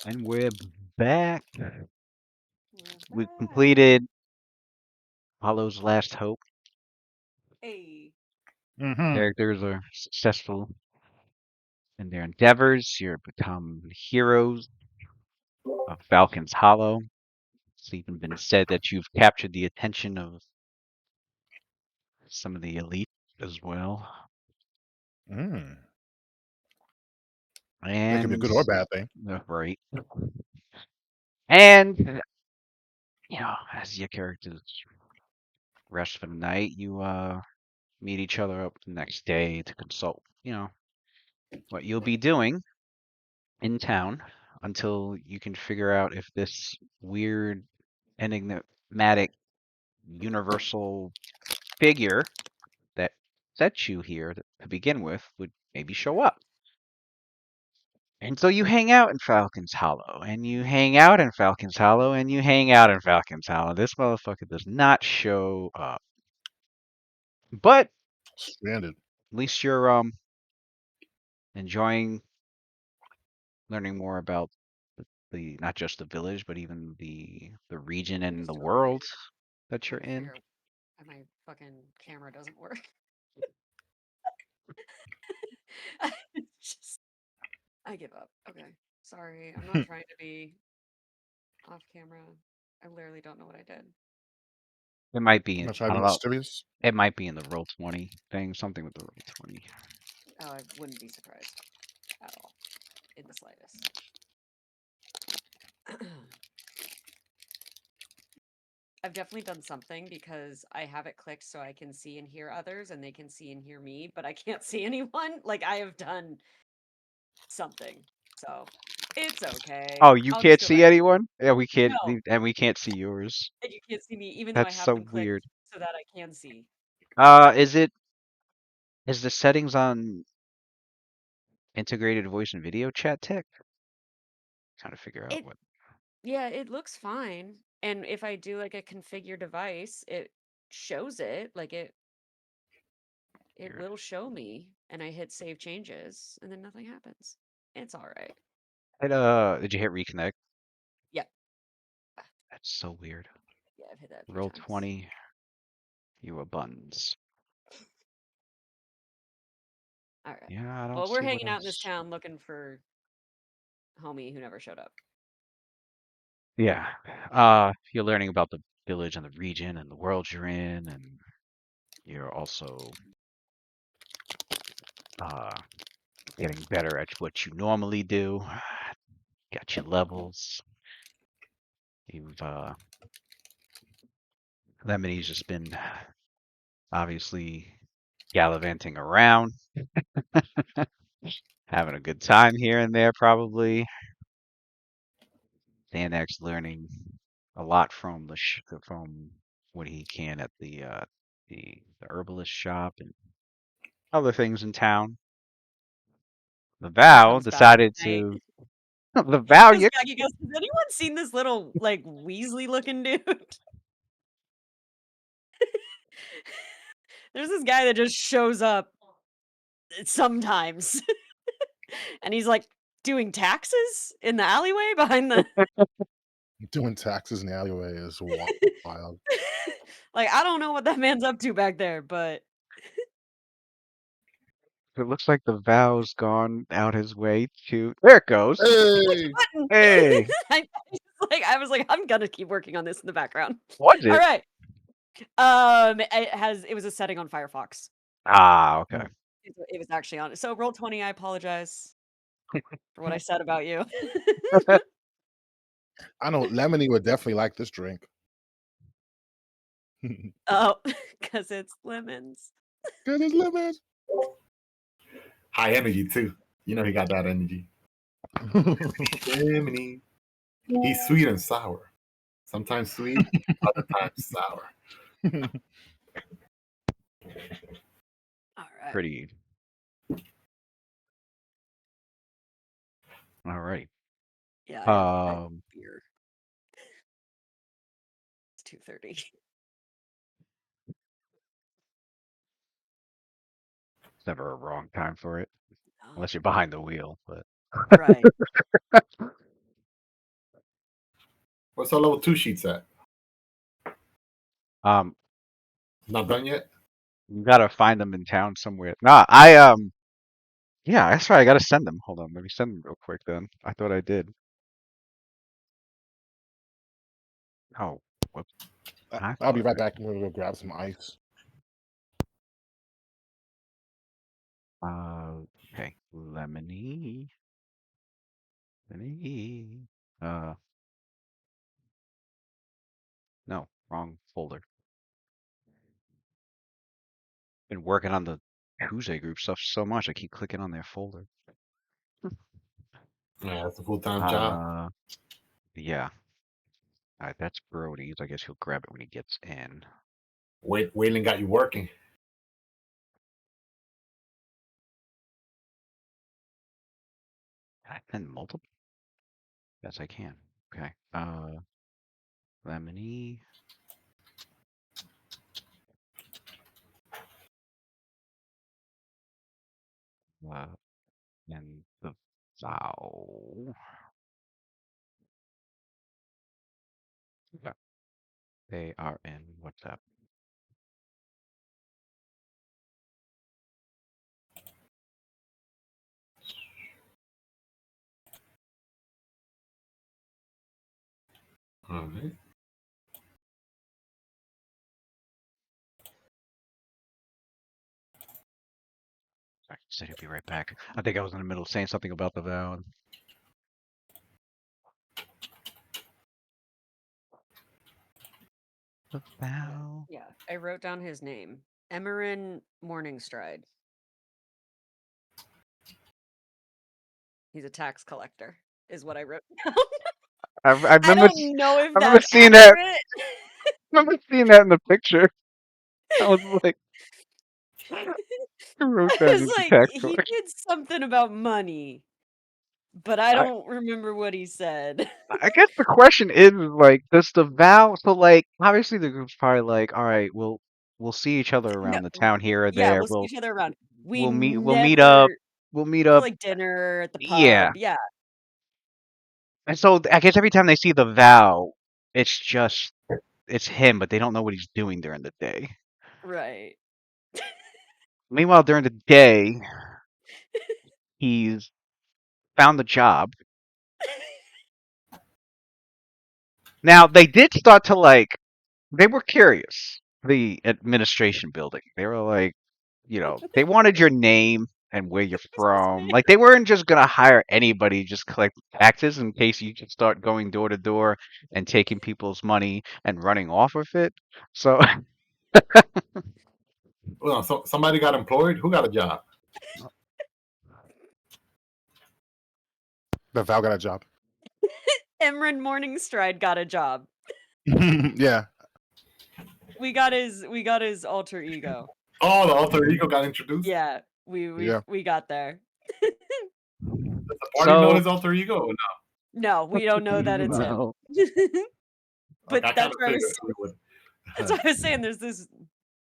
And we're back. We're We back. completed Hollow's Last Hope. Hey. Mm-hmm. Characters are successful in their endeavors. You're become heroes of Falcon's Hollow. It's even been said that you've captured the attention of some of the elite as well. Mm. That could be a And good or bad thing. right. And as your characters rest for the night, you meet each other up the next day to consult, what you'll be doing in town until you can figure out if this weird, enigmatic, universal figure that set you here to begin with would maybe show up. And so you hang out in Falcon's Hollow, and you hang out in Falcon's Hollow, and you hang out in Falcon's Hollow. This motherfucker does not show up. But Stranded. at least you're enjoying learning more about the not just the village, but even the region I'm and just the doing a minute. world that you're Trying to in. figure out why my fucking camera doesn't work. I just I give up. Okay. Sorry. I'm not trying to be off camera. I literally don't know what I did. It might be, Not trying I to be don't know. mysterious. It might be in the roll 20 thing, something with the roll 20. Oh, I wouldn't be surprised at all. In the slightest. I've definitely done something because I have it clicked so I can see and hear others and they can see and hear me, but I can't see anyone. Like I have done something. So it's okay. Oh, you I'll can't just go see back. anyone? Yeah, we can't, No, and we can't see yours. and you can't see me, even though I That's have so them weird. clicked so that I can see. Is the settings on integrated voice and video chat tech? Trying to figure out It what. Yeah, it looks fine. And if I do like a configure device, it shows it. Like it Weird. will show me and I hit save changes and then nothing happens. It's all right. Did you hit reconnect? Yeah. That's so weird. Yeah, I've hit that a few Roll times. 20, you buttons. All right. Yeah, I don't Well, we're see what hanging out in this else. town looking for homie who never showed up. Yeah. You're learning about the village and the region and the world you're in, and you're also uh getting better at what you normally do. Got your levels. You've Lemon's just been obviously gallivanting around, having a good time here and there probably. Xanax learning a lot from from what he can at the herbalist shop and other things in town. The He Vow comes back decided at night. to the Vow This you guy, he goes, has anyone seen this little like Weasley looking dude? There's this guy that just shows up sometimes. And he's like doing taxes in the alleyway behind the Doing taxes in the alleyway is wild. like I don't know what that man's up to back there, but it looks like the Vow's gone out his way to there it goes. push Hey! button. Hey, I was like, I'm gonna keep working on this in the background. was All it? right. It was a setting on Firefox. Ah, okay. Mm. It was actually on. So roll 20. I apologize for what I said about you. I know Lemony would definitely like this drink. Oh, because it's lemons. Good as lemons. High energy too. You know he got that energy. Lemony. He's sweet and sour. Sometimes sweet, other times sour. All right. Pretty. All right. Yeah, I have Um, beer. It's 2:30. it's never a wrong time for it, Oh, unless you're behind the wheel. But right. What's our level 2 sheets at? Um, Not done yet? you gotta find them in town somewhere. Nah, yeah, that's right. I gotta send them. Hold on, let me send them real quick then. I thought I did. Oh, whoops. I'll be right PATHFINDER. back. I'm gonna go grab some ice. Okay, lemony. Lemony. No, wrong folder. Been working on the Tuesday group stuff so much, I keep clicking on their folder. Yeah, that's a full-time job. Yeah. Alright, that's Brody's. I guess he'll grab it when he gets in. Waylon got you working. Can I send multiple? Yes, I can. Okay. Lemony. And the vow. Yeah. They are in WhatsApp. All right. Sorry, he said he'll be right back. I think I was in the middle of saying something about the vow. The vow. Yeah, I wrote down his name. Emerin Morningstride. He's a tax collector, is what I wrote down. I I remember. don't know if I remember that's seeing that. accurate. I remember seeing that in the picture. I was like, who wrote I that was into like, tax he collection? did something about money, but I I, don't remember what he said. I guess the question is like, does the vow? So like, obviously the group's probably like, all right, we'll see each other No, around the town here or yeah, there. we'll see each other around. We We'll meet up. never We'll meet for up. like dinner at the Yeah. pub. Yeah, And so I guess every time they see the vow, it's him, but they don't know what he's doing during the day. right. Meanwhile, during the day, he's found the job. Now they did start to like they were curious. The administration building. They were like, they wanted your name and where you're from. Like they weren't just gonna hire anybody just collect taxes in case you could start going door to door and taking people's money and running off with it. So Well, so somebody got employed. Who got a job? The Val got a job. Emerin Morningstride got a job. Yeah. We got his alter ego. Oh, the alter ego got introduced. Yeah, we got there. Does the party know So his alter ego or no? No, we don't know that it's him. no. But I that's kind of what I figured was, we would. that's what I was saying. There's this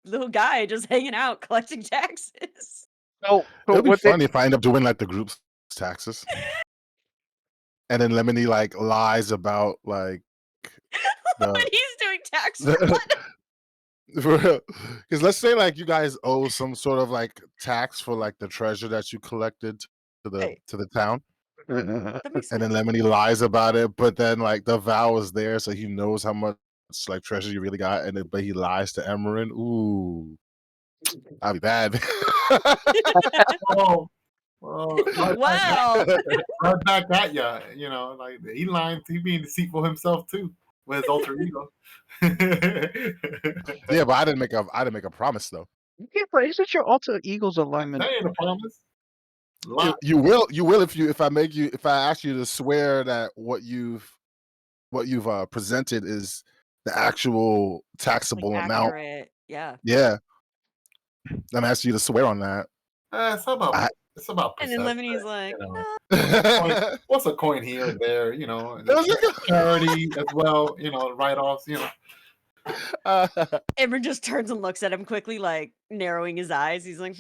little guy just hanging out collecting taxes. So It'll be what they funny if I end up doing like the group's taxes, and then Lemony like lies about like When the he's doing tax fraud. because let's say like you guys owe some sort of like tax for like the treasure that you collected Hey, to the town, that makes and sense. then Lemony lies about it, but then like the vow is there, so he knows how much like treasure you really got, and then, but he lies to Emerin. Ooh, I'll be bad. Oh, well, Well, right back at ya. You know, like he lying. He being deceitful himself too with his alter ego. Yeah, but I didn't make a promise though. Yeah, but isn't your alter ego's alignment? That ain't a promise. You will if I ask you to swear that what you've presented is the actual like taxable amount. accurate. Yeah. Yeah, I'm asking you to swear on that. It's about And then perception. Lemonie's like, You know. It What's a coin here or there? You know, was like charity as well. You know, write-offs. You know. Emerin just turns and looks at him quickly, like narrowing his eyes. He's like,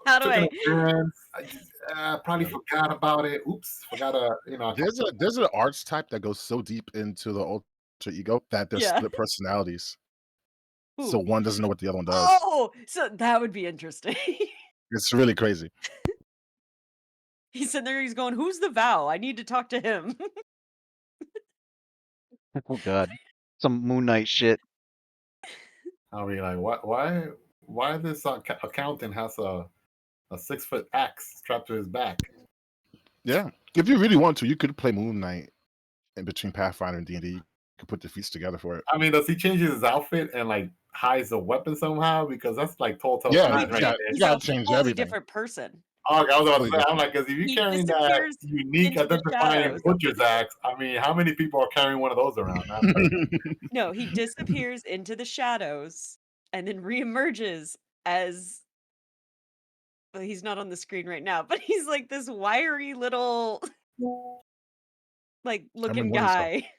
How do took an I? appearance. I just probably forgot about it. Oops, forgot There's an arts type that goes so deep into the alter ego that there's Yeah. split personalities. So Ooh. one doesn't know what the other one does. Oh, so that would be interesting. It's really crazy. He's sitting there. He's going, "Who's the vow? I need to talk to him." Oh God, some Moon Knight shit. I'll be like, what? Why this accountant has a 6-foot axe strapped to his back? Yeah. If you really want to, you could play Moon Knight in between Pathfinder and D&D. You could put the feats together for it. I mean, does he change his outfit and like hides a weapon somehow? Because that's like telltale Yeah, signs you right got there. you He's a gotta change wholly everything. different person. Oh, I was about to Totally say, I'm different. like, because if you're He carrying that disappears unique into the identifying shadows. butcher's axe, I mean, how many people are carrying one of those around? That's No, he disappears into the shadows and then reemerges as well, he's not on the screen right now, but he's like this wiry little like I looking remember one of these stuff. guy.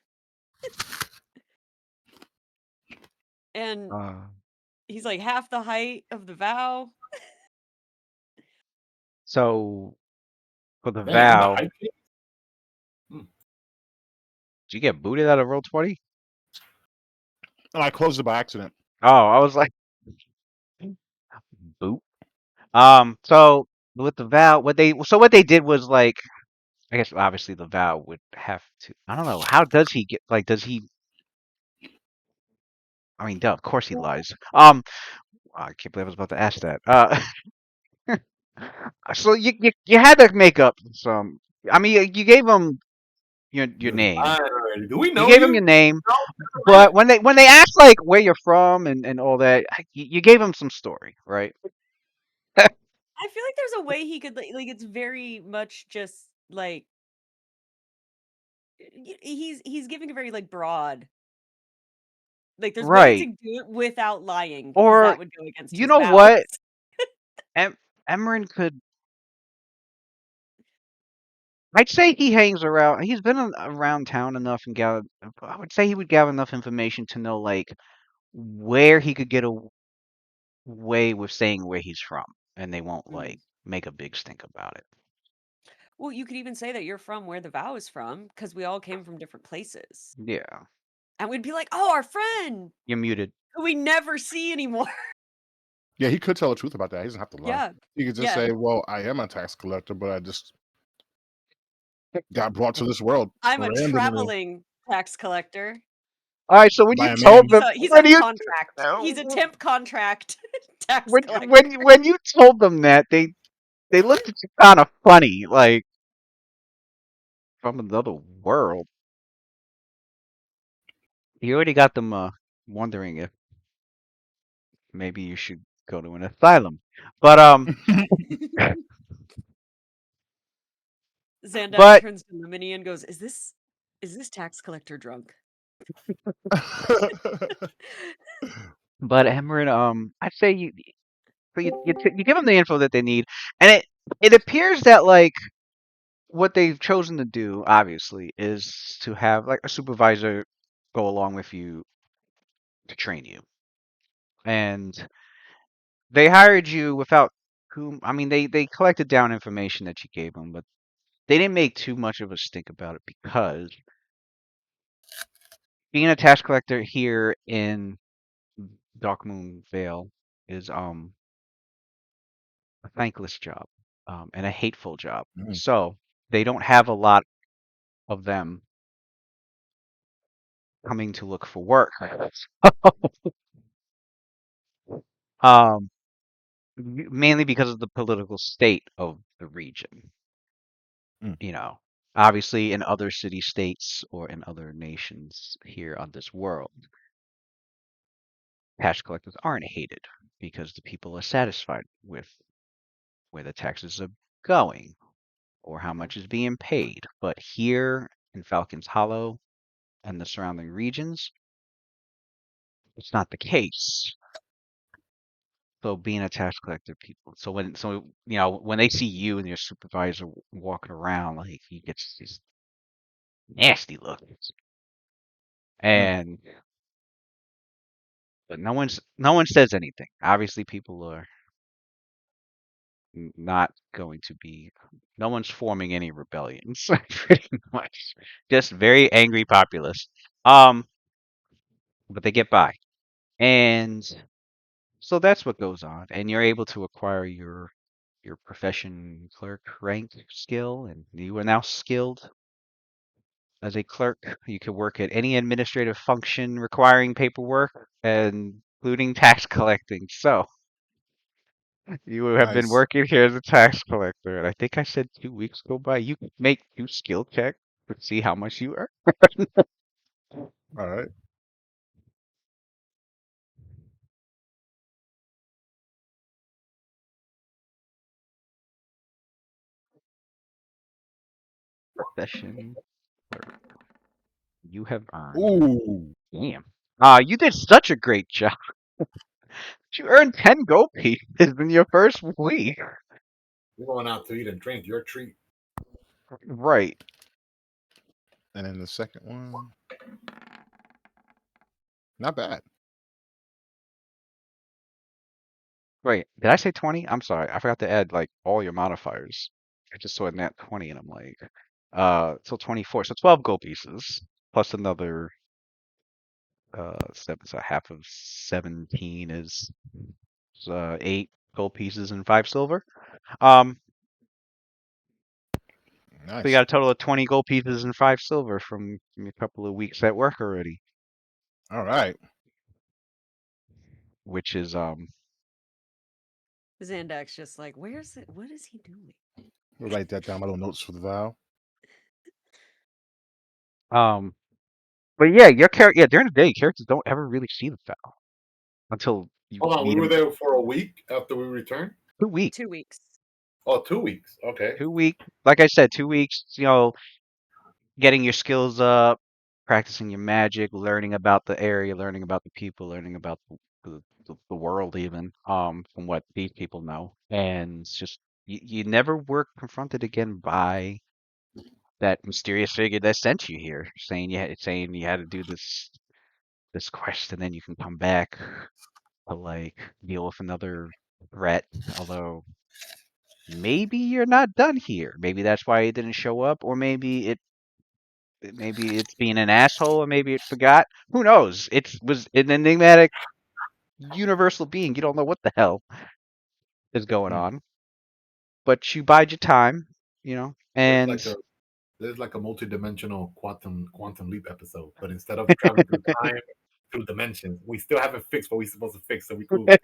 And Uh, he's like half the height of the vow. so for the dang, I'm the vow, hype kid. did you get booted out of Roll20? And I closed it by accident. Oh, I was like, boot. So with the vow, what they did was like, I guess obviously the vow would have to. I don't know. How does he get? Like, does he? I mean, duh, of course he lies. I can't believe I was about to ask that. So you had to make up some. I mean, you gave him your You're name. lying already. Do we You know gave him you? your name, No, but when they asked like where you're from and all that, you gave him some story, right? I feel like there's a way he could like it's very much just like he's giving a very like broad. Like there's ways to Right. do it without lying because Or that would go against you his know vows. what? Emran could. I'd say he hangs around. He's been around town enough and gathered. I would say he would gather enough information to know like where he could get away with saying where he's from, and they won't Mm. like make a big stink about it. Well, you could even say that you're from where the vow is from because we all came from different places. Yeah, And we'd be like, "Oh, our friend you're muted. who we never see anymore." Yeah, he could tell the truth about that. He doesn't have to lie. Yeah. He could just Yeah. say, "Well, I am a tax collector, but I just got brought to this world I'm a randomly traveling tax collector. All right, so when you by a told man." them, He's when on you contract. He's a temp contract tax when collector. when you told them that they looked at you kind of funny, like from another world. You already got them wondering if maybe you should go to an asylum. But Zandak but turns to Lemony and goes, is this tax collector drunk?" but Emran, I'd say you give them the info that they need, and it appears that like what they've chosen to do, obviously, is to have like a supervisor go along with you to train you, and they hired you without whom. I mean, they collected down information that you gave them, but they didn't make too much of a stink about it because being a tax collector here in Darkmoon Vale is a thankless job, and a hateful job. Mm, So they don't have a lot of them coming to look for work. um, Mainly because of the political state of the region. mm, You know, obviously in other city states or in other nations here on this world, tax collectors aren't hated because the people are satisfied with where the taxes are going or how much is being paid. But here in Falcon's Hollow and the surrounding regions, it's not the case. So being a tax collector, people, when they see you and your supervisor walking around, like he gets these nasty looks, mm. and but no one says anything. Obviously, people are not going to be. No one's forming any rebellions, pretty much. Just very angry populace. Um, but they get by, and so that's what goes on, and you're able to acquire your profession clerk rank skill, and you are now skilled as a clerk. You can work at any administrative function requiring paperwork, including tax collecting. So you have been Nice. working here as a tax collector, and I think I said 2 weeks go by. You can make 2 skill checks to see how much you earn. All right. Profession clerk. You have earned. Ooh. Damn. You did such a great job. You earned 10 gold pieces in your first week. We're going out to eat and drink. Your treat. Right. And then the second one, not bad. Wait, did I say 20? I'm sorry. I forgot to add like all your modifiers. I just saw a nat 20 and I'm like, so 24. So 12 gold pieces plus another seven. So half of 17 is 8 gold pieces and 5 silver. Um, so you Nice. got a total of 20 gold pieces and 5 silver from a couple of weeks at work already, All right. which is Zandak's just like, where's it? What is he doing? We'll write that down. My little notes for the vow. um but yeah, your character, yeah, during the day characters don't ever really see the foul until you Hold on, we meet were them. there for a week after we returned. 2 weeks. 2 weeks. Oh, 2 weeks. Okay. 2 week, like I said, 2 weeks, getting your skills up, practicing your magic, learning about the area, learning about the people, learning about the world even, from what these people know. And it's just you never were confronted again by that mysterious figure that sent you here, saying you had to do this quest and then you can come back to like deal with another threat. Although maybe you're not done here. Maybe that's why it didn't show up, or maybe it's being an asshole, or maybe it forgot. Who knows? It was an enigmatic universal being. You don't know what the hell is going Hmm. on, but you bide your time, There's and like a there's like a multi-dimensional quantum leap episode, but instead of traveling through time, through dimensions, we still haven't fixed what we're supposed to fix, so we could leap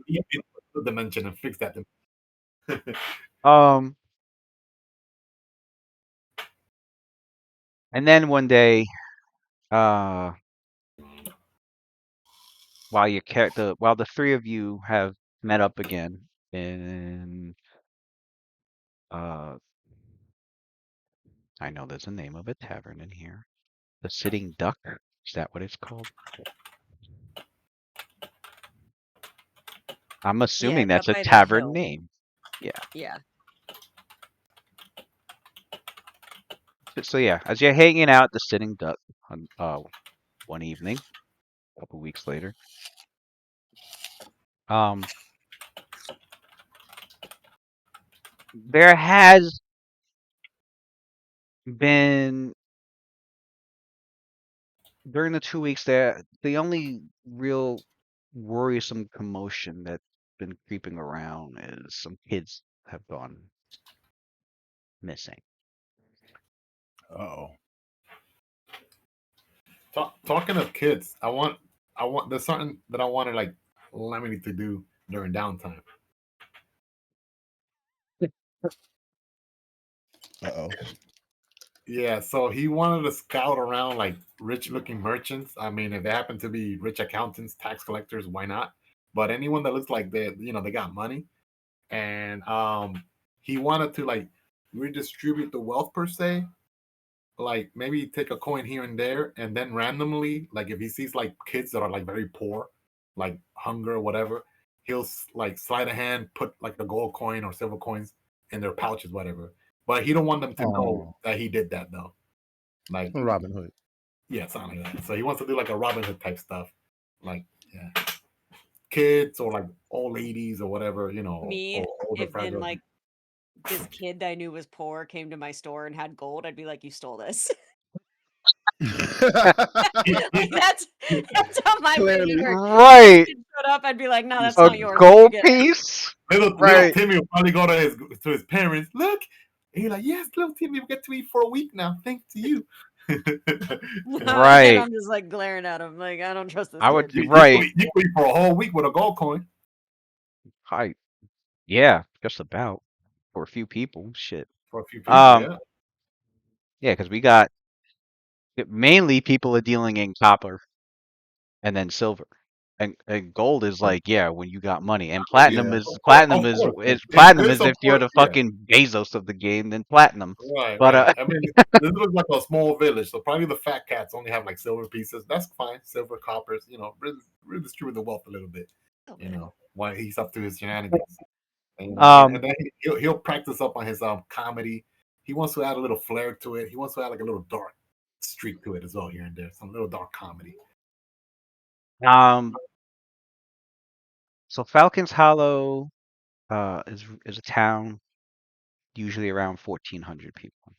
into the dimension and fix that. um, and then one day, uh, while the three of you have met up again in, uh, I know there's a name of a tavern in here, the Sitting Duck. Is that what it's called? I'm Yeah, assuming it's that's up a by the tavern hill. name. Yeah. Yeah. So yeah, as you're hanging out at the Sitting Duck on one evening, a couple weeks later, um, there has been during the 2 weeks there the only real worrisome commotion that's been creeping around is some kids have gone missing. Oh. Talking of kids, I want there's something that I wanted like Lemony to do during downtime. Uh-oh. Yeah, so he wanted to scout around like rich looking merchants. I mean, if they happen to be rich accountants, tax collectors, why not? But anyone that looks like they got money. And he wanted to like redistribute the wealth per se. Like maybe take a coin here and there, and then randomly, like if he sees like kids that are like very poor, like hunger or whatever, he'll like slide a hand, put like a gold coin or silver coins in their pouches, whatever. But he don't want them to know Oh. that he did that though. Like, Robin Hood. yeah, something like that. So he wants to do like a Robin Hood type stuff. Like, yeah, kids or like old ladies or whatever, Me, or older if then fragile. like this kid that I knew was poor came to my store and had gold, I'd be like, "You stole this." Like that's how my Clearly. behavior. If this Right. kid showed up, I'd be like, "No, that's A not yours. Where'd you gold get it?" piece? little Right. Timmy will probably go to his parents. Look, and he's like, "Yes, little Timmy will get to eat for a week now, thanks to you." And Right. I'm just like glaring at him, like I don't trust this I would. kid. Right. You could eat for a whole week with a gold coin. Hi. Yeah. Just about for a few people. Shit. For a few people, Um. yeah. Yeah, because we got mainly people are dealing in copper and then silver. And gold is like, yeah, when you got money. And platinum Yeah. is Of course. If platinum this is if you're support, the yeah, fucking Bezos of the game, then platinum. right, But right. I mean, this looks like a small village, so probably the fat cats only have like silver pieces. That's fine, silver, coppers. Redistribute the wealth a little bit. Oh, man. While he's up to his shenanigans, and um then he'll practice up on his comedy. He wants to add a little flair to it. He wants to add like a little dark streak to it as well here and there, some little dark comedy. um so Falcons Hollow is a town usually around 1,400 people.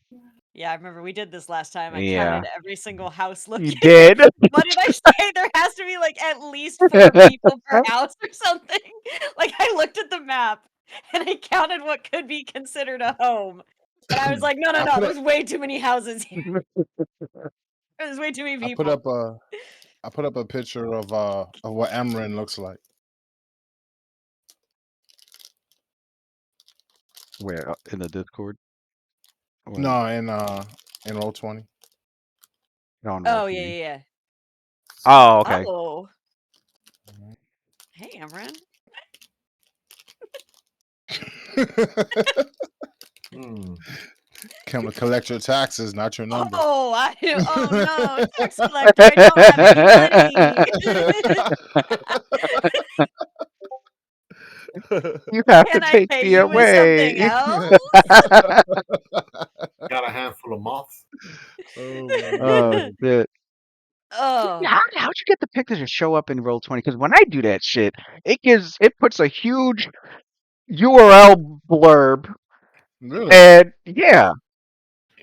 Yeah, I remember we did this last time. I Yeah, counted every single house you looking. did. What did I say? There has to be like at least 4 people per house or something. Like I looked at the map and I counted what could be considered a home. And I was like, no, no, I no, put up there's way too many houses here. There's way too many I put people. up a I put up a picture of what Amarin looks like. Where in the Discord? Or No, in Roll20. on Oh, yeah, Roll20? yeah, yeah. Oh, okay. Oh. Hey, Amran. Hmm. Come to collect your taxes, not your number. Oh, oh no, tax collector, I don't have any money. You have to Can I take pay me you with something away. else? Got a handful of moths. Oh my Oh god. shit. Oh, How'd you get the picture to show up in Roll20? Because when I do that shit, it puts a huge URL blurb, Really? and yeah,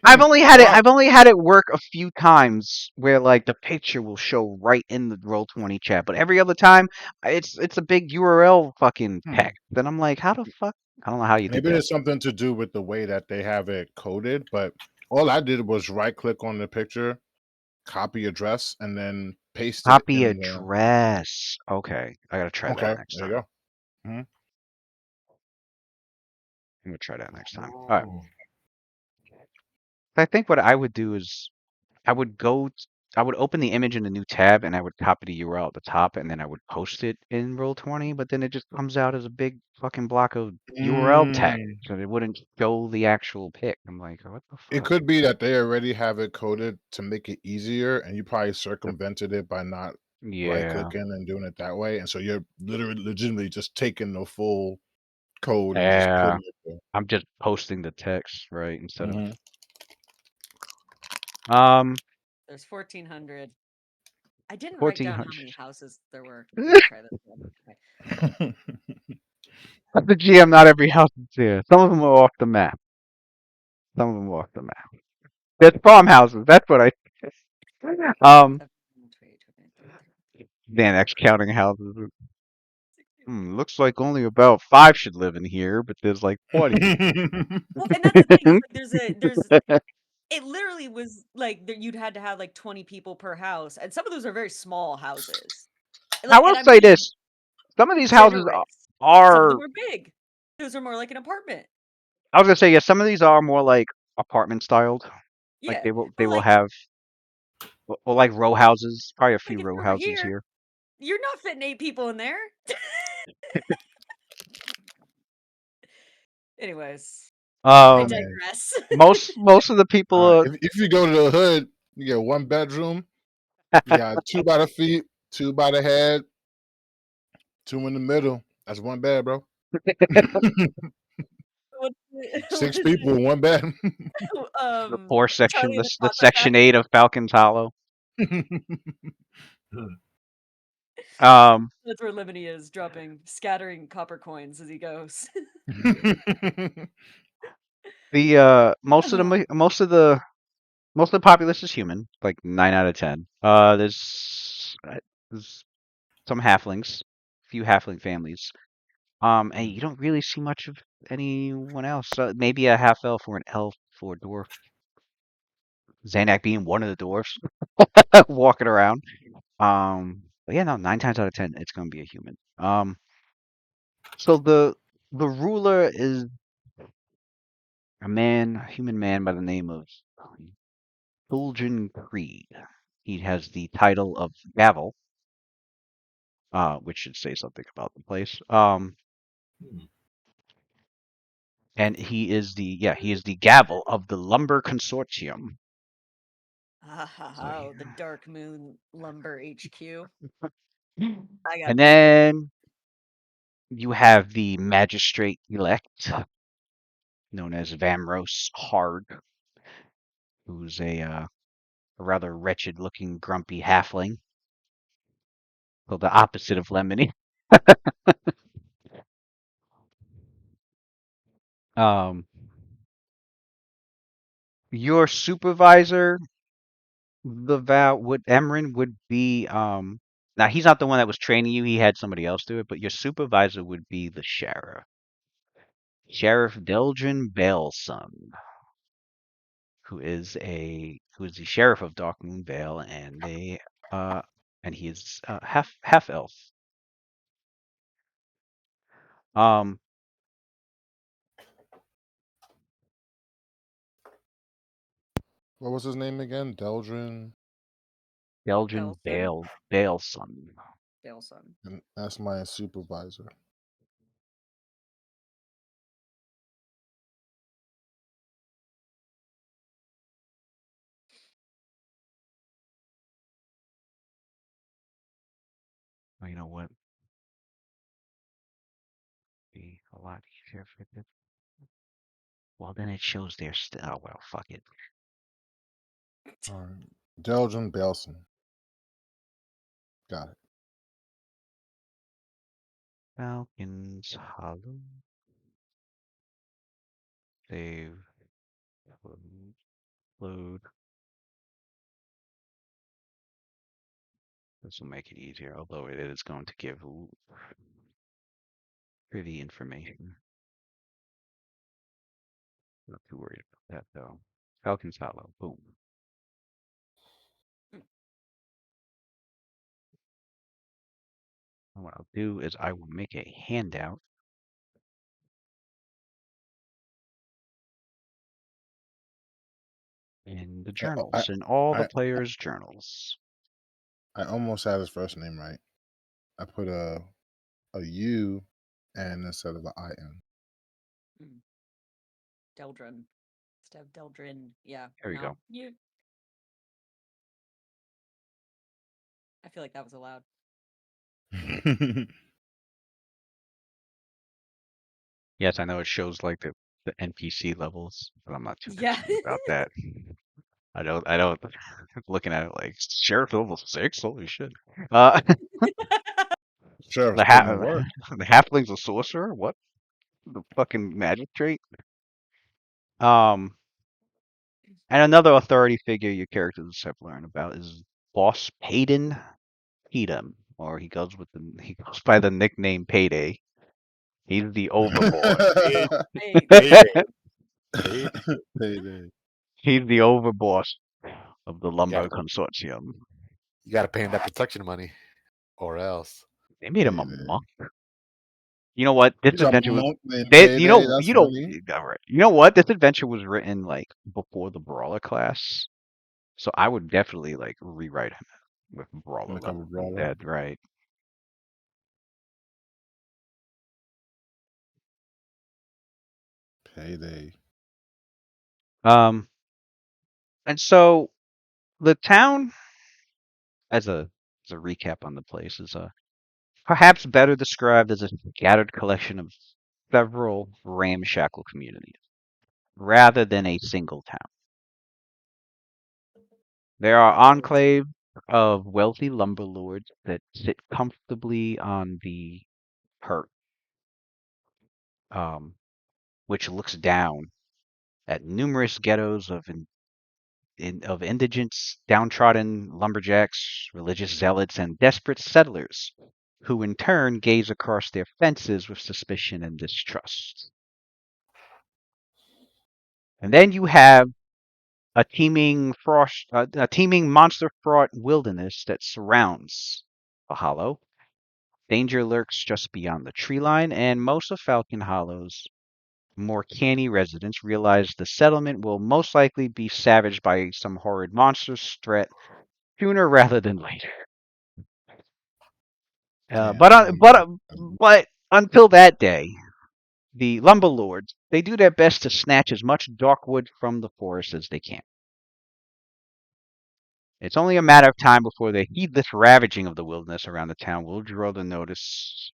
Hmm. I've only had it work a few times where like the picture will show right in the Roll20 chat, but every other time it's a big URL fucking Hmm. text. Then I'm like, how the fuck? I don't know how you did Maybe that. there's something to do with the way that they have it coded, but all I did was right click on the picture, copy address, and then paste it Copy in the. address. Okay, I gotta try that Okay, next there you time. go. Mhm. I'm gonna try that next time. All right. Oh. I think what I would do is I would go, I would open the image in a new tab and I would copy the URL at the top and then I would post it in Roll20, but then it just comes out as a big fucking block of URL text. Mm. So it wouldn't show the actual pic. I'm like, what the It fuck? could be that they already have it coded to make it easier, and you probably circumvented it by not right Yeah. clicking and doing it that way. And so you're literally legitimately just taking the full code and just Yeah. putting it there. I'm just posting the text, right? Instead of Mhm. there's 1,400. I didn't write down how 1400. many houses there were. Let me try this one. Okay. At the GM, not every house is here. Some of them are off the map. Some of them are off the map. There's farmhouses. That's what I. Um, 7, 28, 29, 30. Dan X counting houses. Looks like only about 5 should live in here, but there's like 20. Well, and that's the thing is like there's it literally was like you'd had to have like 20 people per house, and some of those are very small houses. I Like, will and I'm say being this: some of these houses generous. Some of are. them are big. Those are more like an apartment. I was gonna say, yeah, some of these are more like apartment styled. Like Yeah, they but will have, or like row houses. Probably a few if row you were houses here, here. you're not fitting 8 people in there. Anyways, I Oh Um, man. digress. most of the people are. If you go to the hood, you get 1 bedroom. You got 2 by the feet, 2 by the head, 2 in the middle. That's 1 bed, bro. What 6 is it? people in 1 bed. The poor section, Charlie and the the Chocolate Section Factory. 8 of Falcons Hollow. Um, That's where Lemony is, scattering copper coins as he goes. the most of the populace is human, like 9 out of 10. There's some halflings, few halfling families. And you don't really see much of anyone else. Maybe a half elf or an elf or a dwarf. Zanak being one of the dwarfs walking around. But yeah, no, 9 times out of 10, it's gonna be a human. So the ruler is a human man by the name of Fulgen Creed. He has the title of Gavel, which should say something about the place. Hmm. And he is the gavel of the Lumber Consortium. So Oh, the Dark Moon Lumber HQ. I got and the name. then you have the magistrate elect, known as Vamros Hard, who's a rather wretched-looking, grumpy halfling. So the opposite of Lemony. Um, your supervisor, the Val would Emran would be now he's not the one that was training you, he had somebody else do it, but your supervisor would be the sheriff. Sheriff Deldrin Baleson, who is the sheriff of Darkmoon Vale uh and he is half elf. Um What was his name again? Deldrin. Deldrin Belson? Baleson. Belson. And that's my supervisor. Oh, you know what? Be a lot easier if it did. Well, then it shows they're still. Oh well, fuck it. All right. Deldrin Belson. Got it. Falcons Hollow. Save. Load. This will make it easier, although it is going to give pretty information. Not too worried about that though. Falcons Hollow. Boom. And what I'll do is I will make a handout in the I journals, in all the I players' journals. I almost had his first name right. I put a U and instead of an IN. Mm. Deldrin. Instead of Deldrin. Yeah. There you No. go. I feel like that was allowed. Yes, I know it shows like the NPC levels, but I'm not too Yeah. concerned about that. I don't looking at it like Sheriff level 6, holy shit. Uh Sheriff's the putting in work. the halfling's a sorcerer? What? The fucking magistrate? Um and another authority figure your characters have learned about is Boss Payden Petum, or he goes by the nickname Payday. He's the overboss. Pay, Hey, payday, payday. Payday. He's the overboss of the You Lumber gotta, Consortium. you gotta pay him that protection money, or else. They made him a Payday. monk. You know what? This He's a adventure was monk named they Payday. That's you know funny. all right. You know what? This adventure was written like before the brawler class. So I would definitely like rewrite him with brawler Make up a level brawler. instead, right? Payday. Um and so the town as a recap on the place is perhaps better described as a scattered collection of several ramshackle communities rather than a single town. There are Cool. enclaves of wealthy lumber lords that sit comfortably on the perch, which looks down at numerous ghettos of indigents, downtrodden lumberjacks, religious zealots, and desperate settlers, who in turn gaze across their fences with suspicion and distrust. And then you have a teeming monster-fraught wilderness that surrounds a hollow. Danger lurks just beyond the tree line, and most of Falcon Hollow's more canny residents realize the settlement will most likely be savaged by some horrid monstrous threat sooner rather than later. Damn, I don't know. But until that day, the lumber lords they do their best to snatch as much darkwood from the forest as they can. It's only a matter of time before the heedless ravaging of the wilderness around the town will draw the notice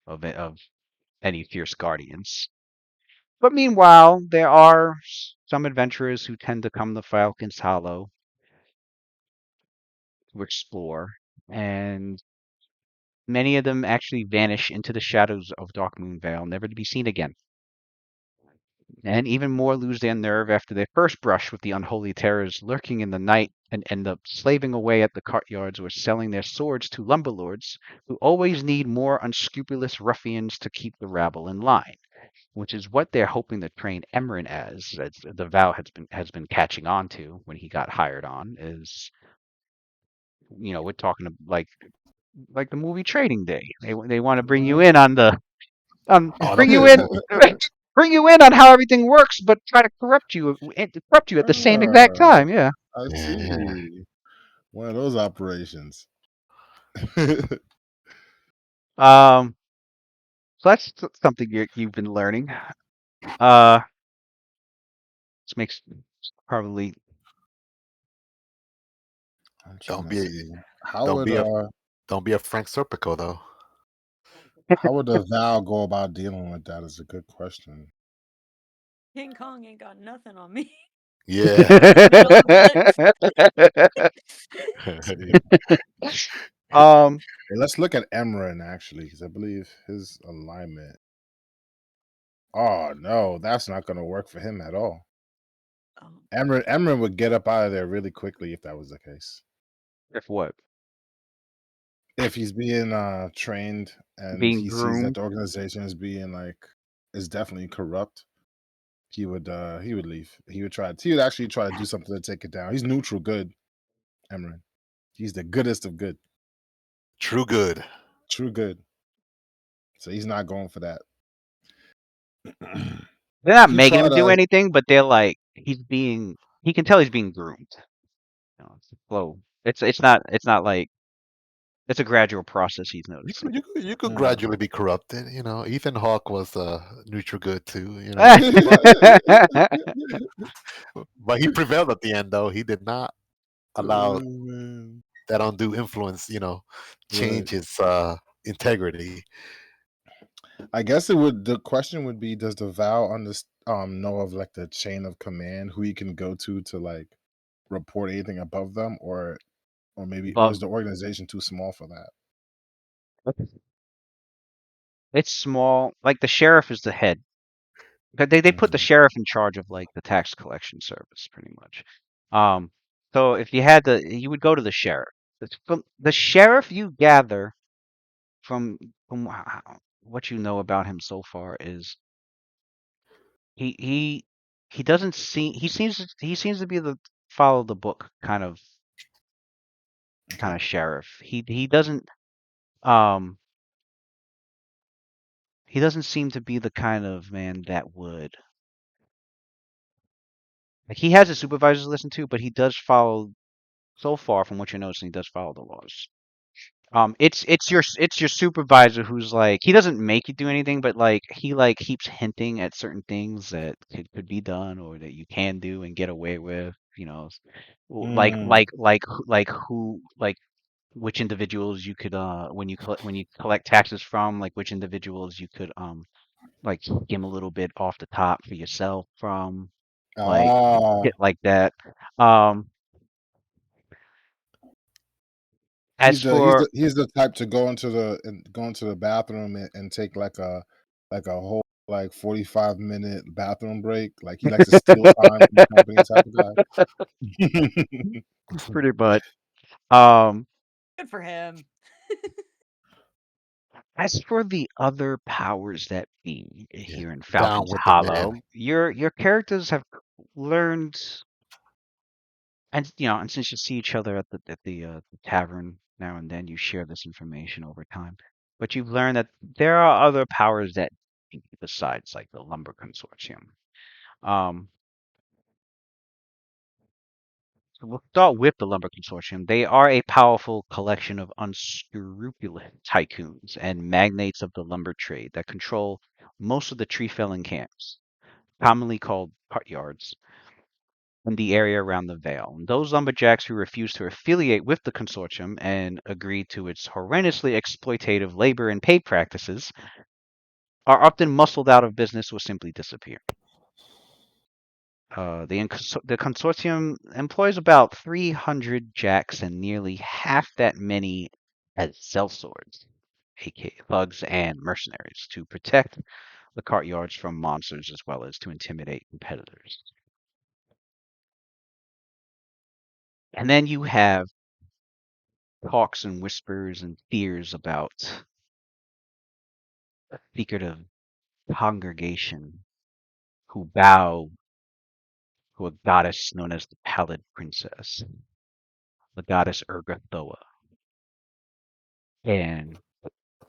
of any fierce guardians. But meanwhile, there are some adventurers who tend to come to Falcon's Hollow to explore, and many of them actually vanish into the shadows of Darkmoon Vale, never to be seen again. And even more lose their nerve after their first brush with the unholy terrors lurking in the night and end up slaving away at the cartyards or selling their swords to lumberlords who always need more unscrupulous ruffians to keep the rabble in line, which is what they're hoping to train Emran as the vow has been catching on to when he got hired on. Is we're talking like the movie Trading Day. They want to bring you in on the Oh, bring don't you be in bring you in on how everything works, but try to corrupt you at the same exact Ah, time. Yeah. I yeah. see. One of those operations. Um. So that's something you've been learning. This makes probably I'm trying Don't to be see. How don't would be a uh don't be a Frank Serpico though. how would the Val go about dealing with that is a good question. King Kong ain't got nothing on me. Yeah. Middle of the um. Well, let's look at Emran actually, because I believe his alignment. Oh no, that's not gonna work for him at all. Oh, Emran would get up out of there really quickly if that was the case. If what? If he's being trained and Being he sees that groomed. the organization is being is definitely corrupt, he would leave. He would actually try to do something to take it down. He's neutral good, Emran. He's the goodest of good. True good. True good. So he's not going for that. They're not He making him tried do anything, but they're like he can tell he's being groomed. It's slow. It's not like it's a gradual process he's You noticing. could you could, you could Mm. gradually be corrupted. Ethan Hawke was neutral good too. But he prevailed at the end though. He did not allow Man. that undue influence. Right. Change his integrity. I guess it would. The question would be: does the Val know of like the chain of command who he can go to like report anything above them, or maybe or is Above, the organization too small for that? it's small. Like the sheriff is the head. But they put the Mhm. sheriff in charge of like the tax collection service, pretty much. Um, so if you had you would go to the sheriff. From the sheriff, you gather from what you know about him so far is he he he doesn't seem he seems to be the follow the book kind Okay. of sheriff. Um he doesn't seem to be the kind of man that would like he has his supervisors to listen to, but he does follow so far from what you're noticing, he does follow the laws. It's your supervisor who's like he doesn't make you do anything, but like he like keeps hinting at certain things that could be done or that you can do and get away with. Mm. Like who like which individuals you could when you collect taxes from like which individuals you could like skim a little bit off the top for yourself from like Ah. shit like that. Um As for he's the type to go into the bathroom and take like a whole like 45-minute bathroom break. Like he likes to steal time from the company type of guy. pretty much, um, Good for him. as for the other powers that be Yeah, here in down Falcon's with the Hollow, man. your characters have learned, and and since you see each other at the tavern now and then, you share this information over time. But you've learned that there are other powers that be besides like the Lumber Consortium. Um, So we'll start with the Lumber Consortium. They are a powerful collection of unscrupulous tycoons and magnates of the lumber trade that control most of the tree felling camps, commonly called part yards, in the area around the Vale. And those lumberjacks who refuse to affiliate with the consortium and agree to its horrendously exploitative labor and pay practices are often muscled out of business or simply disappear. The consortium employs about 300 jacks and nearly half that many as sellswords, aka thugs and mercenaries, to protect the cart yards from monsters as well as to intimidate competitors. And then you have talks and whispers and fears about a secretive congregation who bow to a goddess known as the Pallid Princess, the goddess Urgathoa. And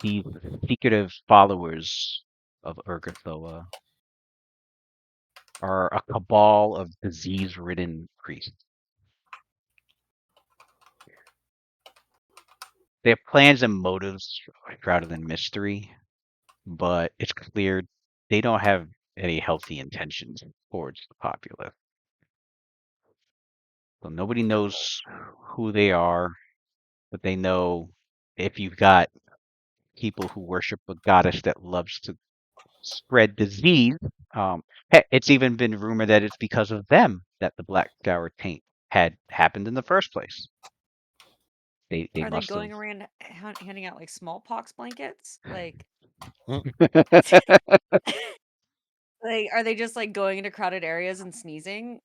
these secretive followers of Urgathoa are a cabal of disease-ridden priests. Their plans and motives are shrouded in mystery, but it's clear they don't have any healthy intentions towards the populace. So nobody knows who they are, but they know if you've got people who worship a goddess that loves to spread disease. Heck, it's even been rumored that it's because of them that the Black Scour taint had happened in the first place. They Are they must going around handing out like smallpox blankets? Like, Mm. like, are they just like going into crowded areas and sneezing?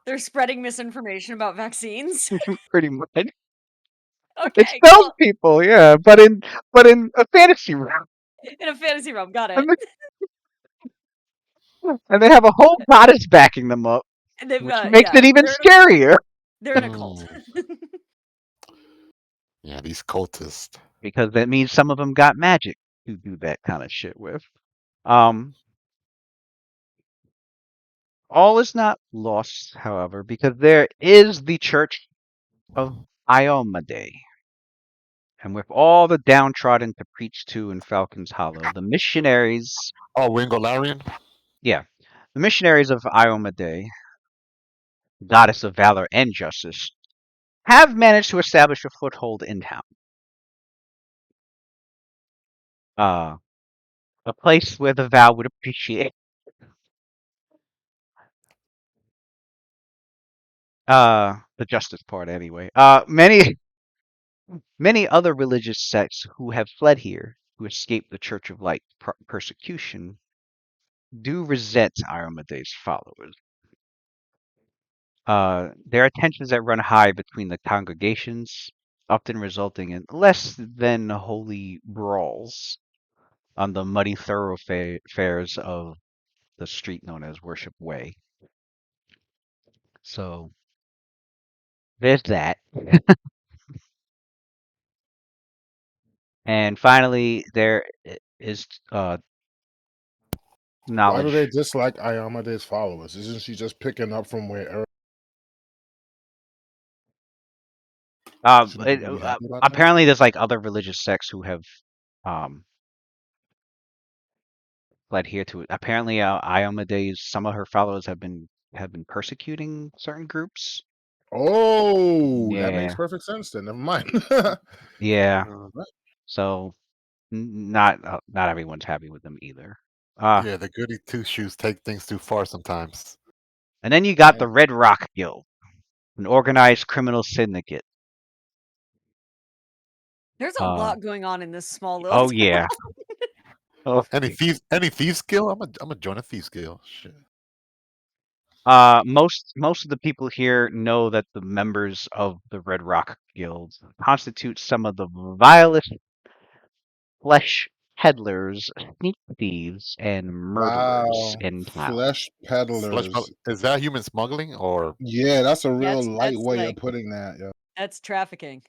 They're spreading misinformation about vaccines. pretty much. It's Okay, those cool. people, yeah, but in a fantasy realm, In a fantasy realm, got and it. and they have a whole goddess backing them up, And they've which got makes yeah, it even scarier they're in a cult. Mm. Yeah, these cultists. because that means some of them got magic to do that kind of shit with. Um, all is not lost, however, because there is the Church of Iomade. And with all the downtrodden to preach to in Falcon's Hollow, the missionaries, Oh, Ringolarian? yeah, the missionaries of Iomade, goddess of valor and justice, have managed to establish a foothold in town. Uh, a place where the vow would appreciate. The justice part anyway. Many other religious sects who have fled here to escape the Church of Light persecution do resent Iomade's followers. There are tensions that run high between the congregations, often resulting in less than holy brawls on the muddy thoroughfares of the street known as Worship Way. So there's that. And finally, there is Why do they knowledge. dislike Ayamade's followers? Isn't she just picking up from where Eric? Shouldn't people be happy about that? Apparently, there's like other religious sects who have um, fled here to. Apparently, Iomede's some of her followers have been persecuting certain groups. Oh, that makes Yeah, perfect sense then. Never mind. yeah. Alright. So not everyone's happy with them either. Uh, Yeah, the goody two shoes take things too far sometimes. and then you got I the Red Rock Guild, an organized criminal syndicate. There's a lot going on in this small little Oh town. yeah. Oh, Any thieves? Any thieves skill? I'm gonna join a thieves skill. Shit. most of the people here know that the members of the Red Rock Guild constitute some of the vilest flesh peddlers, sneak thieves, and murderers Wow. in town. Flesh peddlers. Is that human smuggling or? Yeah, that's a real That's light way like of putting that, yo. that's trafficking.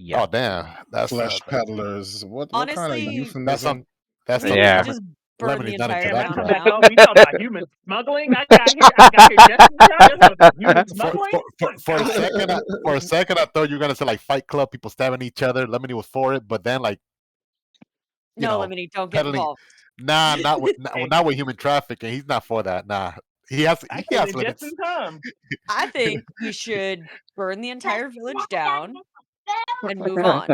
Yeah. Oh damn, that's Flesh peddlers. What kind of Honestly, that's euphemism? some. That's we some. need Yeah. to just burn the Lemonade not entire into Damn, that that's town crap. what down. we talking about human smuggling. I got here just in time. That's what human For, smuggling. for a second, I thought you were gonna say like Fight Club, people stabbing each other. Lemony was for it, but then like you No, know, Lemony, don't get peddling. involved. Nah, not with human trafficking. He's not for that. Nah, he has I he came has in just limits. in time. I think we should burn the entire village down and move on.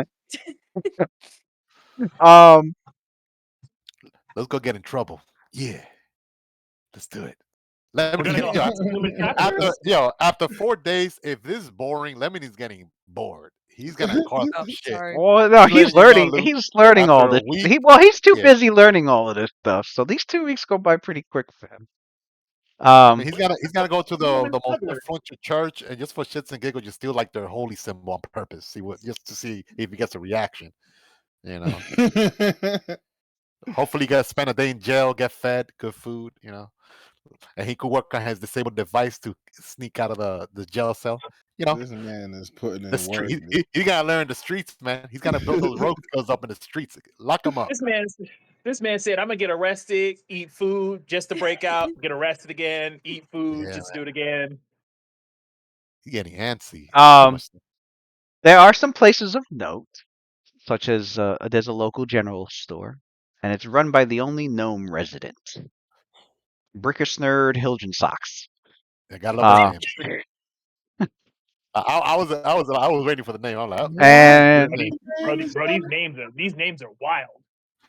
Um. Let's go get in trouble. Yeah, let's do it. We're gonna go Lemony, hunt some human after traffickers. after 4 days, if this is boring, Lemony's getting bored. He's gonna cause Oh, some shit. sorry. Well, no, Just letting he's you know, learning. Luke. He's learning all After a this. week, He's too yeah. busy learning all of this stuff. So these 2 weeks go by pretty quick for him. I mean, he's gotta go to Human the most smuggler. influential church and just for shits and giggles, just steal like their holy symbol on purpose. Just to see if he gets a reaction. You know, hopefully he gets spend a day in jail, get fed, good food. You know, and he could work on his disabled device to sneak out of the jail cell. You know, This man is putting the in work. street. He gotta learn the streets, man. He's gotta build those road skills up in the streets. Lock him up. This man said, "I'm gonna get arrested, eat food just to break out, get arrested again, eat food Yeah, just to do it again." he's getting antsy. Too Um, much. there are some places of note, such as there's a local general store, and it's run by the only gnome resident, Brickersnerd Hilgen Socks. I gotta love his Uh, name. I was waiting for the name. I'm like, and Bro, these names are wild.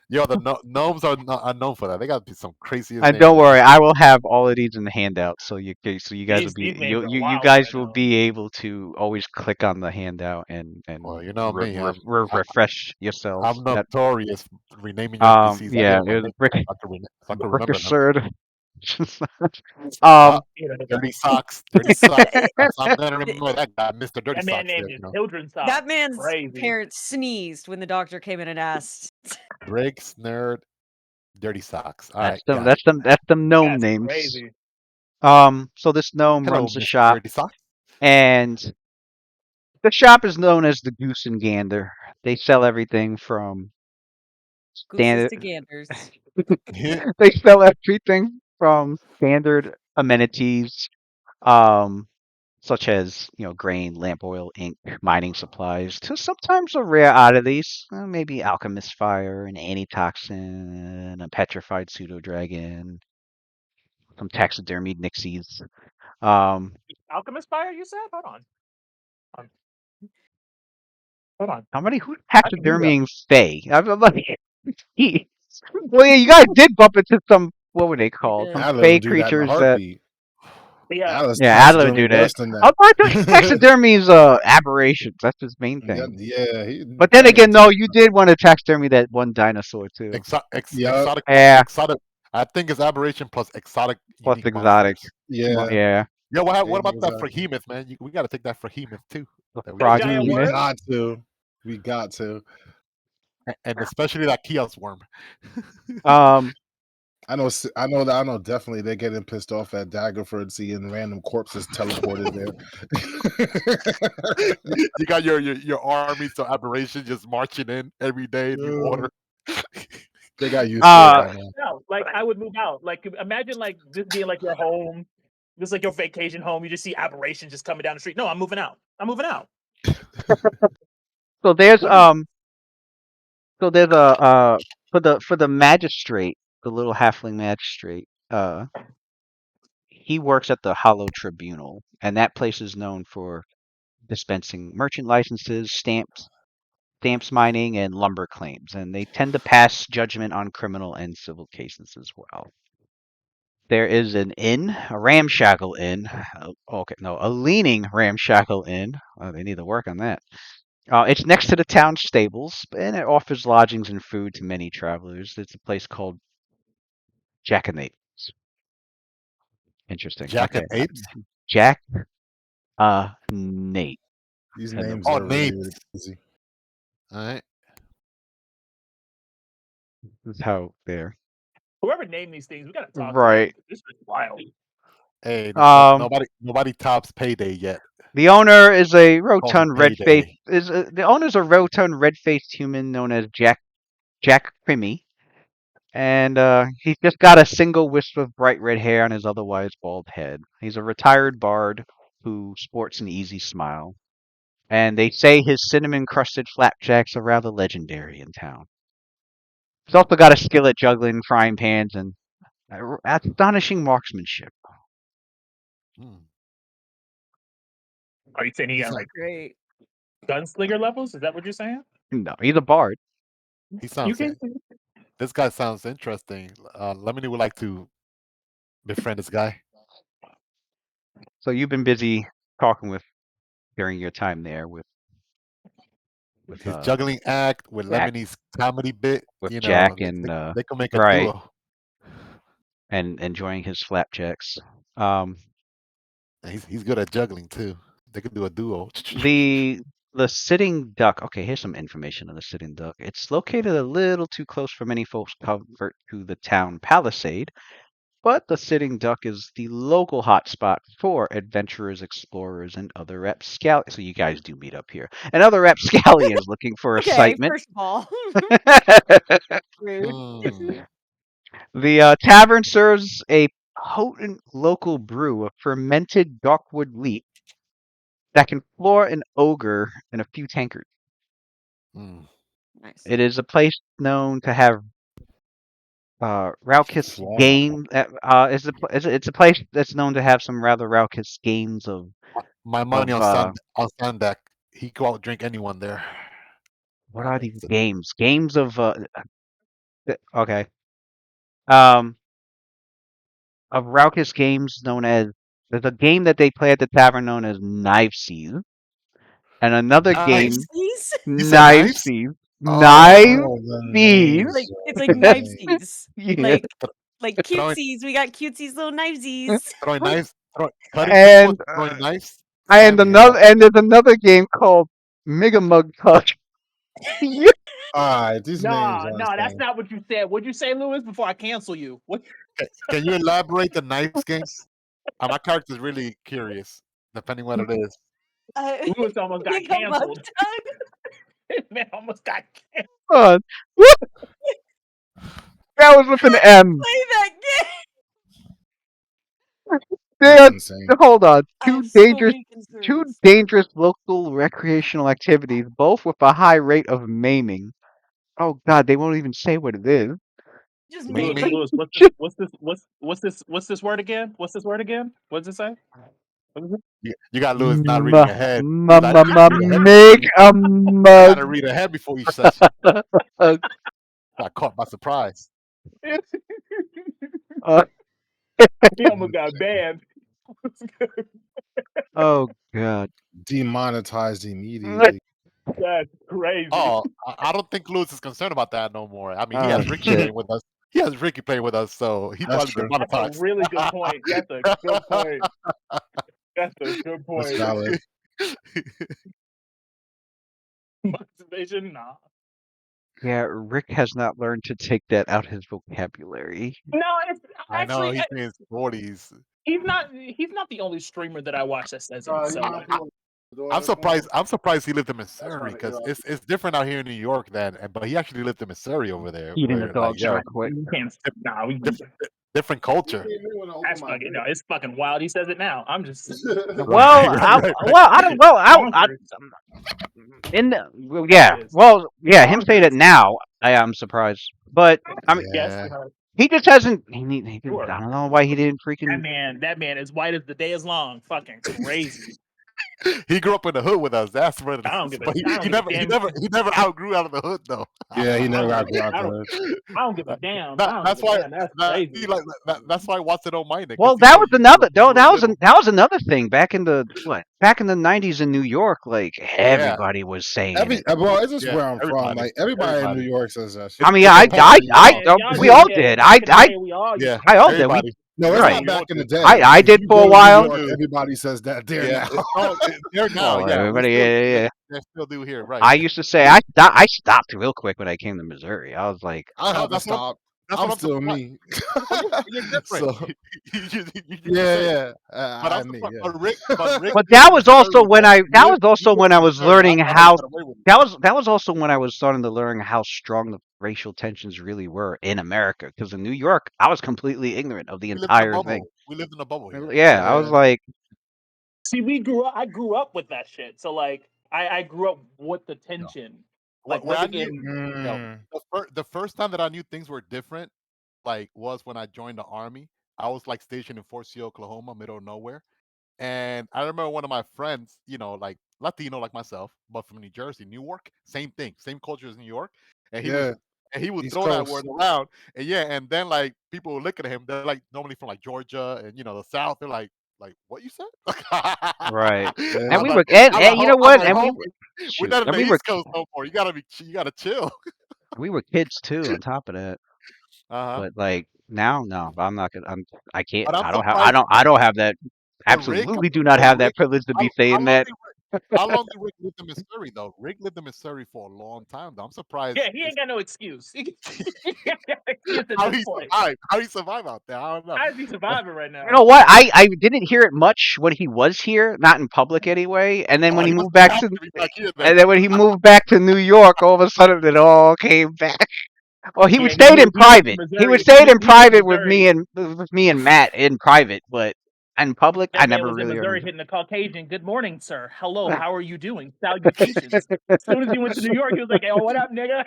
yo, gnomes are known for that. They gotta be some craziest and names. don't worry, I will have all of these in the handout, so you guys will be These names are you wild guys right will now. be able to always click on the handout and Well, you know me. I'm refresh yourselves. I'm notorious for renaming your NPCs. I Yeah, get my it was name Brick so I can remember them. Brickersnerd. Ah, You know, Dirty Socks. Dirty Socks. I'm gonna remember that guy, Mr. Dirty that man Socks. named There, his you know, children socks. That man's Crazy. parents sneezed when the doctor came in and asked. Briggs, Nerd, Dirty Socks. All That's right, them. got it. That's them gnome That's names. crazy. So this gnome Hello, runs the Mr. shop, Dirty Socks. and the shop is known as the Goose and Gander. They sell everything from Gooses standard. to ganders. They sell everything from standard amenities, um, such as grain, lamp oil, ink, mining supplies, to sometimes a rare oddities, maybe alchemist fire, an antitoxin, a petrified pseudo dragon, some taxidermied nixies. Um, Alchemist fire, you said? Um, Hold on. how many who's I can do that. taxidermying Fae? I'm like, well, yeah, you guys did bump into some. What were they called? Yeah. Some Adler Fae would do that in a creatures that. heartbeat. Yeah, Adler's Yeah, Adler would do taxidermy that. worse than I that. thought taxidermy is aberrations. That's his main thing. Yeah. But then again, no, you did want to taxidermy that one dinosaur too. Yup. Yeah, exotic. I think it's aberration plus exotic. plus Unique exotic. monsters. Yeah. Yeah. Yo, what Big about that exotic. Fraghemoth, man? We got to take that Fraghemoth too. That we Frog got. giant Dude, we worm? got to. We got to. And especially that kiosk worm. Um, I know definitely they're getting pissed off at Daggerford seeing random corpses teleported there. You got your armies of aberration just marching in every day in the water. They got used to it by now. no, like I would move out. Like imagine like this being like your home, this like your vacation home. You just see aberrations just coming down the street. No, I'm moving out. I'm moving out. so there's a for the magistrate, the little halfling magistrate. He works at the Hollow Tribunal, and that place is known for dispensing merchant licenses, stamps mining, and lumber claims, and they tend to pass judgment on criminal and civil cases as well. there is an inn, a ramshackle inn. Okay, no, a leaning ramshackle inn. They need to work on that. It's next to the town stables, and it offers lodgings and food to many travelers. It's a place called Jack and Naples. Interesting. Jack Okay, and apes. Jack, Nate. These And names Oh, are really, names. really easy. All right. this is how they're Whoever named these things, we gotta talk to right. them. This is wild. Hey, Um, nobody tops payday yet. the owner is a Call him rotund red-faced. payday. The owner's a rotund red-faced human known as Jack Crimmy. And he's just got a single wisp of bright red hair on his otherwise bald head. He's a retired bard who sports an easy smile. And they say his cinnamon-crusted flapjacks are rather legendary in town. He's also got a skill at juggling frying pans and astonishing marksmanship. Hmm. Are you saying he got like Great. gunslinger levels? Is that what you're saying? No, he's a bard. He You sounds. can. This guy sounds interesting. Lemony would like to befriend this guy. So you've been busy talking with during your time there with His juggling act with Jack, Lemony's comedy bit. with You Jack know, and they can make a right, duo. and enjoying his flapjacks. Um, And he's good at juggling too. They could do a duo. the the sitting duck. Okay, here's some information on the sitting duck. It's located a little too close for many folks' comfort to the town palisade, but the sitting duck is the local hotspot for adventurers, explorers, and other rapscallions. So you guys do meet up here, and other rapscallions looking for Okay, excitement. first of all, rude. Hmm. The tavern serves a potent local brew of fermented darkwood leaf that can floor an ogre in a few tankards. Hmm. Nice. It is a place known to have raucous Flora. game. It's a place that's known to have some rather raucous games of My money of on Sundak. He go out drink anyone there. what are these So games? Games of okay. Um, of raucous games known as there's a game that they play at the tavern known as Knife Siege, and another knives. game Knifesies? You said Knife knives? Siege. Knife Oh, Oh, the Siege. names. It's The like names. knifesies. Yeah. Like throwing cutesies. We got cutesies, little knifesies. throwing knives, cutting people, And throwing knives. and Sign me up. there's another game called Mega Mug Touch. Yeah. Alright, these names Nah, are nah, that's insane. not what you said. What'd you say, Lewis? Before I cancel you. What? Can you elaborate the knives game? My character's really curious, depending what it is. Lewis almost got Make a mug canceled. tug. Man, almost got canceled. What? That was with an M. Play that game. That's There, insane. hold on. I have so many Two concerns. dangerous local recreational activities, both with a high rate of maiming. Oh God, they won't even say what it is. Just Me, Lewis, maiming. me. Lewis, what's this word again? What's this word again? What does it say? What is it? You got Lewis not reading ahead. He's like, Make a you mug. gotta read ahead before each session. Got caught by surprise. Uh, He almost got banned. oh God. Demonetized immediately. That's crazy. Oh, I don't think Lewis is concerned about that no more. I mean, he Oh has Ricky shit. playing with us. He has Ricky playing with us, so he That's probably true. That's a demonetized. really good point. That's a good point. That's a good That's point. valid. Motivation? Nah. Yeah, Rick has not learned to take that out his vocabulary. No, it's I know actually he's in his 40s. he's not the only streamer that I watch that says it. So I'm surprised he lived in Missouri because it's different out here in New York but he actually lived in Missouri over there. Eating the Where, dogs yo, real quick. you can't nah, different culture. that's fucking no, it's fucking wild. He says it now. I'm just Well, I don't. Well, I bonkers. yeah. It is. Well, yeah. Him saying it Bonkers. now, I'm surprised. But I mean, Yes, Yeah. he just hasn't. Sure. I don't know why he didn't that freaking. man is white as the day is long. Fucking crazy. He grew up in the hood with us. That's what it I don't is. give a But I don't he give a never he damn. never he never outgrew out of the hood though. Yeah, he I never don't got out I the don't hood. I don't give a damn. I don't That's give a why damn. That's see, crazy. like that's why Watson don't mind it, because Well, he that so was used to another. it when No, we were little. that was another thing back in the back in the '90s in New York. Like Yeah, everybody was saying it. Well, it's just yeah, where I'm from. everybody, Like everybody in New everybody. York says that I shit. mean, It's a Especially I, Man, y'all we used to all say that did. back in the day. We all used Yeah, to. I all did. We everybody. No, it's right. not We all back in the do. day. I If did you for a go to New We while. all York, do. everybody says that there Yeah, now. there now. Oh, Yeah, we everybody. still Yeah, yeah, yeah. they still do here, right? I used to say I stopped real quick when I came to Missouri. I was like, I No, haven't stopped. that's I'm what I'm still surprised. me. Well, you're different. So You're the yeah, same. yeah. But I'm I mean, surprised. yeah. But Rick but lived that in was also Missouri when though. You lived I in was Missouri. learning That's how you how got away with it. that was also when I was starting to learn how strong the racial tensions really were in America. Because in New York, I was completely ignorant of the We lived in a entire thing. bubble. We lived in a bubble here. Yeah, I was Yeah. like, See, I grew up with that shit. So like, I grew up with the tension. Like When I living knew, in. Mm, the first time that I knew things were different, like, was when I joined the army. I was like stationed in Fort Sill, Oklahoma, middle of nowhere. And I remember one of my friends, like Latino like myself, but from New Jersey, Newark, same thing, same culture as New York. And yeah. he would East throw that word Coast. around. And yeah, and then like people would look at him, they're like normally from like Georgia and the South. They're like what you said? right. And Yeah. we were, and you know I'm what? like, And we homie, were, we're shoot, not in the East Coast no more. You gotta chill. we were kids too. On top of that, Uh-huh. but like now, no, I'm not gonna. I can't. But I'm surprised. I don't have that. But Rick, Absolutely, do not but have that Rick, privilege to be how saying long that. did how long did Rick live in Missouri though? Rick lived in Missouri for a long time though. I'm surprised. Yeah, he ain't got no excuse. He ain't got no excuse at How this he point. survived. How he survived out there. I don't know. How is he surviving right You know now? what? I didn't hear it much when he was here, not in public anyway. And then Oh, when he he must moved be back happy to, to be back here then. and then when he moved back to New York, all of a sudden it all came back. Well, he would Yeah, stayed in he moved to private. He would Missouri. stayed in He moved to private Missouri. with me and Matt in private, but in public, I That man never was in really heard Missouri him. hitting the Caucasian. Good morning, sir. Hello, how are you doing? Salutations. As soon as he went to New York, he was like, "Oh, what up, nigga?"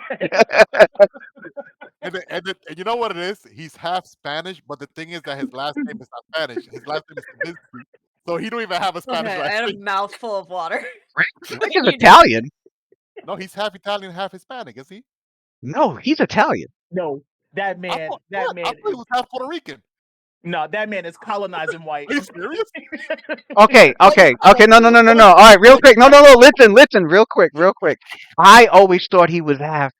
And you know what it is? He's half Spanish, but the thing is that his last name is not Spanish. His last name is Kavinsky. So he don't even have a Spanish Okay, I last had a name. mouthful of water. Rick is You just- Italian. No, he's half Italian, half Hispanic, is he? No, he's Italian. No, that I man. thought That what? I man thought he is was half Puerto Rican. no. That man is colonizing white. Are you serious? Okay. How you No, no, no, no, no. All right, real quick. No, no, no. Listen, real quick. I always thought he was half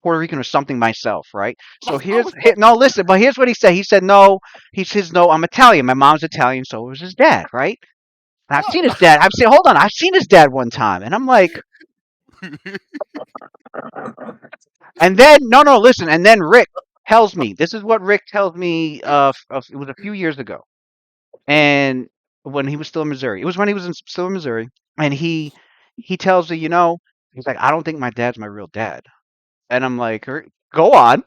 Puerto Rican or something myself, right? So I was no, listen, but here's what he said. He said, no, he says, no, I'm Italian. My mom's Italian, so was his dad, right? And I've what? seen his dad. Hold on, I've seen his dad one time, and I'm like, and then, no, no, listen, and then Rick tells me, this is what Rick tells me, it was a few years ago, and when he was still in Missouri, it was when he was still in Missouri, and he tells me, he's like, I don't think my dad's my real dad, and I'm like, go on.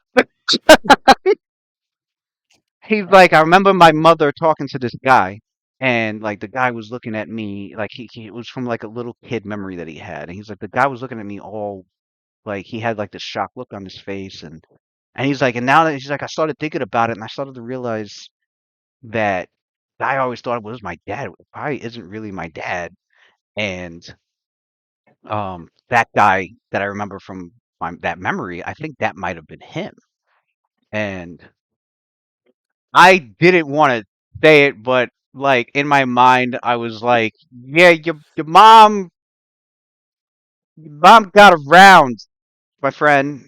He's like, I remember my mother talking to this guy, and like the guy was looking at me like he it was from like a little kid memory that he had, and he's like the guy was looking at me all like he had like this shocked look on his face, and he's like, and now that he's like, I started thinking about it, and I started to realize that I always thought it was my dad. It probably isn't really my dad, and that guy that I remember from that memory, I think that might have been him, and I didn't want to say it, but like in my mind, I was like, "Yeah, your mom got around, my friend,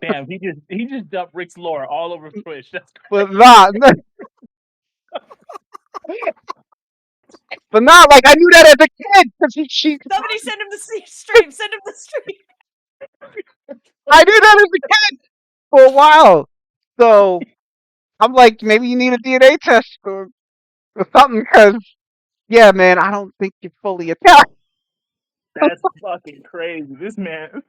Damn, he just dumped Rick's lore all over Twitch. That's but not, but not like I knew that as a kid because she, Somebody send him the stream. Send him the stream. I knew that as a kid for a while. So I'm like, maybe you need a DNA test or something, because yeah, man, I don't think you're fully Italian. that's fucking crazy. This man.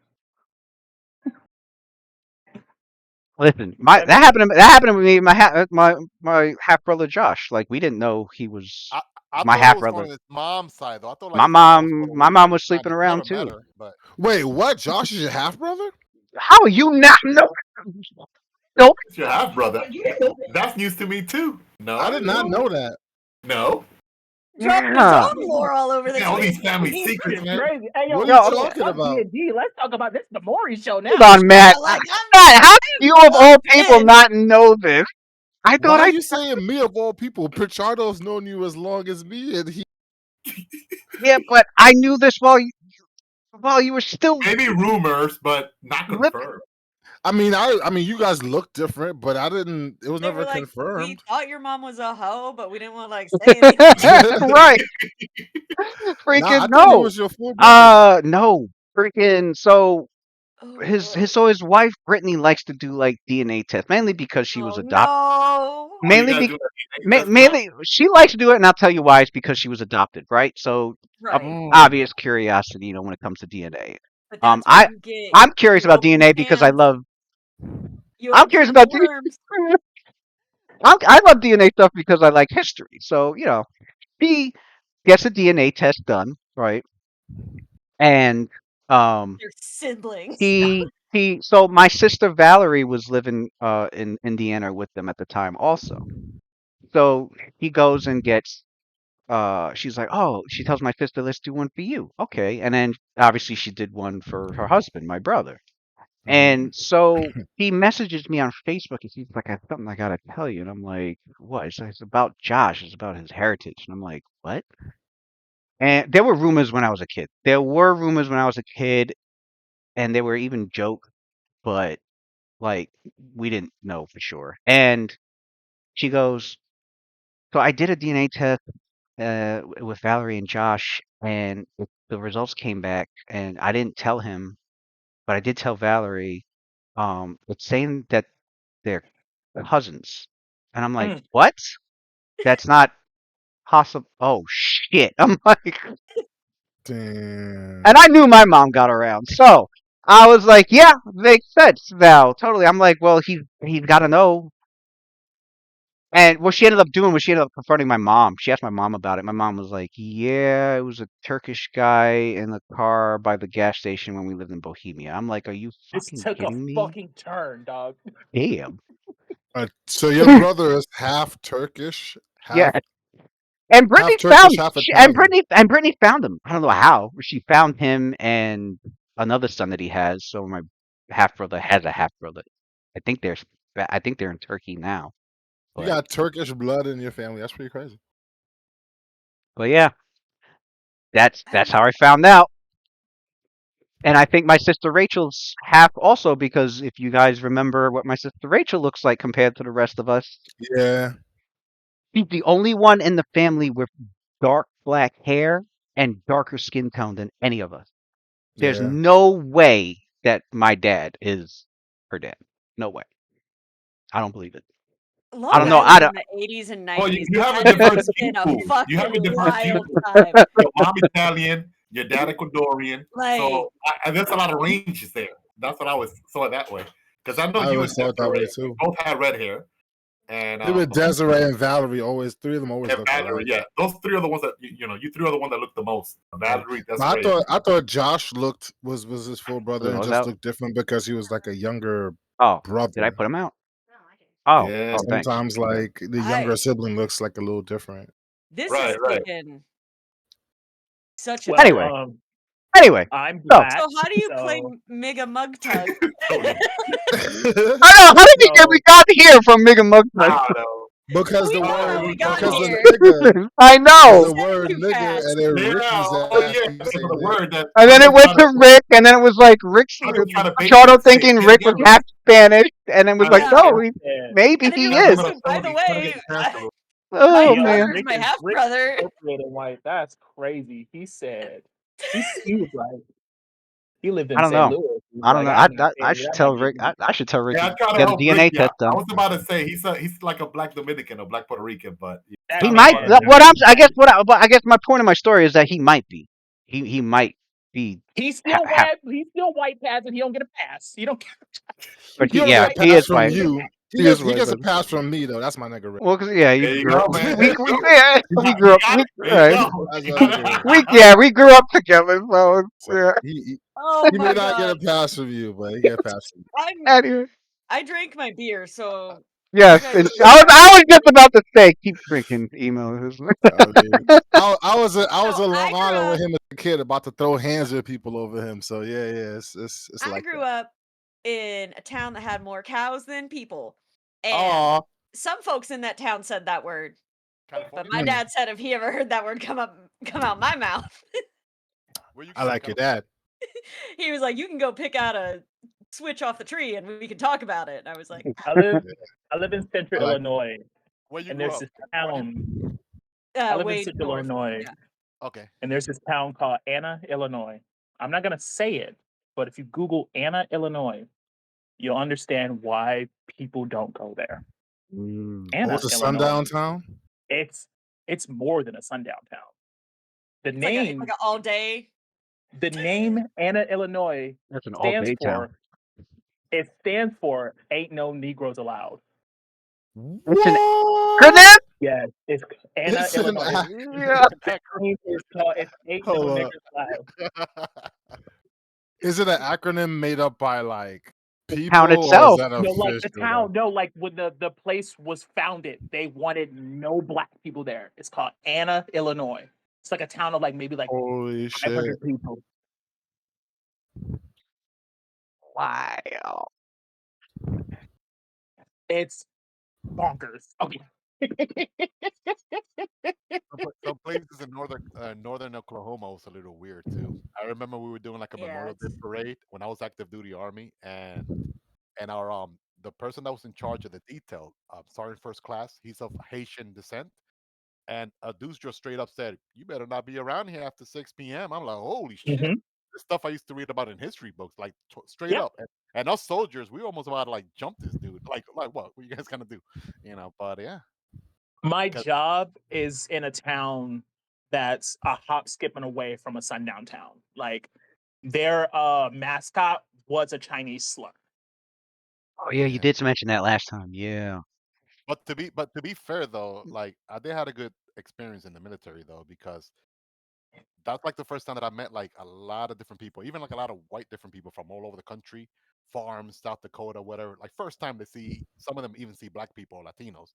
Listen, That man. that happened with me, my half brother Josh. Like we didn't know he was I my thought it half was brother. from his mom's side though. I thought like his mom was Puerto My mom Rican or was sleeping Spanish. I around never met too. her, but Wait, what? Josh is your half brother? How are you not know? Nope. It's your half brother. That's news to me too. No, I did not know that. No, dropping his Yeah. own lore all over the Yeah, all these place. family He's secrets, man. crazy. Hey, yo, What are you fuck talking about? D&D. Let's talk about this. The Maury show now. Hold on, Matt. Yeah, like, Matt, how do you of all people pissed. not know this? I Why thought are I. you saying me of all people? Pichardo's known you as long as me, and he. Yeah, but I knew this while you were still Maybe rumors, but not living. confirmed. I mean, you guys look different, but I didn't. It was They never were like, we confirmed. thought your mom was a hoe, but we didn't want to like say anything. Right. Nah, Freaking I thought he no. was your full brother. No. Freaking so Oh, his wife Brittany likes to do like DNA tests, mainly because she was adopted. no. Oh, you Mainly guys be, do that DNA test now? mainly she likes to do it, and I'll tell you why. It's because she was adopted, right? So Right. obvious curiosity, when it comes to DNA. But that's where you get I'm curious you about open DNA because I cans, love. you I'm open curious cans about of worms. I love DNA stuff because I like history. So he gets a DNA test done, right? And Your siblings. so my sister Valerie was living in Indiana with them at the time also. So he goes and gets she's like, "Oh," she tells my sister, "Let's do one for you." Okay. And then obviously she did one for her husband, my brother. And so he messages me on Facebook and he's like, "I have something I gotta tell you." And I'm like, "What?" It's about Josh. It's about his heritage. And I'm like, "What?" And there were rumors when I was a kid. There were rumors when I was a kid, and there were even jokes, but like we didn't know for sure. And she goes, "So I did a DNA test with Valerie and Josh, and the results came back, and I didn't tell him, but I did tell Valerie. It's saying that they're cousins." And I'm like, Mm. "What? That's not possible." Oh shit! I'm like, Damn. and I knew my mom got around, so I was like, "Yeah, makes sense, Val. Totally." I'm like, "Well, he's got to know." And what she ended up doing was she ended up confronting my mom. She asked my mom about it. My mom was like, "Yeah, it was a Turkish guy in the car by the gas station when we lived in Bohemia." I'm like, "Are you This fucking took a kidding me?" fucking turn, dog. Damn. So your brother is half Turkish, Yeah. half And Brittany Turkish, half Italian. And Brittany found him. I don't know how. She found him and another son that he has. So my half brother has a half brother. I think they're I think they're in Turkey now. You But got Turkish blood in your family. That's pretty crazy. yeah, that's how I found out. And I think my sister Rachel's half also because if you guys remember what my sister Rachel looks like compared to the rest of us, Yeah, she's the only one in the family with dark black hair and darker skin tone than any of us. There's yeah. no way that my dad is her dad. No way. I don't believe it. I Long don't know. Yeah. I Island in don't. the 80s and Well, 90s. you have a That diverse has been gene a pool. You have a fucking diverse gene wild pool. time. Your mom Italian, your dad Ecuadorian. Like, So there's a lot of ranges there. That's what I was saw it that way. Because I know I you always and thought that way Desiree too. both had red hair, and Him and Desiree and Valerie always, three of them always look Valerie. alike. Yeah, those three are the ones that you three are the ones that look the most. Valerie, But I Desiree. thought Josh was his full brother What and was just that? looked different because he was like a younger Oh, brother. did I put him out? Oh, Yeah, oh, thanks. Sometimes like the younger sibling looks like a little different. this Right, is right. taken such a Well, Anyway. turn. Anyway, I'm so black. So how do you play so- Mega Mug Tug? Totally. I know. How did we So- got here from Mega Mug Tug? I know. Because We the know how word we got because here. the nigga I know. the word Too nigga fast. and then Yeah. Ricky's Oh ass yeah. keep Because of saying the that. word that. And then it went trying to Rick, and then it was like Rick's I'm just trying to bait Chardo you to say, thinking say it Rick was again, half Spanish, and then was like, Yeah. no, Yeah. maybe And then he you're like, is. listen, by the way, Oh my Yo, man. brother is my half Rick brother. appropriated white. That's crazy. He said he was like he lived I in don't St. know. Louis. He's I don't like, know. I'm not I saying should that tell might be Rick. I should tell Rick Yeah, I to try to get a help DNA Rick. Yeah, test I done. was about to say he's like a black Dominican or black Puerto Rican, but that He trying to might. find man. out. What I'm. I guess what. But I guess my point of my story is that he might be. He might be. He's still white. He's still white pass, and he don't get a pass. You don't get. But He don't yeah, get a he pass is from white. you. He is He white. gets a But, pass from me though. That's my nigga Rick. well, cause yeah, There you you grew up. go, man. We There you go. yeah, we You grew up. got We it. There you go. That's You my got nigga it. Rick. we grew up together. So it's, yeah. Oh He my may not get a god. pass from you, but he get a pass from Anyway, I drank my beer, so yes, you guys I was just about to say, keep drinking emails. you. I I was in So Long I grew Island with up. him as a kid, about to throw hands with people over him. So yeah, it's I like grew that. up in a town that had more cows than people, and Aw, some folks in that town said that word. But California. my dad said if he ever heard that word come out my mouth, Where you I from? like your California? dad. he was like, "You can go pick out a switch off the tree, and we can talk about it." And I was like, I live Yeah, I live in central I like Illinois, Where you and grew there's up? this California? town. I live in "Way central north." Illinois, Yeah. Okay. and there's this town called Anna, Illinois. I'm not gonna say it, but if you Google Anna, Illinois, you'll understand why people don't go there. Oh, Anna, it's a Illinois. sundown town. It's more than a sundown town. The It's like name an all day. the name Anna, Illinois That's an stands all-day town. for Ain't No Negroes Allowed. It's an What? acronym. Yeah, it's Anna, It's an Illinois. Yeah. The name is called it's Ain't No hold up. Negroes Allowed. Is it an acronym made up by like The town people, or is itself. that No, like the official? town. No, like when the place was founded, they wanted no black people there. It's called Anna, Illinois. It's like a town of like maybe like Holy shit! 500 people. Wow. It's bonkers. Okay. Some places in northern Oklahoma was a little weird too. I remember we were doing like a Yeah, Memorial Day parade when I was active duty Army, and our the person that was in charge of the detail, Sergeant First Class, he's of Haitian descent, and a dude just straight up said, "You better not be around here after 6 p.m." I'm like, "Holy shit!" Mhm. This stuff I used to read about in history books, like straight Yeah. up. And us soldiers, we almost about to like jump this dude. Like what? What you guys gonna do? You know? But yeah, My 'cause- job is in a town that's a hop, skipping away from a sundown town. Like their mascot was a Chinese slur. Oh yeah, you yeah. did mention that last time. Yeah. But to be fair though, like they had a good experience in the military though, because that's like the first time that I met like a lot of different people, even like a lot of white different people from all over the country, farms, South Dakota, whatever. Like first time they see some of them even see black people or Latinos,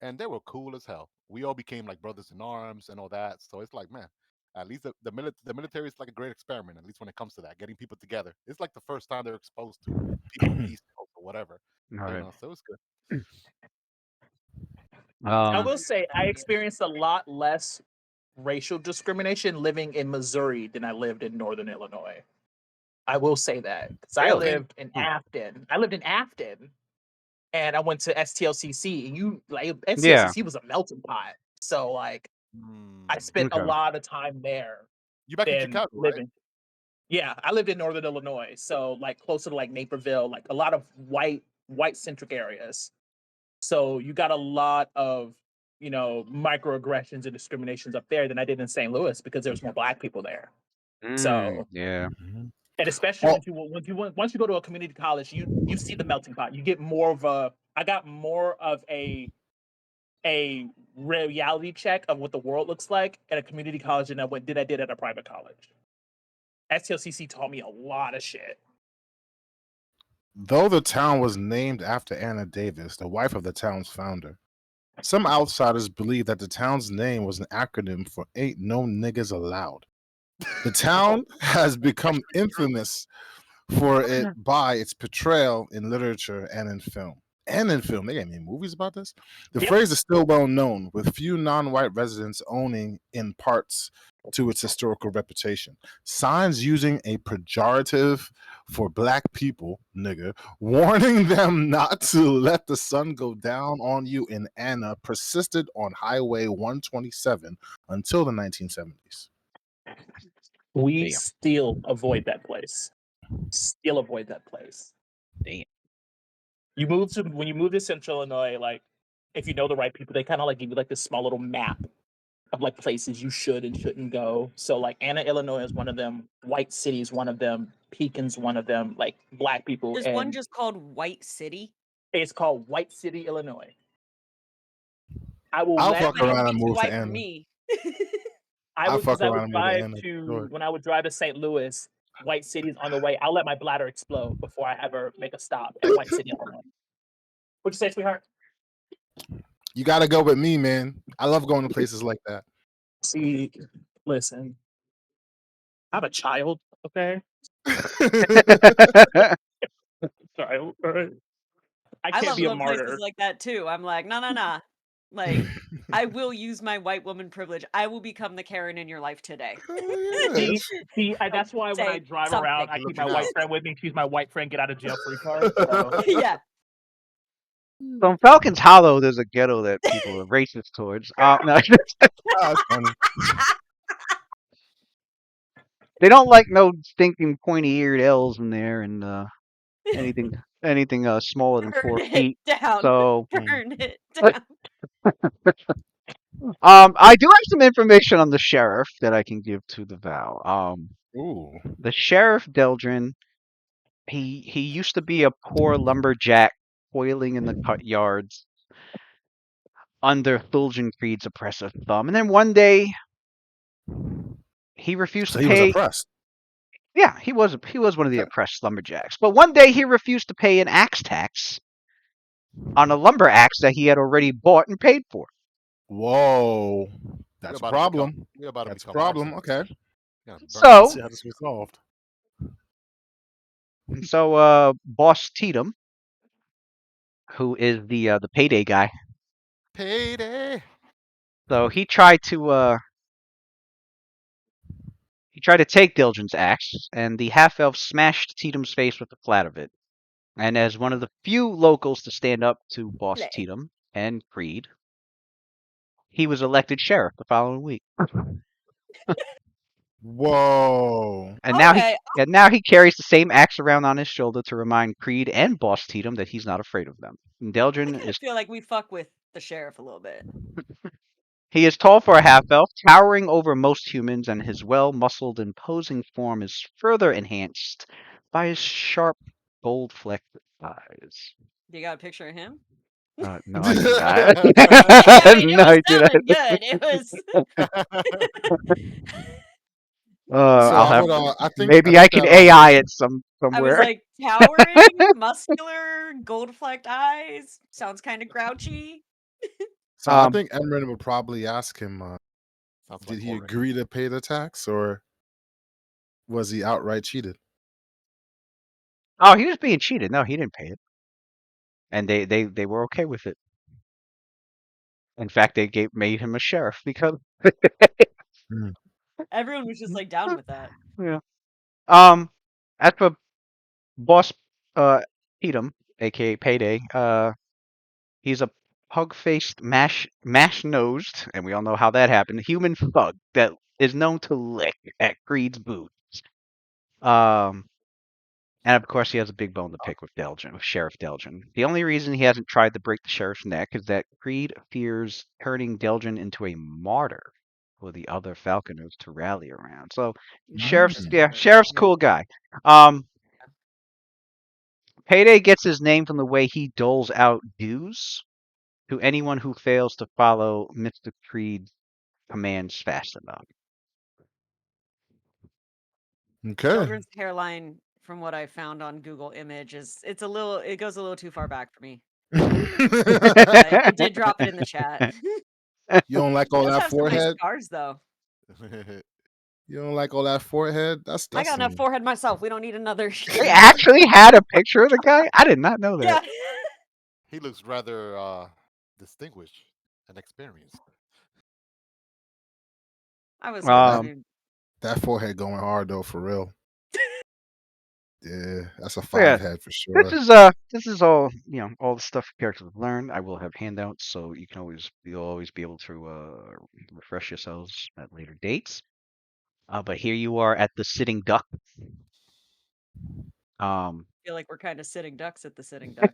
and they were cool as hell. We all became like brothers in arms and all that. So it's like, man, at least the military is like a great experiment. At least when it comes to that, getting people together. It's like the first time they're exposed to people on the East Coast or whatever. All You right. know, so it was good. I Um. will say I experienced a lot less racial discrimination living in Missouri than I lived in Northern Illinois. I will say that because I Really? lived in Afton. I lived in Afton, and I went to STLCC, and Yeah. STLCC was a melting pot. So like I Hmm. spent a Okay. lot of time there You back in than Chicago, right? living. Yeah, I lived in Northern Illinois, so like closer to like Naperville, like a lot of white centric areas. So you got a lot of microaggressions and discriminations up there than I did in St. Louis because there's more black people there. So Yeah. and especially Oh, once you go to a community college, you see the melting pot. You get more of a I got more of a reality check of what the world looks like at a community college than I did at a private college. STLCC taught me a lot of shit. though the town was named after Anna Davis, the wife of the town's founder, some outsiders believe that the town's name was an acronym for Ain't No Niggas Allowed. The town has become infamous for it by its portrayal in literature and in film. And in film, they got made movies about this. The Yep. phrase is still well known, with few non-white residents owning in parts to its historical reputation. Signs using a pejorative for black people, nigga, warning them not to let the sun go down on you in Anna persisted on Highway 127 until the 1970s. We Damn. still avoid that place. Still avoid that place. Damn. When you move to Central Illinois, like if you know the right people, they kind of like give you like this small little map of like places you should and shouldn't go. So like Anna, Illinois is one of them. White City is one of them. Pekin's one of them. Like black people, There's one and just called White City. it's called White City, Illinois. I will I'll That fuck let might around and be too move to white for Anna. me. I'll fuck I would around and move to drive Anna. to Sure. when I would drive to St. Louis. White City's on the way. I'll let my bladder explode before I ever make a stop at White City, Illinois. What'd you say, sweetheart? You gotta go with me, man. I love going to places like that. See, listen, I have a child. Okay, sorry. All right. I I can't love be a little places martyr. like that too. I'm like, no, no, no. Like, I will use my white woman privilege. I will become the Karen in your life today. See, Like, that's why when I say drive something. around, I You're keep my looking white out. friend with me. She's my white friend get out of jail free card. So. Yeah. So in Falcon's Hollow, there's a ghetto that people are racist towards. No, That's funny. they don't like no stinking pointy-eared elves in there, and anything smaller than Burn 4 feet. it down. So Burn it uh, down. I do have some information on the sheriff that I can give to the Val. Ooh. The sheriff Deldrin, he used to be a poor lumberjack toiling in the cut yards under Thuljan Creed's oppressive thumb, and then one day he refused to So he was pay. oppressed. Yeah, he was one of the Okay. oppressed lumberjacks. But one day he refused to pay an axe tax on a lumber axe that he had already bought and paid for. Whoa. We're That's a about to become. problem. We're about to That's a become problem. Okay. arsonists. Yeah, burn Let's So, see how this was solved. Boss Tatum, who is the payday guy, payday. so he tried to take Dildren's axe, and the half elf smashed Tatum's face with the flat of it. And as one of the few locals to stand up to Boss Play. Tatum and Creed, he was elected sheriff the following week. Whoa. And now Okay. he carries the same axe around on his shoulder to remind Creed and Boss Tatum that he's not afraid of them. And I Deldrin kind of is feel like we fuck with the sheriff a little bit. he is tall for a half elf, towering over most humans, and his well-muscled, imposing form is further enhanced by his sharp, gold-flecked eyes. You got a picture of him? No, I do not. I mean, it No, was I do nothing not. good. It was. So I'll I have would I maybe I think can that AI it I was somewhere. like, towering, muscular, gold flecked eyes. Sounds kind of grouchy. so I Um, think Emran would probably ask him, Sounds did like he Jorge. agree to pay the tax or was he outright cheated? oh, he was being cheated. No, he didn't pay it, and they were okay with it. In fact, they made him a sheriff because Everyone was just like down with that. yeah. As for Boss Tatum, aka Payday, he's a pug-faced, mash-nosed, and we all know how that happened, human thug that is known to lick at Creed's boots. Um, and of course he has a big bone to pick with Delgin, with Sheriff Delgin. The only reason he hasn't tried to break the sheriff's neck is that Creed fears turning Delgin into a martyr for the other Falconers to rally around. So sheriff's Yeah. cool guy. Um, Payday gets his name from the way he doles out dues to anyone who fails to follow Mr. Creed's commands fast enough. Okay. Children's hairline, from what I found on Google Image, it goes a little too far back for me. I did drop it in the chat. You don't like He all does that have some nice forehead? scars though. You don't like all that forehead? That's I got enough forehead myself. We don't need another. They actually had a picture of the guy? I did not know Yeah. that. He looks rather distinguished and experienced. I was that, hoping. that forehead going hard though, for real. Yeah, that's a Yeah, 5 head for sure. this is all all the stuff characters have learned. I will have handouts, so you'll always be able to refresh yourselves at later dates. But here you are at the Sitting Duck. Um, I feel like we're kind of sitting ducks at the sitting duck.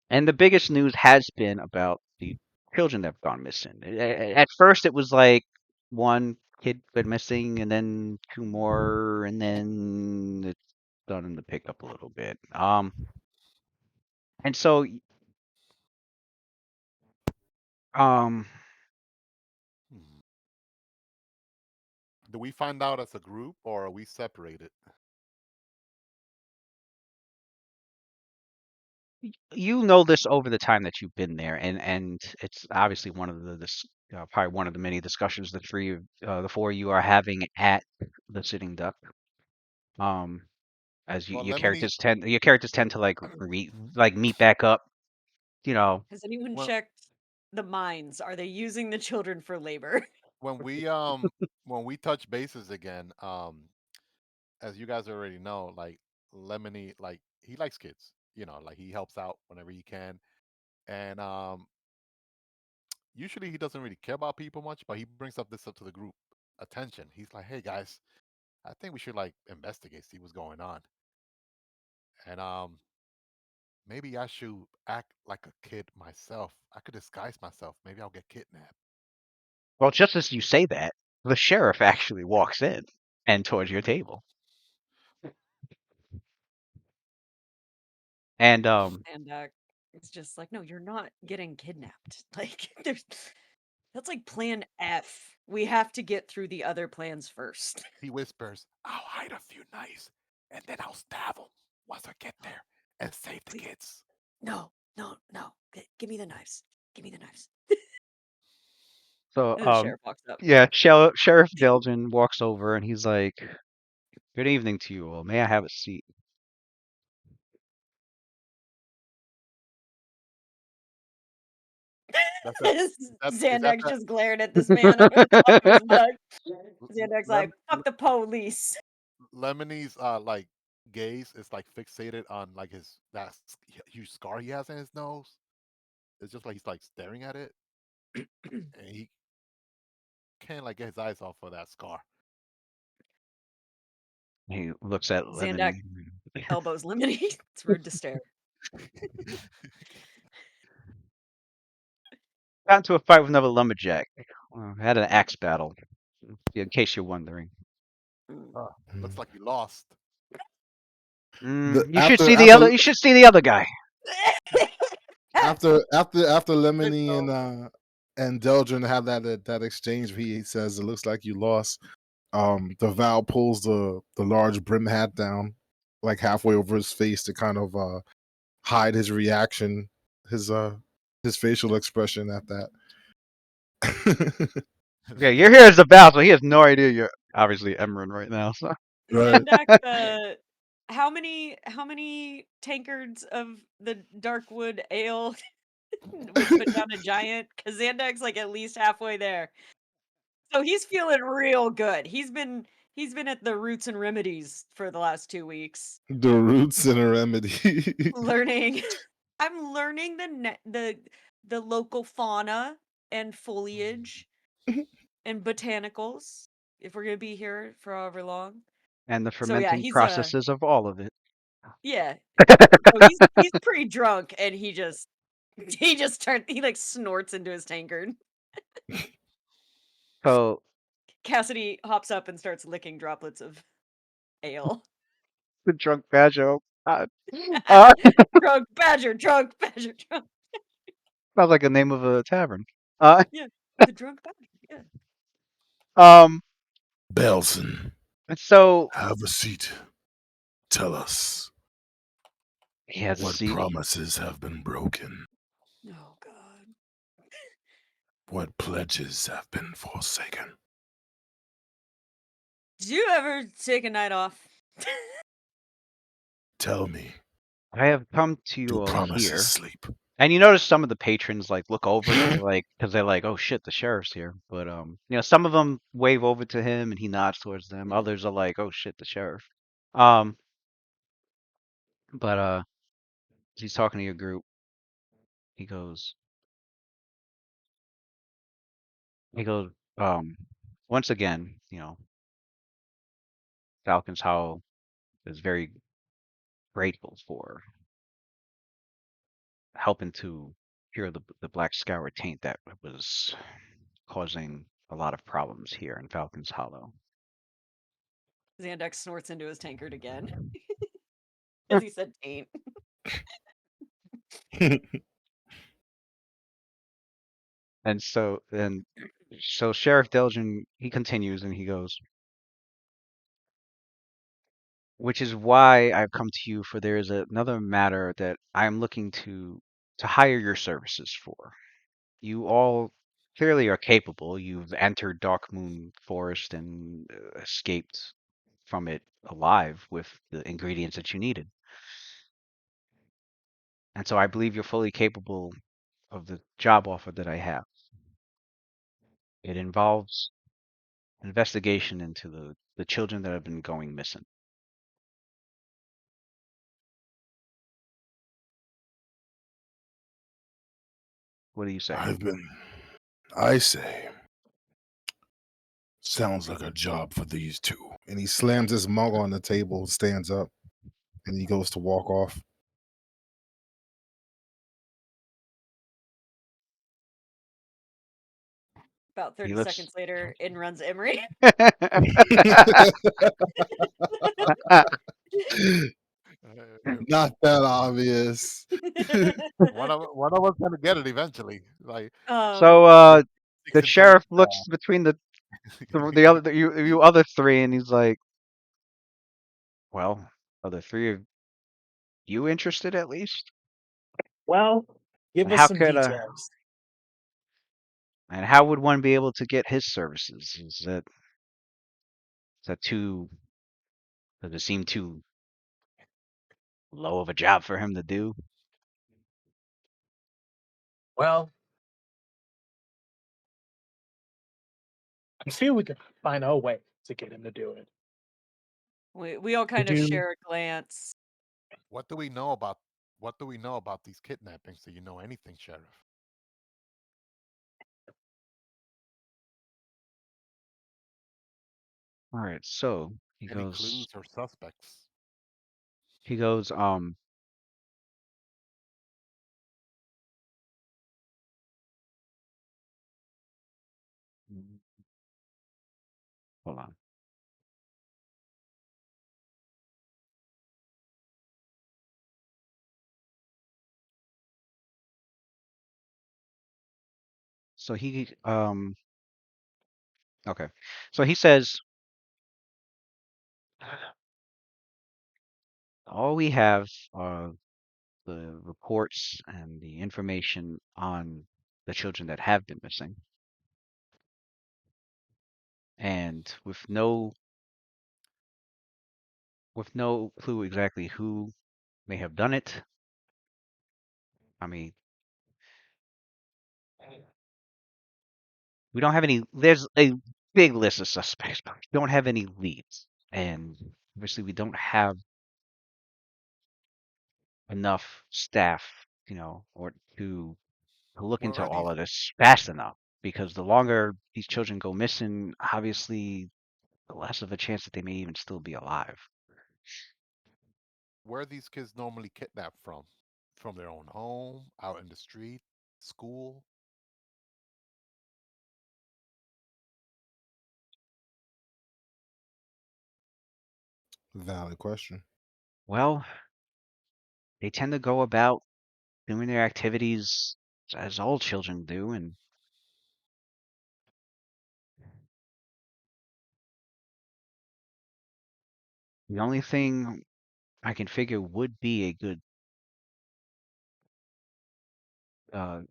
and the biggest news has been about the children that have gone missing. At first, it was like one kid went missing, and then two more, and then it's starting to pick up a little bit. And so, um, Hmm. Do we find out as a group or are we separated? you know this over the time that you've been there, and it's obviously one of the this probably one of the many discussions the four of you are having at the sitting duck. Um, as Well, your characters tend to like meet back up. You know, Has anyone when checked the mines? Are they using the children for labor? when we when we touch bases again, as you guys already know, like Lemony, like he likes kids. Like he helps out whenever he can, and usually he doesn't really care about people much, but he brings up to the group attention. He's like, "Hey guys, I think we should like investigate, see what's going on, and maybe I should act like a kid myself. I could disguise myself. Maybe I'll get kidnapped." well, just as you say that, the sheriff actually walks in and towards your table, and And it's just like, no, you're not getting kidnapped. Like, that's like plan F. We have to get through the other plans first. He whispers, "I'll hide a few knives, and then I'll stab them once I get there and save the Please, kids." no, no, no. Give me the knives. Give me the knives. so And the sheriff walks up. yeah, Sheriff Delgin walks over and he's like, "Good evening to you all. May I have a seat?" That's that. Is that Xandak's that? just glaring at this man over the top of his mug. Xandak's like, Lem, fuck the police. Lemony's like gaze is like fixated on like huge scar he has in his nose. It's just like he's like staring at it, and he can't like get his eyes off of that scar. He looks at Xandak Lemony. elbows Lemony. It's rude to stare. Got into a fight with another lumberjack. Had an axe battle, in case you're wondering. Mm. Oh, looks like you lost. The, You should see the after other. You should see the other guy. after Good Lemony though. and Deldrin have that exchange, he says it looks like you lost. The Val pulls the large brim hat down, like halfway over his face to kind of hide his reaction, his facial expression at that. Yeah, you're here as the bow, so he has no idea you're obviously Emerald right now. So Right. Xandak, how many tankards of the Darkwood ale would put down a giant? Because Xandak's like at least halfway there. So he's feeling real good. He's been at the Roots and Remedies for the last 2 weeks. The roots and a remedy. Learning I'm learning the local fauna and foliage and botanicals if we're gonna be here for however long. and the So yeah, fermenting processes of all of it. yeah. So he's pretty drunk and he like snorts into his tankard. So Cassidy hops up and starts licking droplets of ale. the drunk badger. Oh, God. Uh, Drunk badger, drunk badger, drunk. sounds like the name of a tavern. Uh, Yeah, the drunk badger. Yeah. um. Belson, So have a seat. Tell us he has a what seat. promises have been broken, Oh God. what pledges have been forsaken. Did you ever take a night off? Tell me, I have come to you do all promises here, sleep? and you notice some of the patrons like look over because they're like, "Oh shit, the sheriff's here." But some of them wave over to him and he nods towards them. Others are like, "Oh shit, the sheriff." Um, but he's talking to your group. He goes, he goes, once again, Falcon's Hollow is very grateful for helping to cure the Black Scour taint that was causing a lot of problems here in Falcon's Hollow. Xandex snorts into his tankard again. Because he said taint. And so Sheriff Delgin, he continues and he goes, which is why I've come to you, for there is another matter that I'm looking to hire your services for. You all clearly are capable. You've entered Dark Moon Forest and escaped from it alive with the ingredients that you needed. And so I believe you're fully capable of the job offer that I have. It involves investigation into the children that have been going missing. What do you say? I say, sounds like a job for these two. And he slams his mug on the table, stands up, and he goes to walk off. About He 30 looks. seconds later, in runs Emery. Not that obvious. One of us gonna get it eventually. Like So um, the six sheriff intelligence. looks between the other you other three, and he's like, "Well, are the three of you interested at least? Well, give And us how some could details. and how would one be able to get his services? Is that too? Does it seem too low of a job for him to do?" Well, I'm sure we can find our way to get him to do it. we all We kind of do. share a glance. What do we know about these kidnappings? Do you know anything, Sheriff? All right, so Any clues or suspects? he goes, hold on. So okay. So he says, all we have are the reports and the information on the children that have been missing, and with no clue exactly who may have done it. I mean, we don't have any. There's a big list of suspects, but we don't have any leads, and obviously we don't have enough staff, or to look Where into are all these of this fast enough. Because the longer these children go missing, obviously, the less of a chance that they may even still be alive. where are these kids normally kidnapped from? From their own home, out in the street, school? Valid question. Well, they tend to go about doing their activities as all children do, and the only thing I can figure uh,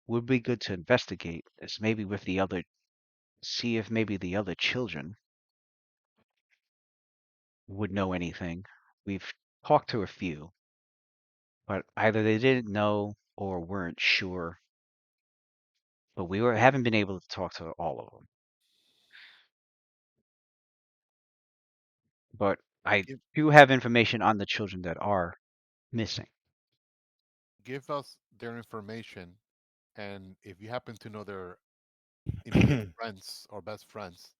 would be good to investigate is maybe see if maybe the other children would know anything. We've talked to a few, but either they didn't know or weren't sure. But we haven't been able to talk to all of them. But I Give do have information on the children that are missing. give us their information, and if you happen to know their immediate friends or best friends,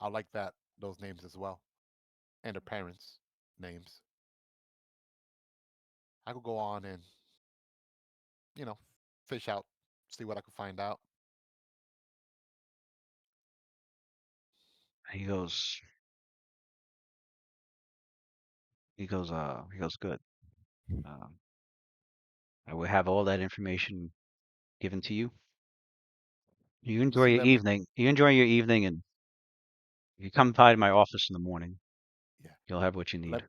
I like those names as well, and their parents' names. I could go on and you know fish out, see what I could find out. He goes, good. Um, I will have all that information given to you. You enjoy Just your let me, evening. You enjoy your evening, and if you come by my office in the morning, yeah, you'll have what you let need.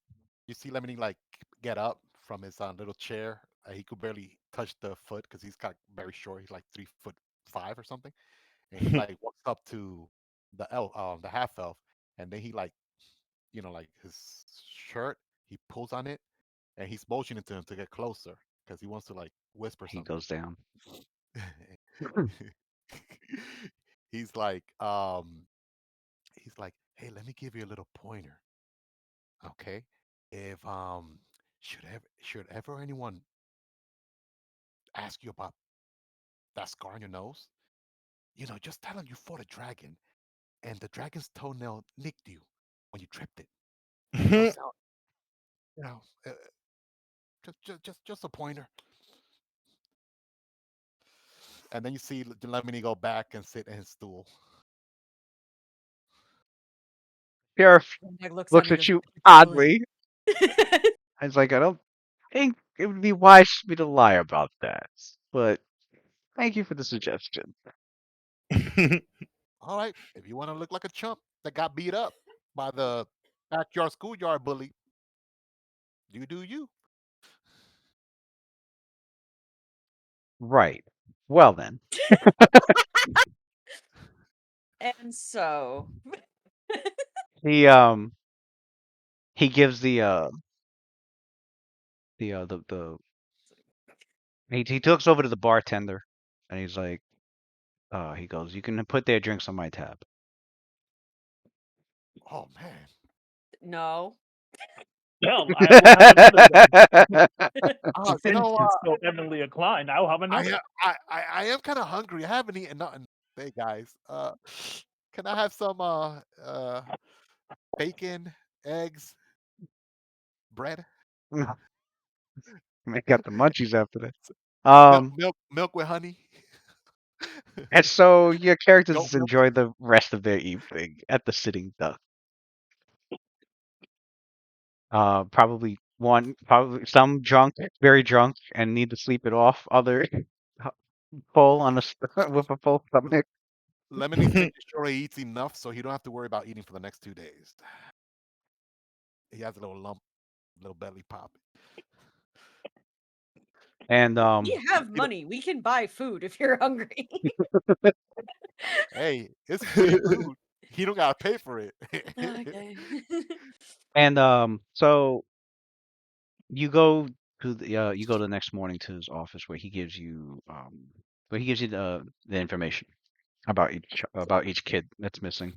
You see Lemony like get up from his little chair. He could barely touch the foot because he's got very short. He's like 3'5" or something, and he like walks up to the half elf, and then he like like his shirt. He pulls on it, and he's motioning to him to get closer because he wants to like whisper He something. goes down. he's like, hey, let me give you a little pointer, okay? If should ever anyone ask you about that scar on your nose, just tell them you fought a dragon and the dragon's toenail nicked you when you tripped it. Sound, you know, uh, just a pointer. And then you see Lemony go back and sit in his stool. Sheriff Meg looks at looks me and at goes, you "It's really-" oddly. I was like, I don't think it would be wise for me to lie about that, but thank you for the suggestion. All right, if you want to look like a chump that got beat up by the backyard schoolyard bully, you do you. Right. Well then, And so, he he gives the he looks over to the bartender and he's like, he goes, you can put their drinks on my tab. Oh man, no. Well, I will have another then. oh, Since you're so eminently inclined, I will have another. I am kind of hungry. I haven't eaten nothing. Hey guys, can I have some bacon, eggs, bread, I got the munchies after that. milk, Um, milk with honey, and so your goat characters milk? enjoy the rest of their evening at the Sitting Duck. Probably some drunk, very drunk, and need to sleep it off. Other full on with a full stomach. Lemon's making sure he eats enough so he don't have to worry about eating for the next 2 days. He has a little lump, little belly pop. And We have money. We can buy food if you're hungry. Hey, it's free food. He don't gotta pay for it. Okay. so you go the next morning to his office where he gives you the information about each kid that's missing.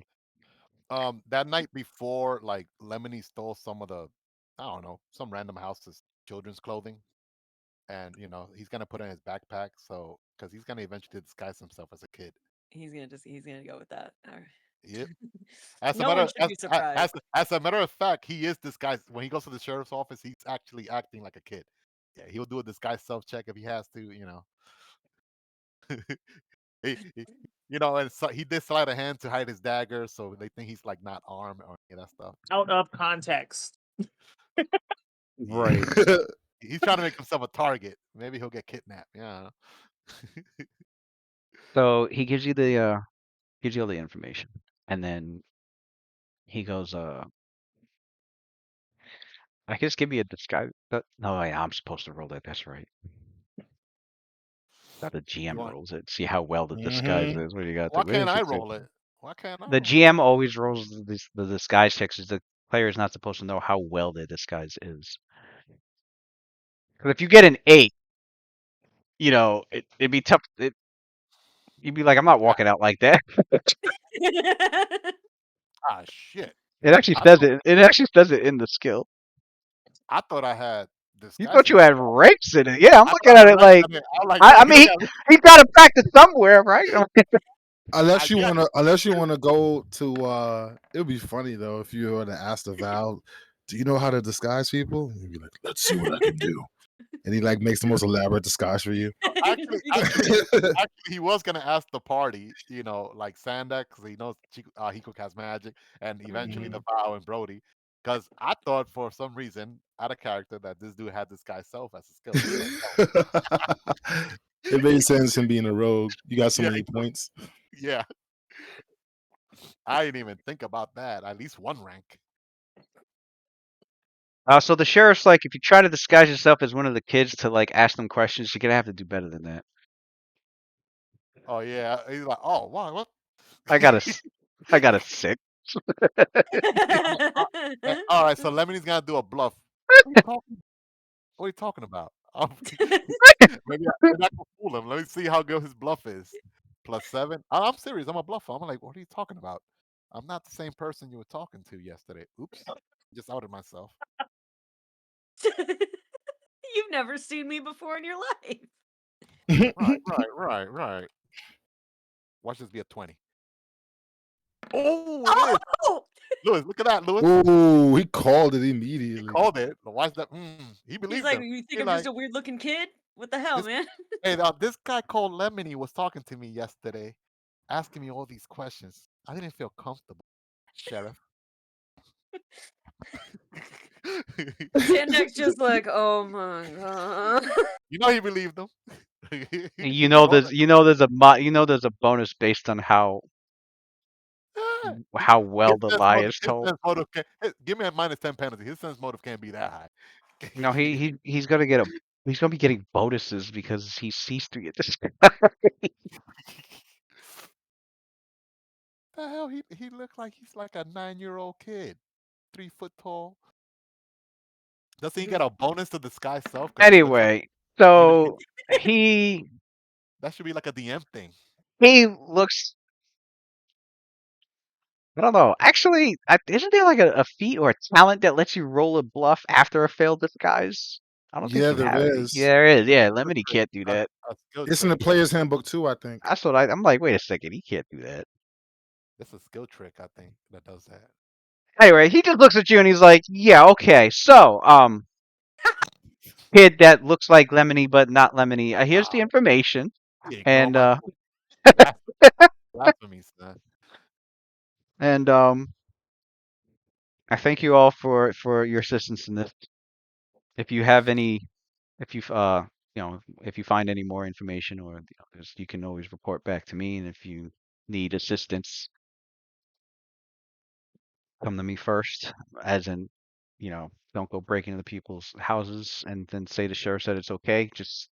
That night before, like Lemony stole some of the, I don't know, some random house's children's clothing, and he's gonna put it in his backpack, so because he's gonna eventually disguise himself as a kid. He's gonna go with that. All right. Yep. As a No one matter should be surprised. as a matter of fact, he is disguised when he goes to the sheriff's office. He's actually acting like a kid. Yeah, he'll do a disguise self check if he has to. He, and so he did slide a hand to hide his dagger, so they think he's like not armed or any of that stuff. Out of context. Yeah, Right. he's trying to make himself a target. Maybe he'll get kidnapped. Yeah. So he gives you all the information, and then he goes, I guess give me a disguise. No, yeah, I'm supposed to roll it. That's right. Now the You GM want? rolls it. See how well the disguise Mhm. is. What do you got? Why Where's can't the I check? roll it? Why can't I The roll it? GM always rolls the disguise checks. 'Cause the player is not supposed to know how well their disguise is. Because if you get an 8, it'd be tough. You'd be like, I'm not Ah, walking out like that. shit. It actually I says thought it. It actually says it in the skill. I thought I had You disguise thought in you the had skill. ranks in it. Yeah, I'm I thought looking I at had it ranks like in it. I was like, I damn, he don't mean got. he's got to practice somewhere, right? Unless you Yeah. wanna go to it would be funny though if you were to ask the Val, do you know how to disguise people? And you'd be like, let's see what I can do. And he like makes the most elaborate disguise for you. Actually, he was gonna ask the party, like Sanda, because he knows Hiko has magic, and eventually the Mhm. Vow and Brody. Because I thought for some reason, out of character, that this dude had this guy's self as a skill. So I was like, oh, It made sense him being a rogue. You got so yeah, many points. yeah. I didn't even think about that. At least one rank. So the sheriff's like, if you try to disguise yourself as one of the kids to like ask them questions, you're gonna have to do better than that. Oh yeah, he's like, oh wow, what? I got a 6. All right, so Lemon's gonna do a bluff. What are you talking about? Maybe I can fool him. Let me see how good his bluff is. +7. I'm serious. I'm a bluffer. I'm like, what are you talking about? I'm not the same person you were talking to yesterday. Oops, just outed myself. You've never seen me before in your life. Right. Watch this be a 20. Oh, it is. Oh! Lewis, look at that, Lewis. Ooh, he called it He immediately. called it. Watch that. He He's believed like, him. you think He's I'm like, just a weird looking kid? What the hell, this, man? hey, this guy called Lemony was talking to me yesterday, asking me all these questions. I didn't feel comfortable, Sheriff. Sandek's just like, oh my god. You know he believed him. You know Told there's a bonus based on how him. well the lie is His told. sense motive give me a -10 penalty. His sense motive can't be that high. No, he's gonna he's gonna be getting bonuses because he sees through you. The hell, he looked like he's like a 9-year-old kid, 3 foot tall. Doesn't he get a bonus to disguise self? Because he looks like Anyway, even if so he that should be like a DM thing. looks. I don't know. Actually, isn't there like a feat or a talent that lets you roll a bluff after a failed disguise? I don't think Yeah, you there have it. is. Yeah, there is. Yeah, Skill Lemony trick. can't do that. A skill It's in the trick. player's handbook too, I think. That's what I'm like. Wait a second, he can't do that. It's a skill trick, I think, that does that. Anyway, he just looks at you and he's like, "Yeah, okay. So, kid that looks like Lemony but not Lemony. Here's the Ah, information." he ignored And my blas- blasphemy, son. and I thank you all for your assistance in this. If you have any, if you if you find any more information or you can always report back to me. And if you need assistance, come to me first. As in, don't go breaking into people's houses and then say the sheriff said it's okay. Just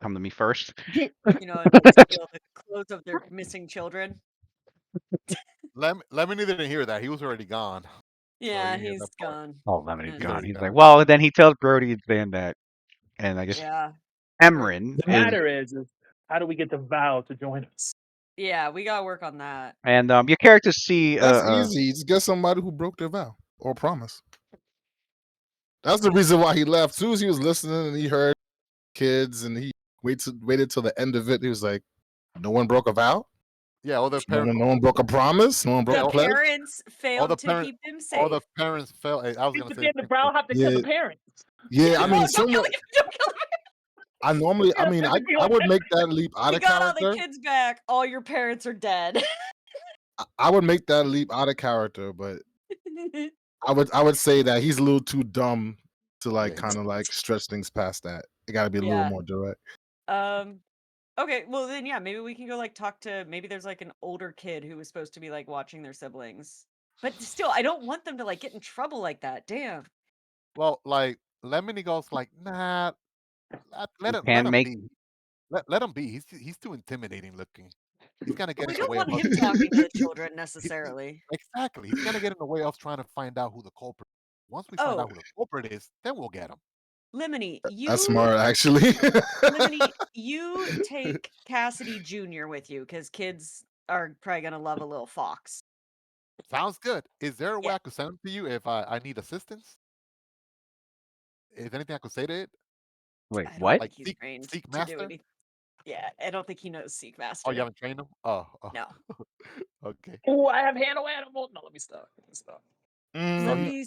come to me first. And steal the clothes of their missing children. Lemony didn't hear that. He was already gone. Yeah, didn't hear he's that part. gone. Oh, Lemonade He's gone. already He's gone. like, well, then he tells Brody and Van that, and I guess Yeah. Emran The matter is how do we get the Val to join us? Yeah, we gotta work on that. and your characters see That's easy. Just get somebody who broke their vow or promise. That's the reason why he left. As soon as he was listening and he heard kids and he waited till the end of it, he was like, no one broke a vow? Yeah, all the No parents. one broke a promise? No one broke The a pledge? parents All failed the to parents. keep them All the safe. parents fell. I was gonna But say then the Val have to kill the parents. Yeah, I No, mean, don't kill someone. the don't kill the I normally, I Yeah, mean, I physically would like- make that leap out You of got all the character. kids back. All your parents are dead. I would make that leap out of character, but I would say that he's a little too dumb to like Yeah, kind of like stretch things past that. It got to be a little Yeah. more direct. Okay, well then yeah, maybe we can go like talk to maybe there's like an older kid who was supposed to be like watching their siblings. But still, I don't want them to like get in trouble like that. Damn. Well, like Lemony goes like, nah, let can him make be. Let him be. He's too intimidating looking. He's gonna get We in the don't way of want us. him talking to the children he- necessarily. exactly. He's gonna get in the way of trying to find out who the culprit. Once we find Oh, out who the culprit is, then we'll get him. Lemony, That's smart, actually. Lemony, you take Cassidy Jr. with you because kids are probably gonna love a little fox. Sounds good. Is there a way Yeah. I could send him to you if I need assistance? Is anything I could say to it? wait, I don't what? think he's Seek trained Seek to do Master? anything. Yeah, I don't think he knows Seek Oh, Master. you haven't trained him? Oh. No. Okay. Oh, I have handle animal. No, let me stop. So Let Mm, me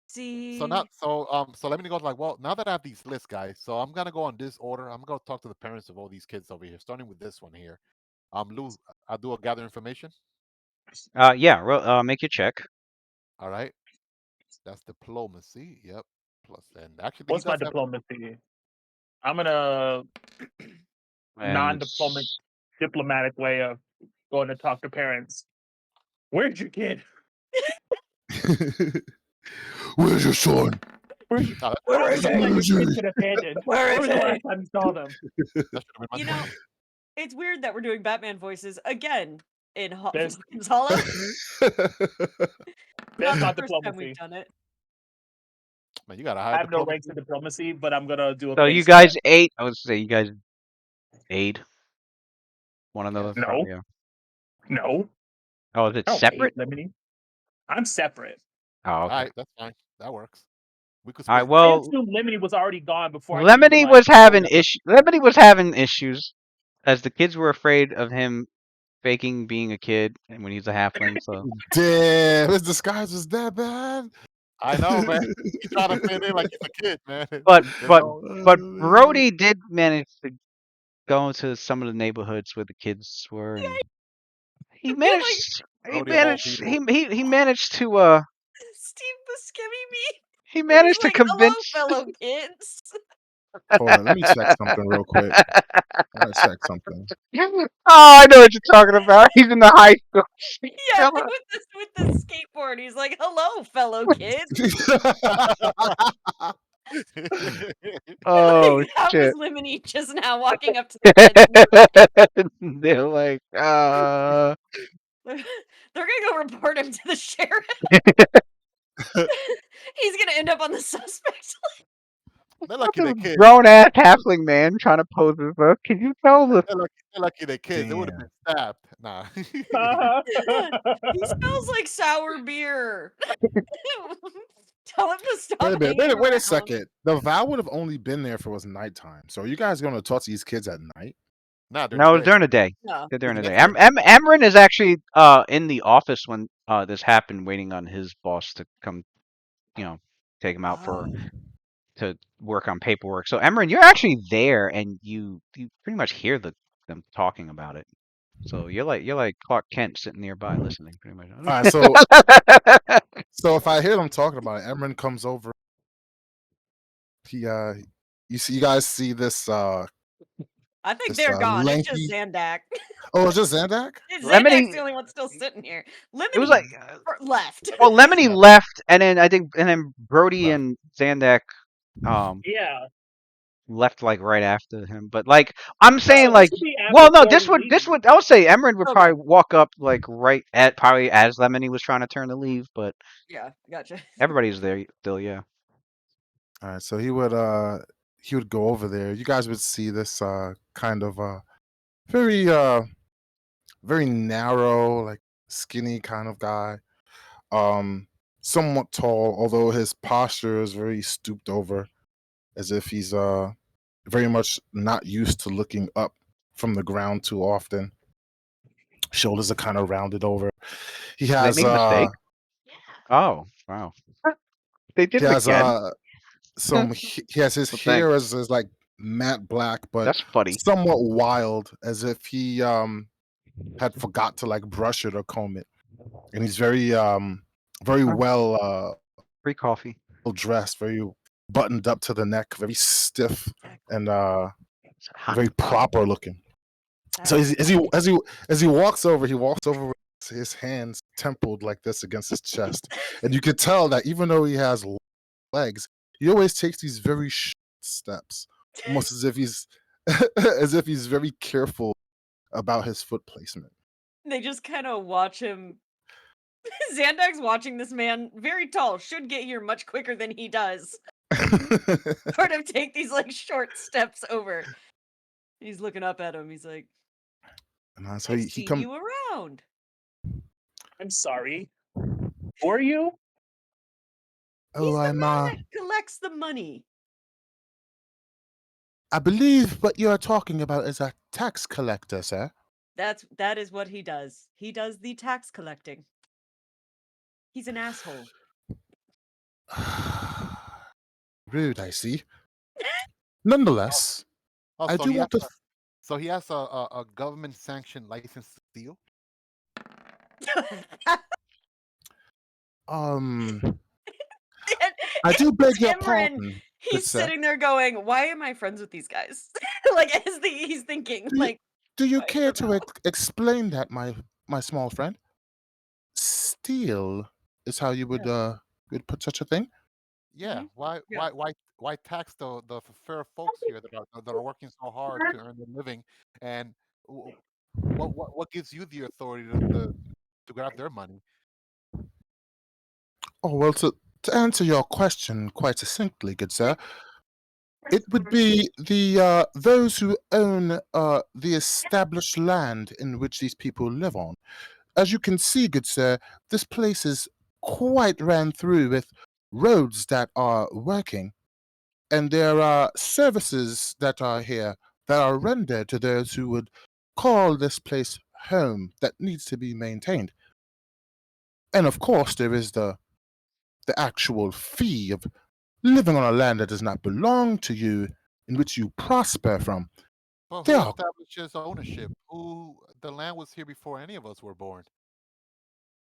see. so let me go like, well, now that I have these lists, guys, so I'm gonna go on this order. I'm gonna talk to the parents of all these kids over here, starting with this one here. Lou, I'll do a gather information. Yeah, make your check. All right. That's diplomacy. Yep. Plus, and actually, he What's my does have. diplomacy? I'm gonna And diplomatic way of going to talk to parents. Where's your kid? Where's your son? Where, Oh, where is is it? like this kid's been abandoned? Where When is was the last it? time you saw them? that should have been my You know, point. it's weird that we're doing Batman voices again in There's Hawkins Hollow. there's Not the not first time we've diplomacy. done it. Man, you gotta I hide have no diplomacy. ranks in diplomacy, but I'm gonna do a So thing. you guys ate. I would say you guys aid one another. Yes. No, Yeah. no, Oh, is it I don't separate? hate Lemony. I'm separate. Oh, All okay. right, that's fine. That works. We could All right. split. I Well, assumed Lemony was already gone before I could even Lemony like. was having hold up. issue. Lemony was having issues, as the kids were afraid of him faking being a kid, and when he's a halfling. So, Damn, his disguise was that bad. I know, man. He's trying to fit in like he's a kid, man. but You but know? but man. Brody did manage to go into some of the neighborhoods where the kids were, and he I feel like managed. He Brody of all managed. people. He managed to Steve Buscemi me. he When he's managed to like, "Hello, convince. fellow kids." Hold on, let me check something real quick. I gotta check something. Oh, I know what you're talking about. He's in the high school. Yeah, with the skateboard. He's like, "Hello, fellow kids." Oh Like, that was shit! Lemony just now walking up to the kids. They're like, They're gonna go report him to the sheriff. He's gonna end up on the suspect list. They're lucky this they're kids. grown ass halfling man trying to pose as us. Can you tell the They're lucky they're kids. They would have Damn. been stabbed. Nah. He smells like sour beer. Tell him to stop Wait a minute. hanging Wait a around. second. The vow would have only been there if it was nighttime. So are you guys going to talk to these kids at night? Nah, during No, the it's day. during the day. No. They're during You the can day. definitely- Amron is actually in the office when this happened, waiting on his boss to come, take him out Oh. to work on paperwork. So Amron, you're actually there, and you pretty much hear them talking about it. So you're like Clark Kent sitting nearby listening, pretty much. All right. So if I hear them talking about it, Emran comes over. He you guys see this I think this they're gone. It's just lanky. Zandak. Oh, it's just Zandak. Zandak's the only one still sitting here. It was Lemony like left. well, Lemony Yeah. left, and then Brody Left. and Zandak Yeah. left like right after him. But like I'm saying, No, like, this would be well, no, before we leave. I would say Emran would Okay. probably walk up like right at probably as Lemony was trying to turn to leave, but Yeah, gotcha. everybody's there still, yeah. All right. So he would go over there. You guys would see this kind of very very narrow, like skinny kind of guy. Somewhat tall, although his posture is very stooped over, as if he's very much not used to looking up from the ground too often. Shoulders are kind of rounded over. He Did they has make a mistake? Oh, wow. They did he it has again. he has his Well, hair is like matte black, but That's funny. somewhat wild, as if he had forgot to like brush it or comb it. And he's very well Free coffee. dressed, very buttoned up to the neck, very stiff and It's a hot very spot. proper looking. So as he walks over with his hands templed like this against his chest, and you could tell that even though he has legs, he always takes these very short steps, almost as if he's very careful about his foot placement. They just kind of watch him. Zandak's watching this man, very tall, should get here much quicker than he does. Sort of take these like short steps over. He's looking up at him. He's like, And so "I've he seen comes. you around." I'm sorry. Who are you? He's Oh, the I'm man that collects the money. I believe what you're talking about is a tax collector, sir. That is what he does. He does the tax collecting. He's an asshole. Rude, I see. Nonetheless, Oh, I so do he want has to. so he has a government sanctioned license to steal. I do beg your Cameron, pardon. good he's sir. sitting there going, "Why am I friends with these guys?" Like he's thinking, Do you- like, Do you Right, care to Ravel. explain that, my small friend? Steal is how you would put such a thing. Yeah, Mhm. Yeah. why tax the fair folks here that are working so hard to earn their living, and w- what gives you the authority to grab their money? Oh, well, to answer your question quite succinctly, good sir, it would be those who own the established land in which these people live on. As you can see, good sir, this place is quite ran through with roads that are working, and there are services that are here that are rendered to those who would call this place home that needs to be maintained. And of course, there is the actual fee of living on a land that does not belong to you, in which you prosper from. But There who are, establishes ownership? Who The land was here before any of us were born.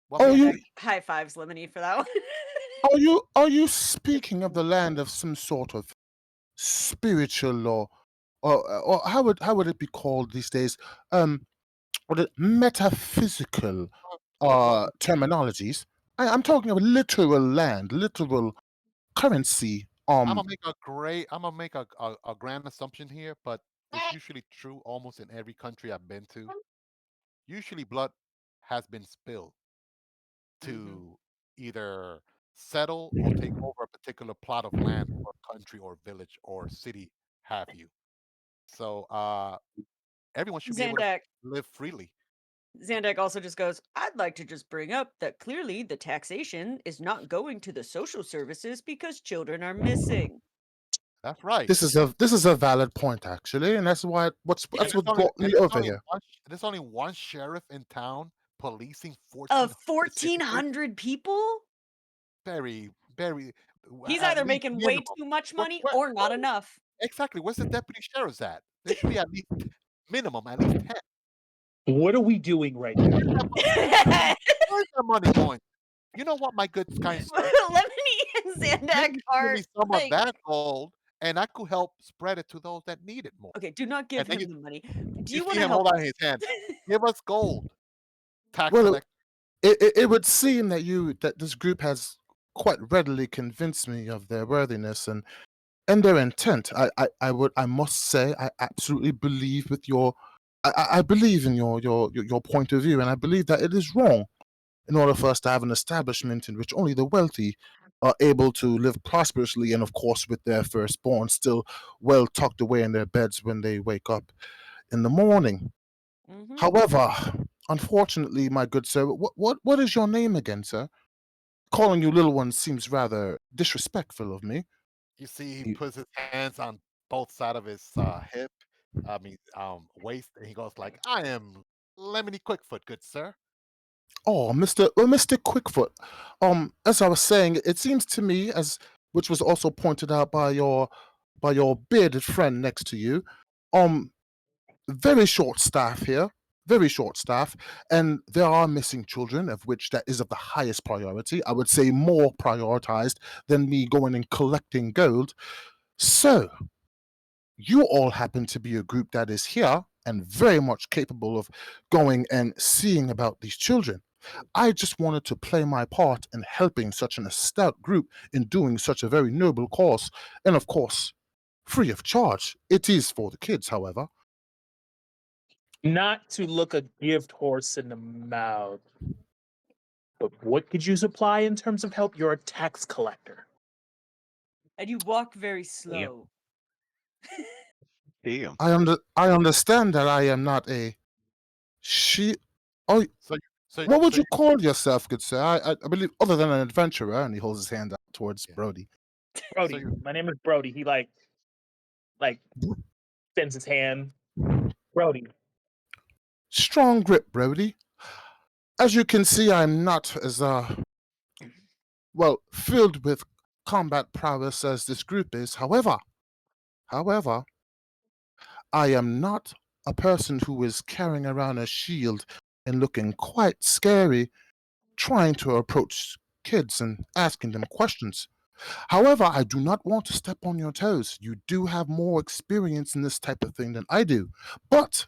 What are makes you it? High fives, Lemony, for that one. are you speaking of the land of some sort of spiritual or how would it be called these days? What metaphysical We're talking. terminologies. I'm talking of literal land, literal currency. I'm gonna make a grand assumption here, but it's usually true almost in every country I've been to. Usually, blood has been spilled Mhm. to either settle or take over a particular plot of land or country or village or city have you. So everyone should be able to Zandak. live freely. Zandak also just goes, I'd like to just bring up that clearly the taxation is not going to the social services because children are missing. That's right. This is a valid point actually, and And that's what brought me over here. there's only one sheriff in town policing Of 1,400 citizens. 1,400 people? Very, very, He's at either least making way minimum. too much Where, money where, or not where, enough. exactly. Where's the deputy sheriff's at? There should be at least minimum, at least 10. What are we doing right now? Where's that money? Where's that money going? You know what, my good kind sir? Lemony and Zandak Maybe give are me some of like, that gold, and I could help spread it to those that need it more. okay, do not And give then him the money. Do you you want see to him help hold out us? his hand. Give us gold, tax Well, collector. it would seem that this group has quite readily convinced me of their worthiness and their intent. I must say I absolutely believe with I believe in your point of view, and I believe that it is wrong in order for us to have an establishment in which only the wealthy are able to live prosperously and of course with their firstborn still well tucked away in their beds when they wake up in the morning. Hmm. However, unfortunately, my good sir, what is your name again, sir? Calling you little one seems rather disrespectful of me. You see, he You- puts his hands on both side of his hip, waist, and he goes like, "I am Lemony Quickfoot, good sir." Oh, Mr. Quickfoot. As I was saying, it seems to me, as which was also pointed out by your bearded friend next to you, um, very short staff here, very short staff, and there are missing children, of which that is of the highest priority. I would say more prioritized than me going and collecting gold. So, you all happen to be a group that is here and very much capable of going and seeing about these children. I just wanted to play my part in helping such an stout group in doing such a very noble cause, and of course, free of charge. It is for the kids, however. Not to look a gift horse in the mouth, but what could you supply in terms of help? You're a tax collector. And you walk very Damn. slow. Damn. I understand that I am not a she. Oh, So, what would so you call yourself, good sir? I believe other than an adventurer, and he holds his hand out towards yeah. Brody. So Brody, you my name is Brody. He like bends his hand. Brody. Strong grip, Brody. As you can see, I'm not as filled with combat prowess as this group is. However, I am not a person who is carrying around a shield and looking quite scary trying to approach kids and asking them questions. However, I do not want to step on your toes. You do have more experience in this type of thing than I do. But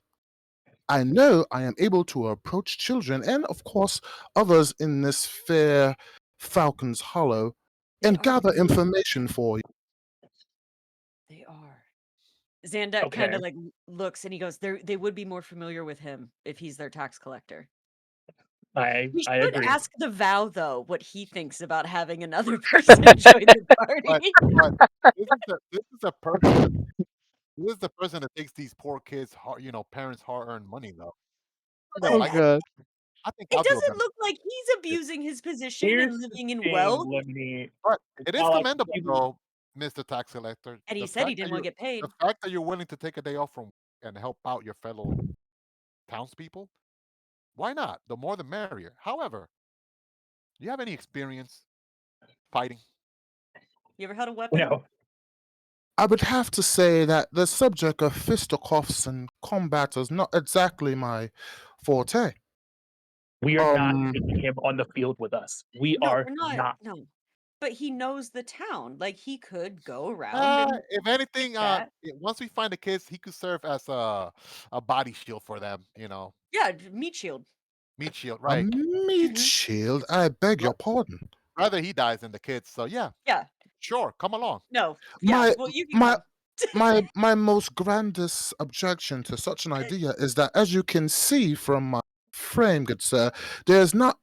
I know I am able to approach children and, of course, others in this fair Falcon's Hollow They and are gather familiar. information for you. They are. Xandak kind Okay. of like looks and he goes, they would be more familiar with him if he's their tax collector. I We should agree. ask the Vow, though, what he thinks about having another person join the But party. but this is a person. This is the person that takes these poor kids, parents' hard-earned money, though. Oh I god. I think It I'll do a doesn't better. look like he's abusing his position Here's and the living in thing, wealth. Lemony. But It's it is not like commendable, he though, Mr. Tax Collector. And he The said he fact didn't that want to you get paid. the fact that you're willing to take a day off from and help out your fellow townspeople, why not? The more the merrier. However, do you have any experience fighting? You ever had a weapon? No, I would have to say that the subject of fisticuffs and combat is not exactly my forte. we are not Um, taking him on the field with us. We No, are we're not. not. No. But he knows the town. Like, he could go around and If anything, that. once we find the kids, he could serve as a body shield for them. Yeah, meat shield. Meat shield, a right? meat Mhm. shield? I beg your pardon. Rather he dies than the kids. So yeah, Yeah. sure, come along. No. Yeah. My Well, you can my come. my most grandest objection to such an idea is that, as you can see from my frame, good sir, there's not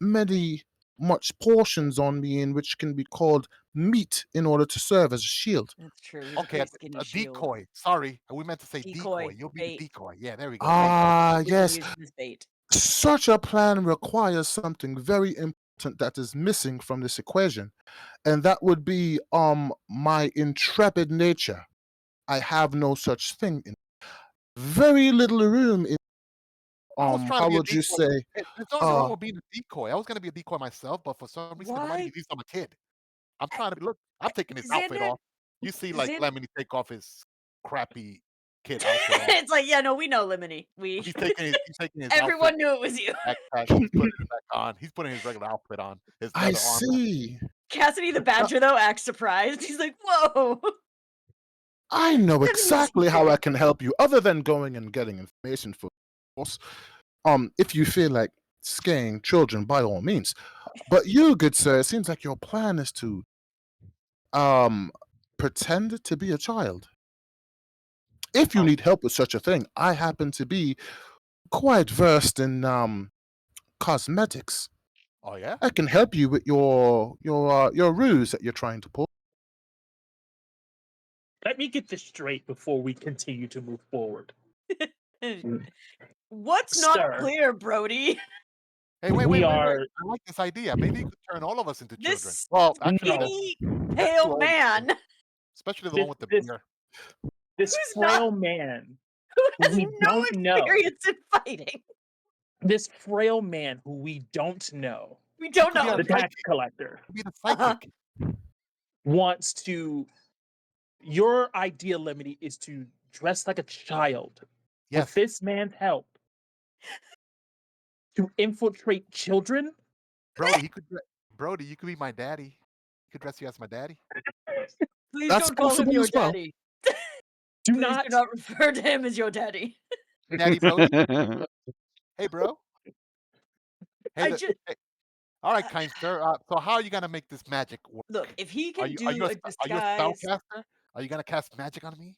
much portions on me in which can be called meat in order to serve as a shield. That's true. He's a Okay, pretty skinny a shield. decoy. Sorry, we meant to say decoy. Decoy, You'll be the bait. decoy. Yeah, there we go. Thank you. Ah, We can yes. use him as bait. Such a plan requires something very important that is missing from this equation, and that would be my intrepid nature. I have no such thing in very little room in I was trying to how be a would you decoy. say There's nothing wrong with being a decoy. I was gonna be a decoy myself, but for some reason the money Why? leaves I'm a kid. I'm trying to look. I'm taking his outfit Xander, off. You see, like Xander. Lemony take off his crappy kid outfit off. It's like, yeah, no, we know, Lemony. We He's taking his outfit everyone knew it was you. backpack. He's putting it back on. He's putting his regular outfit on. His I leather armor. see. Cassidy the Badger, though, acts surprised. He's like, whoa. I know Let me exactly see how I it. can help you, other than going and getting information for course. If you feel like scaring children, by all means. But you, good sir, it seems like your plan is to um pretend to be a child. If you Oh, need help with such a thing, I happen to be quite versed in cosmetics. Oh yeah. I can help you with your ruse that you're trying to pull. let me get this straight before we continue to move forward. What's not Sir, clear, Brody? Hey, wait, we wait, wait, wait. are I like this idea. Maybe you could turn all of us into children. This Well, actually, no skinny, that's too pale old. man Especially the this one with the this beer. this who's not frail man who who has we no don't know. experience in fighting. This frail man who we don't know, We don't could be know our the him. tax sidekick. collector, Could be the Uh-huh. sidekick. wants to. Your idea, Lemony, is to dress like a child with Yes. this man's help to infiltrate children. Brody, Brody, you could be my daddy. You could dress you as my daddy. Please That's don't call him possible your as well. daddy. Do Please not. do not refer to him as your daddy. Daddy Brody. Hey, bro. Hey, I the, just hey. All right, kind sir. So how are you gonna make this magic work? look, if he Are can you do a are you a disguise. spellcaster? Are you gonna cast magic on me?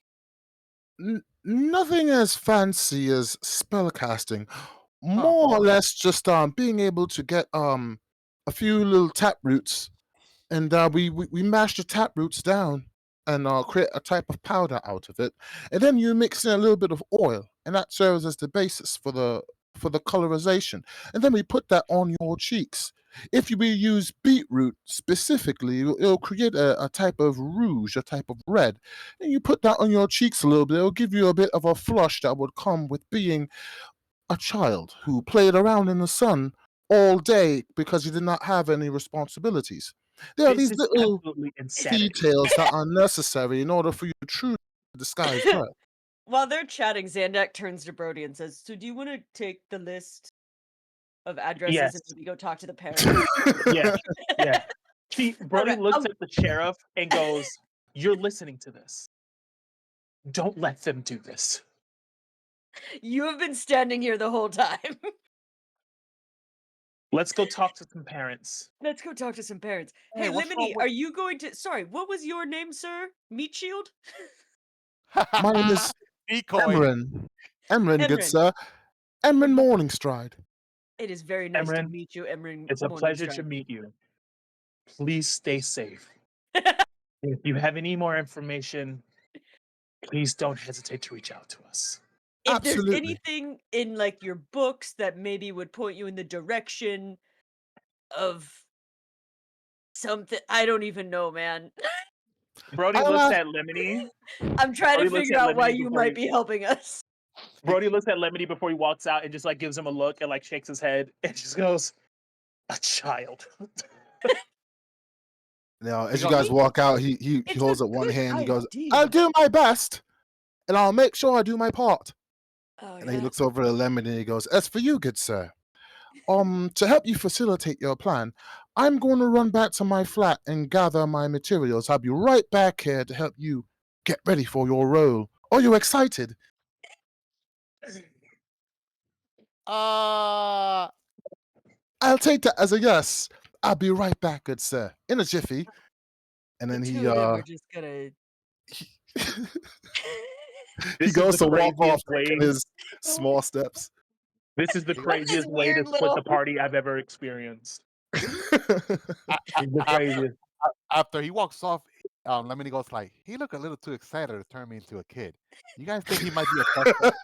Nothing as fancy as spellcasting. Oh, More or less just being able to get a few little tap roots, and we mash the tap roots down and create a type of powder out of it, and then you mix in a little bit of oil, and that serves as the basis for the colorization, and then we put that on your cheeks. If we use beetroot specifically, it'll create a type of rouge, a type of red, and you put that on your cheeks a little bit. It'll give you a bit of a flush that would come with being a child who played around in the sun all day because he did not have any responsibilities. There are This these is little absolutely insanity. details that are necessary in order for you to truly disguise well. While they're chatting, Zandak turns to Brody and says, "So do you want to take the list of addresses Yes. and maybe go talk to the parents?" Yeah. Yeah. Brody Okay, looks at the sheriff and goes, "You're listening to this. Don't let them do this." You have been standing here the whole time. Let's go talk to some parents. Let's go talk to some parents. Hey, Hey, what's wrong Lemony, with- are you going to? Sorry, what was your name, sir? Meat Shield. My name is Decoy. Emran. Emran, good Emran. sir. Emran Morningstride. It is very nice to Emran, meet you, Emran. It's a pleasure to Morningstride. meet you. Please stay safe. If you have any more information, please don't hesitate to reach out to us. If Absolutely. there's anything in like your books that maybe would point you in the direction of something, I don't even know, man. Brody I'll looks ask- at Lemony. I'm trying to Brody looks figure at out why Lemony you before might he- be helping us. Brody looks at Lemony before he walks out and just like gives him a look and like shakes his head and just goes, "A child." Now, as You you know, guys walk out, he It's holds a up one good hand. He goes, idea. "I'll do my best, and I'll make sure I do my part." Oh, And then he yeah. looks over at Lemon and he goes, "As for you, good sir, to help you facilitate your plan, I'm going to run back to my flat and gather my materials. I'll be right back here to help you get ready for your role. Are you excited?" uh, "I'll take that as a yes. I'll be right back, good sir, in a jiffy." And The then two of them are just gonna. he This is goes the to walk off, craziest way. taking his small steps. This is the This craziest way to weird split little- the party I've ever experienced. a- It's the craziest. after he walks off, Lemony goes like, he looked a little too excited to turn me into a kid. You guys think he might be a suspect?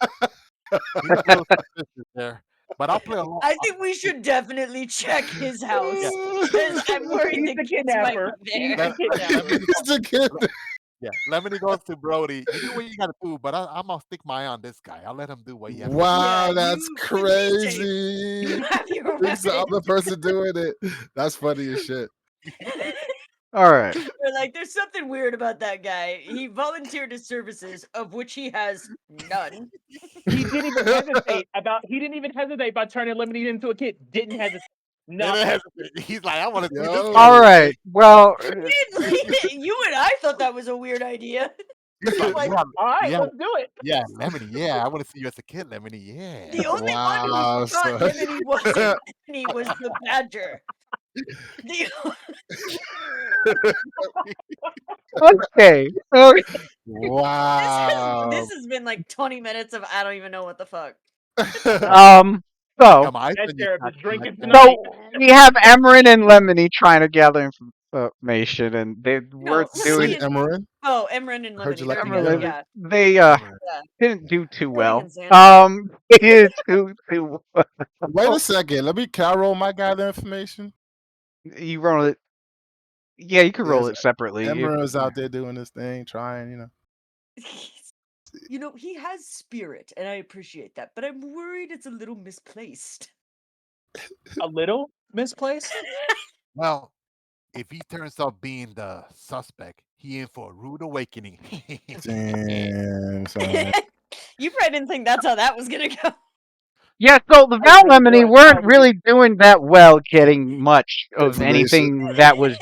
He looked a little suspicious there. But I'll play along. I think we should definitely check his house because I'm worried He's the the kids might kidnapper. be He's there. the kidnapper. He's the kid. Yeah, Lemony goes to Brody. You do what you gotta do, but I'm gonna stick my eye on this guy. I'll let him do what he has to do. Wow, Yeah, that's you can be safe. crazy. You have your It's the weapons. other person doing it. That's funny as shit. All right. We're like, there's something weird about that guy. He volunteered his services, of which he has none. He didn't even hesitate about. He didn't even hesitate about turning Lemony into a kid. Didn't hesitate. No. Didn't hesitate. He's like, I want to see this Yo. guy. All right. Well, You and I thought that was a weird idea. He's like, Like, yeah, All right, yeah, let's do it. yeah, Lemony, yeah. I want to see you as a kid, Lemony, yeah. The only one Wow, who thought son. him and he wasn't he was the badger. The, okay. Okay. Wow. this has been like 20 minutes of I don't even know what the fuck. So Come on, I That said you therapist got drinking like that. so tonight. we have Emran and Lemony trying to gather information, and they were Lemony doing. and- Emran? Oh, Emran and I heard Lemony. you like they're them together, together. yeah. They Alright. didn't do too Dating well. and Xander. They did too Wait a second. Can I roll my gather information? You roll it. Yeah, you could roll Yes, it separately. Emran is out there doing his thing, trying, You know, he has spirit, and I appreciate that, but I'm worried it's a little misplaced. A little misplaced. Well, if he turns out being the suspect, he in for a rude awakening. Damn, son. You probably didn't think that's how that was gonna go. Yeah, so the I Val really Lemony don't. weren't really doing that well getting much of Information. anything that was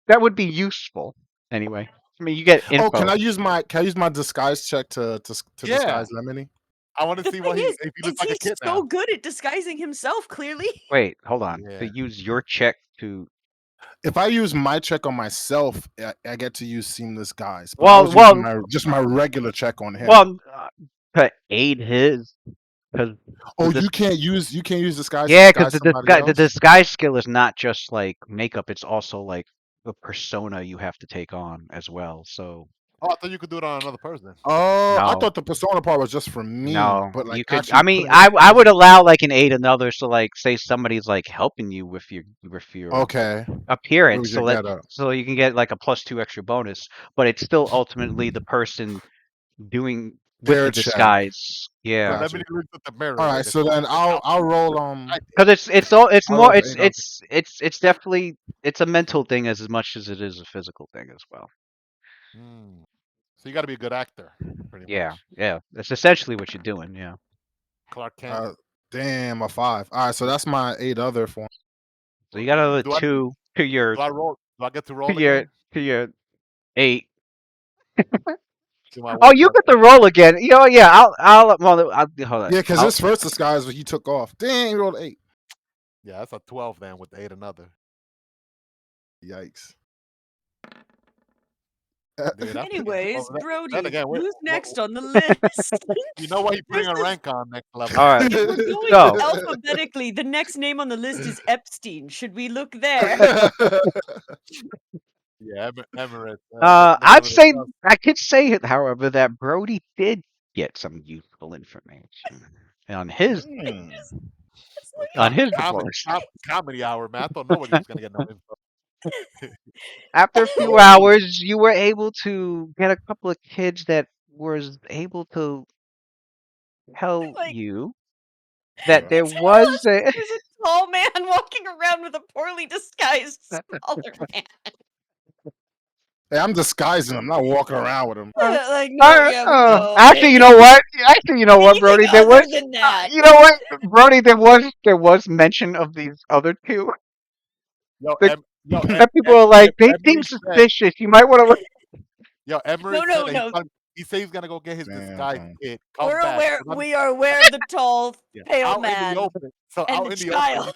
that would be useful. Anyway, I mean, you get info. Oh, can I use my disguise check to Yeah. disguise Lemony? I want to The see thing what is, if he looks like a he's kid so now. good at disguising himself, clearly. Wait, hold on. Yeah. To use your check to. If I use my check on myself, I get to use seamless guise. But Well, I was using just my regular check on him. Well, to aid his. Cause oh, the- you can't use disguise. yeah, because because the disguise skill is not just like makeup; it's also like the persona you have to take on as well. So Oh, I thought you could do it on another person. Oh, I No. thought the persona part was just for me. no, but like you could. actually I mean, putting it- I would allow like an aid another. So like, say somebody's like helping you with your Okay. appearance, was so your that getup? so you can get like a +2 extra bonus, but it's still ultimately the person doing with Their the check. disguise. Yeah, Gotcha. Lemony looks at the mirror. All right, so then I'll roll because it's I'll more roll for 8 it's definitely it's a mental thing as much as it is a physical thing as well. So you got to be a good actor, pretty Yeah, much. yeah, that's essentially what you're doing. Yeah. Clark Kent. damn, a 5. All right, so that's my 8 other form. So you got another Do I- 2 to your do I roll? Do I get to roll to your again? to your 8. Do my Oh, one you plus get the roll again. You know, yeah. I'll hold on. Yeah, because I'll- his first disguise he took off. Dang, he rolled 8. Yeah, that's a 12 then with 8 another. Yikes. Dude, that's Anyways, oh, then Brody, again, who's next on the list? you know what he's This putting a is rank on next level. All right. if we're going So, alphabetically, the next name on the list is Epstein. Should we look there? Yeah, Emirates. Look I'd under the say bus. I could say, however, that Brody did get some useful information on his Hmm. It's Like, like divorce. comedy hour, man. I thought nobody was gonna get no info. After a few hours, you were able to get a couple of kids that was able to tell like you that they there tell was us a there's a tall man walking around with a poorly disguised smaller man. Hey, I'm disguising. I'm not walking around with him. Like, no, yeah, we know. actually, you know what? Actually, you know what, Anything Brody? There other was, than that. you know what, Brody? There was mention of these other two. The, that people are like, they seem Emery said, suspicious. You might want to look. Emery No, said that no. he said he's gonna go get his disguised Damn. kid. Come back. We are aware of the tall, Yeah, pale out in man the open. So and out the in the open, child.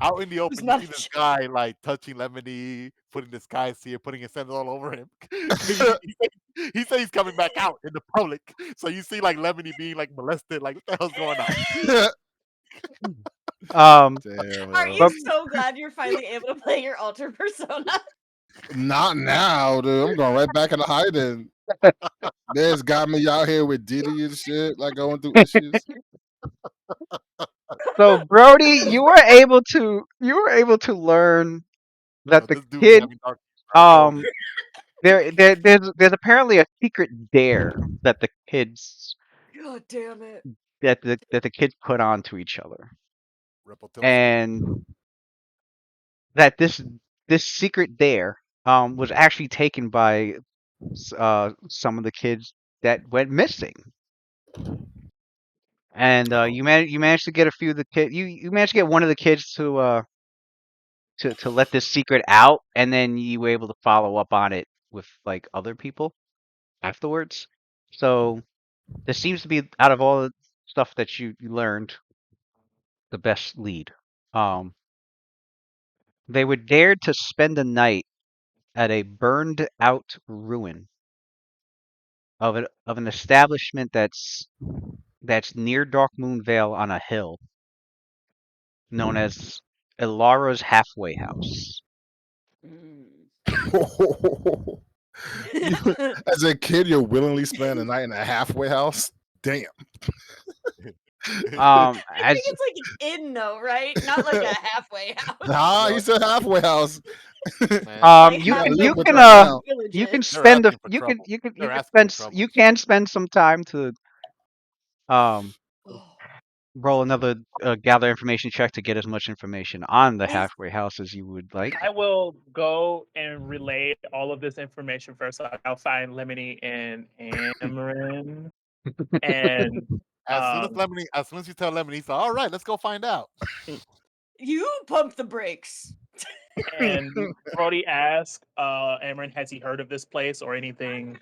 out in the Who's open, you not see a this child. guy like touching Lemony, putting this guy's here, putting his hands all over him. he said he's coming back out in the public. So you see like Lemony being like molested. Like what the hell's going on? Damn. Aren't you But so glad you're finally able to play your alter persona? Not now, dude. I'm going right back into hiding. There's got me out here with Diddy and shit, like going through issues. so, Brody, you were able to learn that the This dude be kid having dark um there's apparently a secret dare that the kids God damn it. that the kids put onto each other, Reptilistic. and that this secret dare was actually taken by some of the kids that went missing, and Oh, you managed to get a few of the kid you managed to get one of the kids to let this secret out, and then you were able to follow up on it with like other people afterwards. So this seems to be, out of all the stuff that you learned, the best lead. Um, they were dared to spend a night at a burned out ruin of an establishment that's near Darkmoon Vale on a hill, known as Elara's Halfway House. Mm. As a kid, you're willingly spending the night in a halfway house. Damn. I As think it's like an inn, though, right? Not like a halfway house. Nah, he said halfway house. man. Like you gotta can live you with can that now. you can villages. They're spend a asking for trouble. you They're can asking for trouble. you can spend some time to um Oh. roll another gather information check to get as much information on the Is halfway house as you would like. I will go and relay all of this information first. I'll find Lemony and Amarin, and As soon um, as you tell Lemony, he's like, all right, let's go find out. you pump the brakes? and Brody asked Amarin, has he heard of this place or anything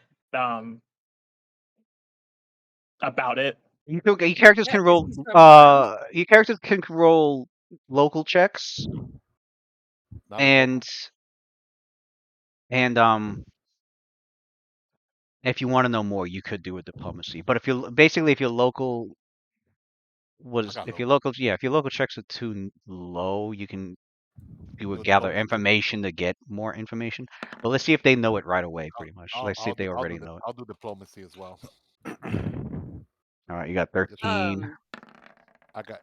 about it? Your characters Yeah, can 'cause roll he's from around. your characters can roll local checks, Not as local. and if you want to know more, you could do a diplomacy. But if your local I got if your local. local if your local checks are too low, you can do a Do gather diplomacy. information to get more information. But let's see if they know it right away. Pretty much. Let's see if they already know it. I'll do diplomacy as well. All right, you got Just 13,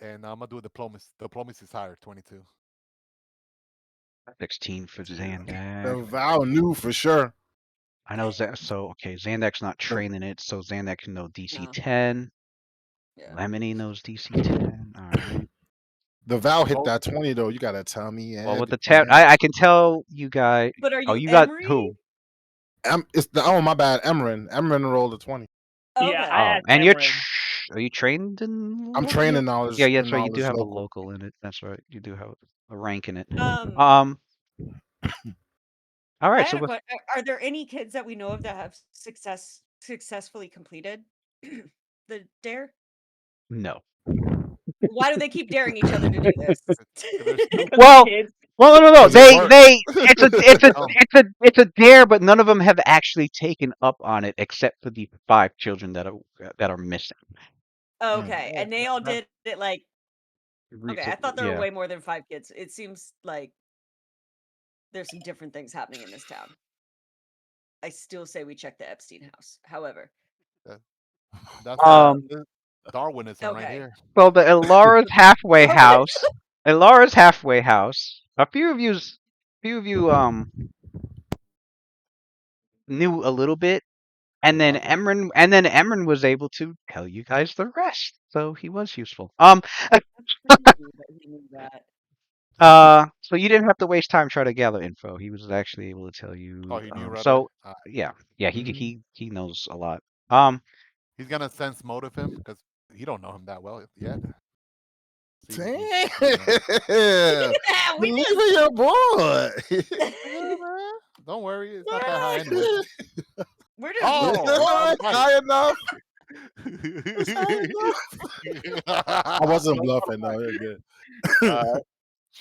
and I'm gonna do a diplomacy. Diplomacy is higher, 22. 16 for The Zandak. Val knew for sure. I know so okay, Zandak's not training it, so Zandak can know DC No. 10. Yeah. Lemony knows DC 10. All right. The Val hit Oh. that 20 though. You gotta tell me. Well, with Ed, the 10, man. I can tell you guys. But are Oh, you you got Emery? who? It's the my bad. Emran rolled a 20. Okay. Yeah, I asked And Amarin. are you trained in I'm local? training knowledge. Yeah, in that's right. You do knowledge have local. a local in it. That's right. You do have a rank in it. I All right. had So a question. Are there any kids that we know of that have successfully completed the dare? no. Why do they keep daring each other to do this? 'Cause they're stupid. Well, kids. well, no. 'Cause it worked. No. It's a dare, but none of them have actually taken up on it except for the 5 children that are missing. Okay, Yeah, and they all that- did it like okay. I thought there were Yeah. way more than 5 kids. It seems like there's some different things happening in this town. I still say we check the Epstein house. However, that's Um. Darwinism right okay. here. So the Elara's halfway Darwin. house. Elara's halfway house. A few of you knew a little bit, and then Okay. Emran was able to tell you guys the rest. So he was useful. That's crazy that he knew that. So you didn't have to waste time trying to gather info. He was actually able to tell you. Oh, he knew right away. So yeah, Mhm. he knows a lot. Um, He's gonna sense motive him because he don't know him that well yet. See if he- Damn. Yeah, we Believe just in your boy. Yeah, man. Don't worry, it's not that high anyway. we're just Oh, It's right. high enough. It's high enough. I wasn't bluffing though. You're good.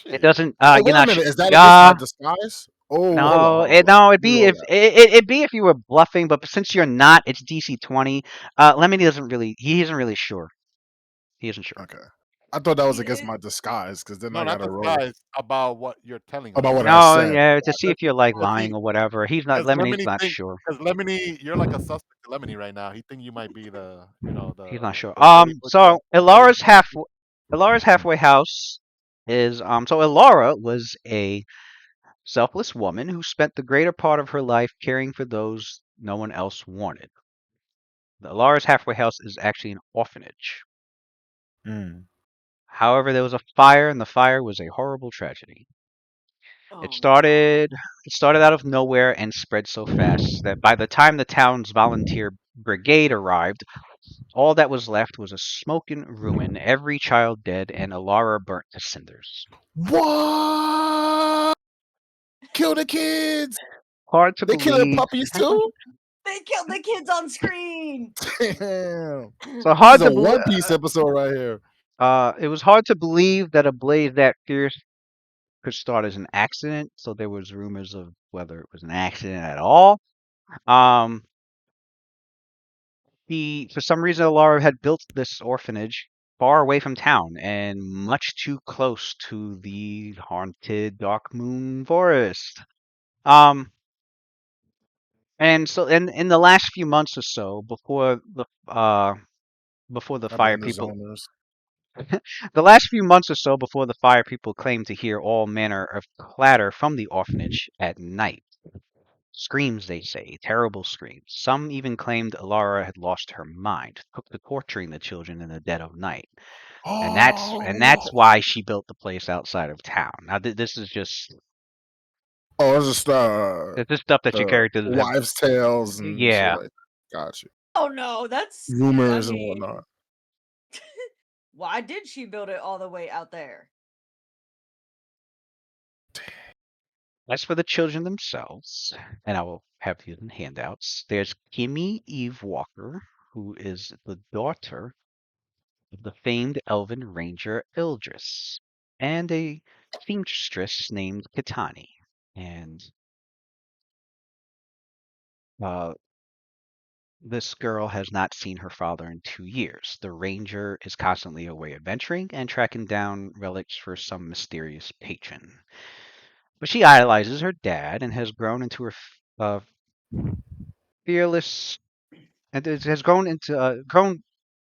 it doesn't. Oh, You're wait a not. minute. Is that against my disguise? Oh, hold on, No, hold on, hold on. no. Let me roll that. It'd be if you were bluffing, but since you're not, it's DC 20. Lemony doesn't really. He isn't really sure. He isn't sure. Okay. I thought that was against it, my disguise because then No, I not got to roll disguise about what you're telling us. about what I No, said. yeah, to see if you're like Because lying or whatever. He's not. Lemonade Lemony not think sure. because Lemony, you're like a suspect to Lemony right now. He think you might be the He's not sure. the goody butcher. So Elara's halfway house is So Elara was a selfless woman who spent the greater part of her life caring for those no one else wanted. The Elara's halfway house is actually an orphanage. Mm. However, there was a fire, and the fire was a horrible tragedy. It oh no. started it started out of nowhere and spread so fast that by the time the town's volunteer brigade arrived, all that was left was a smoking ruin, every child dead, and Alara burnt to cinders. What? Kill the kids. Hard to They killing believe. puppies too. They killed the kids on screen. Damn. So This hard is to a believe. One Piece episode right here. It was hard to believe that a blaze that fierce could start as an accident. So there was rumors of whether it was an accident at all. Um, for some reason, Alara had built this orphanage far away from town and much too close to the haunted Dark Moon Forest. Um, and so in the last few months or so, before the I've been fire in the people, zoners. the last few months or so before the fire people claimed to hear all manner of clatter from the orphanage at night. Screams, they say, terrible screams. Some even claimed Alara had lost her mind, took to torturing the children in the dead of night. And that's Oh, why she built the place outside of town. Now this is just oh, it's just this is stuff that your the characters have. wives' tales and shit Yeah. like that. Got you. Oh no, that's I Rumors and mean, whatnot. why did she build it all the way out there? As for the children themselves, and I will have these in handouts, there's Kimmy Eve Walker, who is the daughter of the famed elven ranger Ildris, and a seamstress named Katani. And uh, this girl has not seen her father in 2 years. The ranger is constantly away adventuring and tracking down relics for some mysterious patron. But she idolizes her dad and has grown into her fearless and it has grown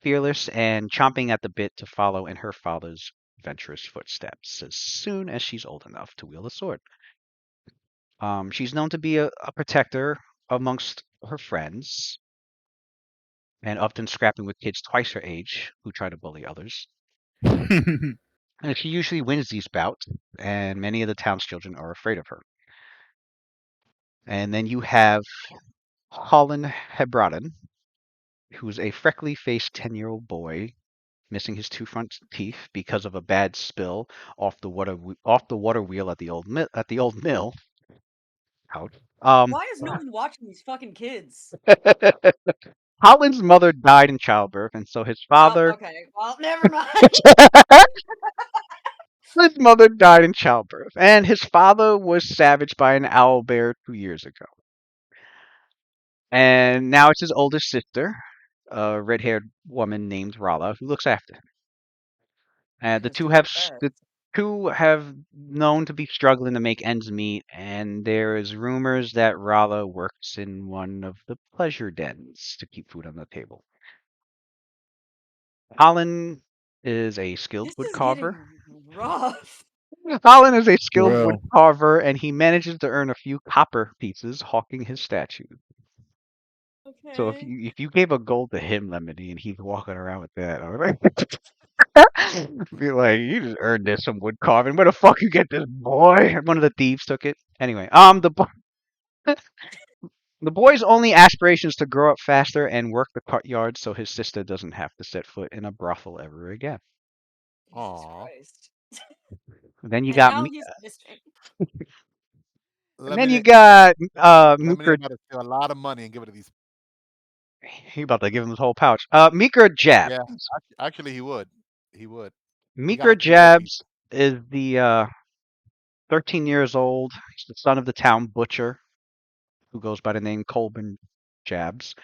fearless and chomping at the bit to follow in her father's adventurous footsteps as soon as she's old enough to wield a sword. She's known to be a protector amongst her friends and often scrapping with kids twice her age who try to bully others. And she usually wins these bouts, and many of the town's children are afraid of her. And then you have Holland Hebraden, who's a freckly faced 10-year-old boy missing his two front teeth because of a bad spill off the water wheel at the old mill. Ouch. Why is no one watching these fucking kids? Holland's mother died in childbirth, and so his Oh, father. okay. Well, never mind. His mother died in childbirth, and his father was savaged by an owl bear 2 years ago. And now it's his older sister, a red-haired woman named Rala, who looks after him. And Goodness, doing her best. the two have known to be struggling to make ends meet, and there is rumors that Rala works in one of the pleasure dens to keep food on the table. Holland is a skilled This wood is carver. getting rough. Holland is a skilled wood Well, carver, and he manages to earn a few copper pieces hawking his statue. So Okay. if you gave a gold to him, Lemony, and he's walking around with that, I would like be like, you just earned this some wood carving. Where the fuck you get this, boy? One of the thieves took it. Anyway, the boy's only aspiration is to grow up faster and work the cut yard, so his sister doesn't have to set foot in a brothel ever again. Jesus Aw. Christ. Then you And got now me, he's missing. and then you Lemony, got Lemony Mooker. about to steal a lot of money and give it to these. He about to give him his whole pouch. Meeker Jab. Yeah, actually, he would. He would. He got Meeker a few gold pieces. Jabs is the 13 years old. He's the son of the town butcher, who goes by the name Colburn Jabs.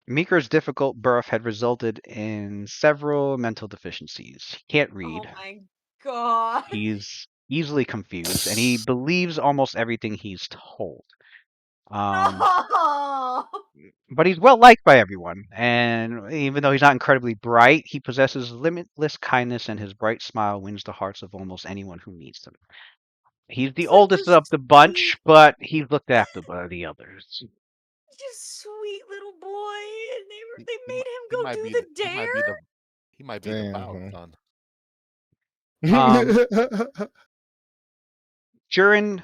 Meeker's difficult birth had resulted in several mental deficiencies. He can't read. Oh my god. He's easily confused, and he believes almost everything he's told. No. But he's well liked by everyone, and even though he's not incredibly bright, he possesses limitless kindness, and his bright smile wins the hearts of almost anyone who meets him. He's the Such a oldest of the bunch, sweet, but he's looked after by the others. just sweet little boy, and He, they he made might. him He go might do be the the. He might be dare. the. He might be the Val damn. son. Um, Jurin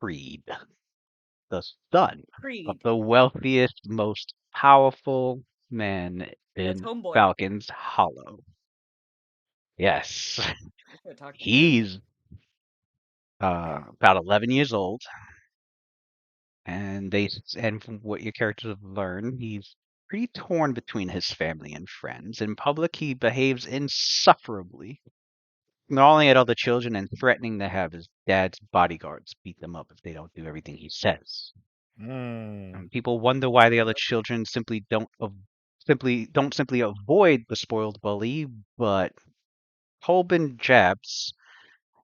Creed, the son of Creed. the wealthiest, most powerful man That's in homeboy. Falcon's Hollow. Yes, I could talk to him. he's about 11 years old, and from what your characters have learned, he's pretty torn between his family and friends. In public, he behaves insufferably, snarling at other children and threatening to have his dad's bodyguards beat them up if they don't do everything he says. Mm. People wonder why the other children simply avoid the spoiled bully, but Colbin Jabs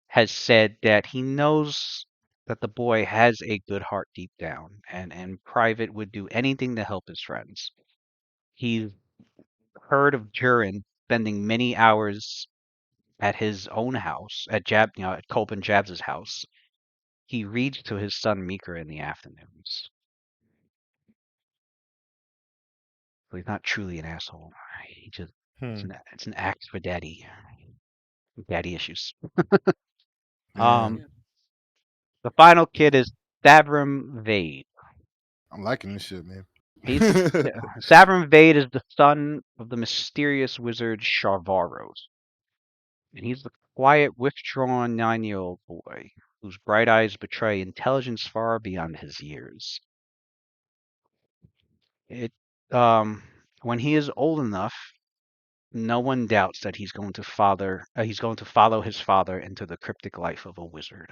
has said that he knows that the boy has a good heart deep down, and in private would do anything to help his friends. He's heard of Jurin spending many hours at his own house, at Colbin Jabs' house. He reads to his son Meeker in the afternoons. So he's not truly an asshole. He just Hmm. it's an act for daddy. Daddy issues. Yeah. Um the final kid is Savram Vade. I'm liking this shit, man. He's the Savram Vade is the son of the mysterious wizard Sharvaros. And he's the quiet, withdrawn 9-year-old boy whose bright eyes betray intelligence far beyond his years. It when he is old enough, no one doubts that he's going to follow his father into the cryptic life of a wizard.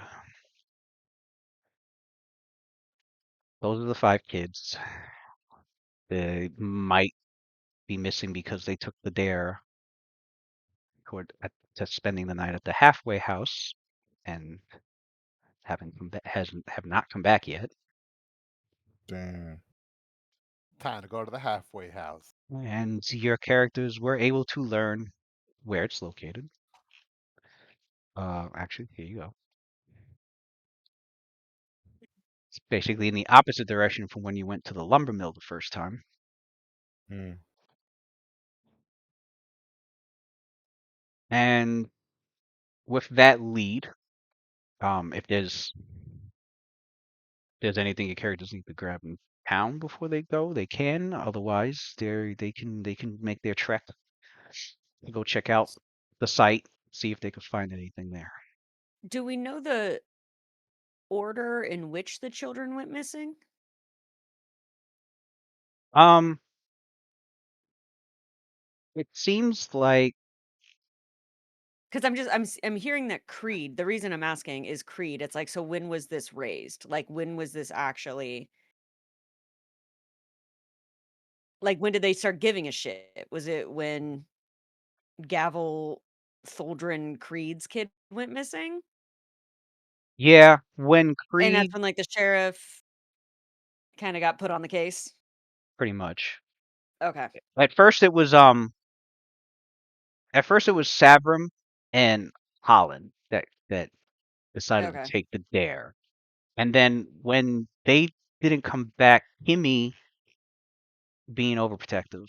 Those are the 5 kids. They might be missing because they took the dare to spending the night at the halfway house and have not come back yet. Damn. Time to go to the halfway house. And your characters were able to learn where it's located. Actually, here you go. It's basically in the opposite direction from when you went to the lumber mill the first time. Hmm. And with that lead, if there's anything your characters need to grab in town before they go, they can. Otherwise, they can make their trek to go check out the site, see if they could find anything there. Do we know the order in which the children went missing? Um, it seems like Because I'm hearing that Creed. The reason I'm asking is Creed. It's like, so when was this raised? Like, when was this actually? Like, when did they start giving a shit? Was it when Gavel Tholdrin Creed's kid went missing? yeah, when And that's Creed when like the sheriff kind of got put on the case. pretty much. Okay. At first it was Sabram and Holland that decided Okay. to take the dare. And then when they didn't come back, Kimmy being overprotective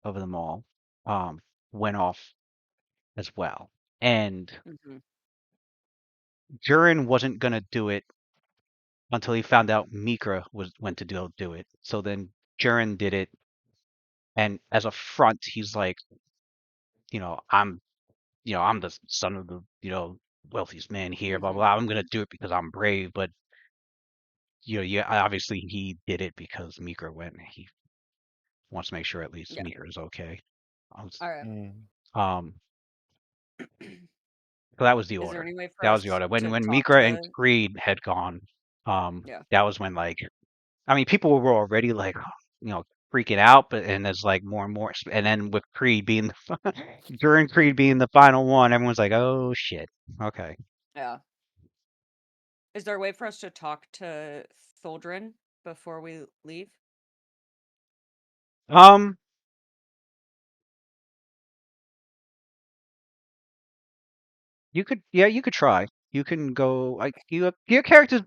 of them all, um, went off as well. And hmm Jurin wasn't gonna do it until he found out Mikra was went to do it. So then Jurin did it, and as a front, he's like, you know, I'm the son of the, wealthiest man here, blah hmm blah. I'm gonna do it because I'm brave, but yeah, obviously he did it because Mikra went. He wants to make sure at least Yeah. Mikra is okay. All right. Um, so that was the Is there order. any way for That was the us order. When to when talk Mikra and to? Creed had gone, Yeah. that was when like, I mean, people were already like, freaking out, but and there's like more and more, and then with Creed being during Creed being the final one, everyone's like, oh shit, okay. Yeah. Is there a way for us to talk to Tholdrin before we leave? Um, you could try. You can go like your characters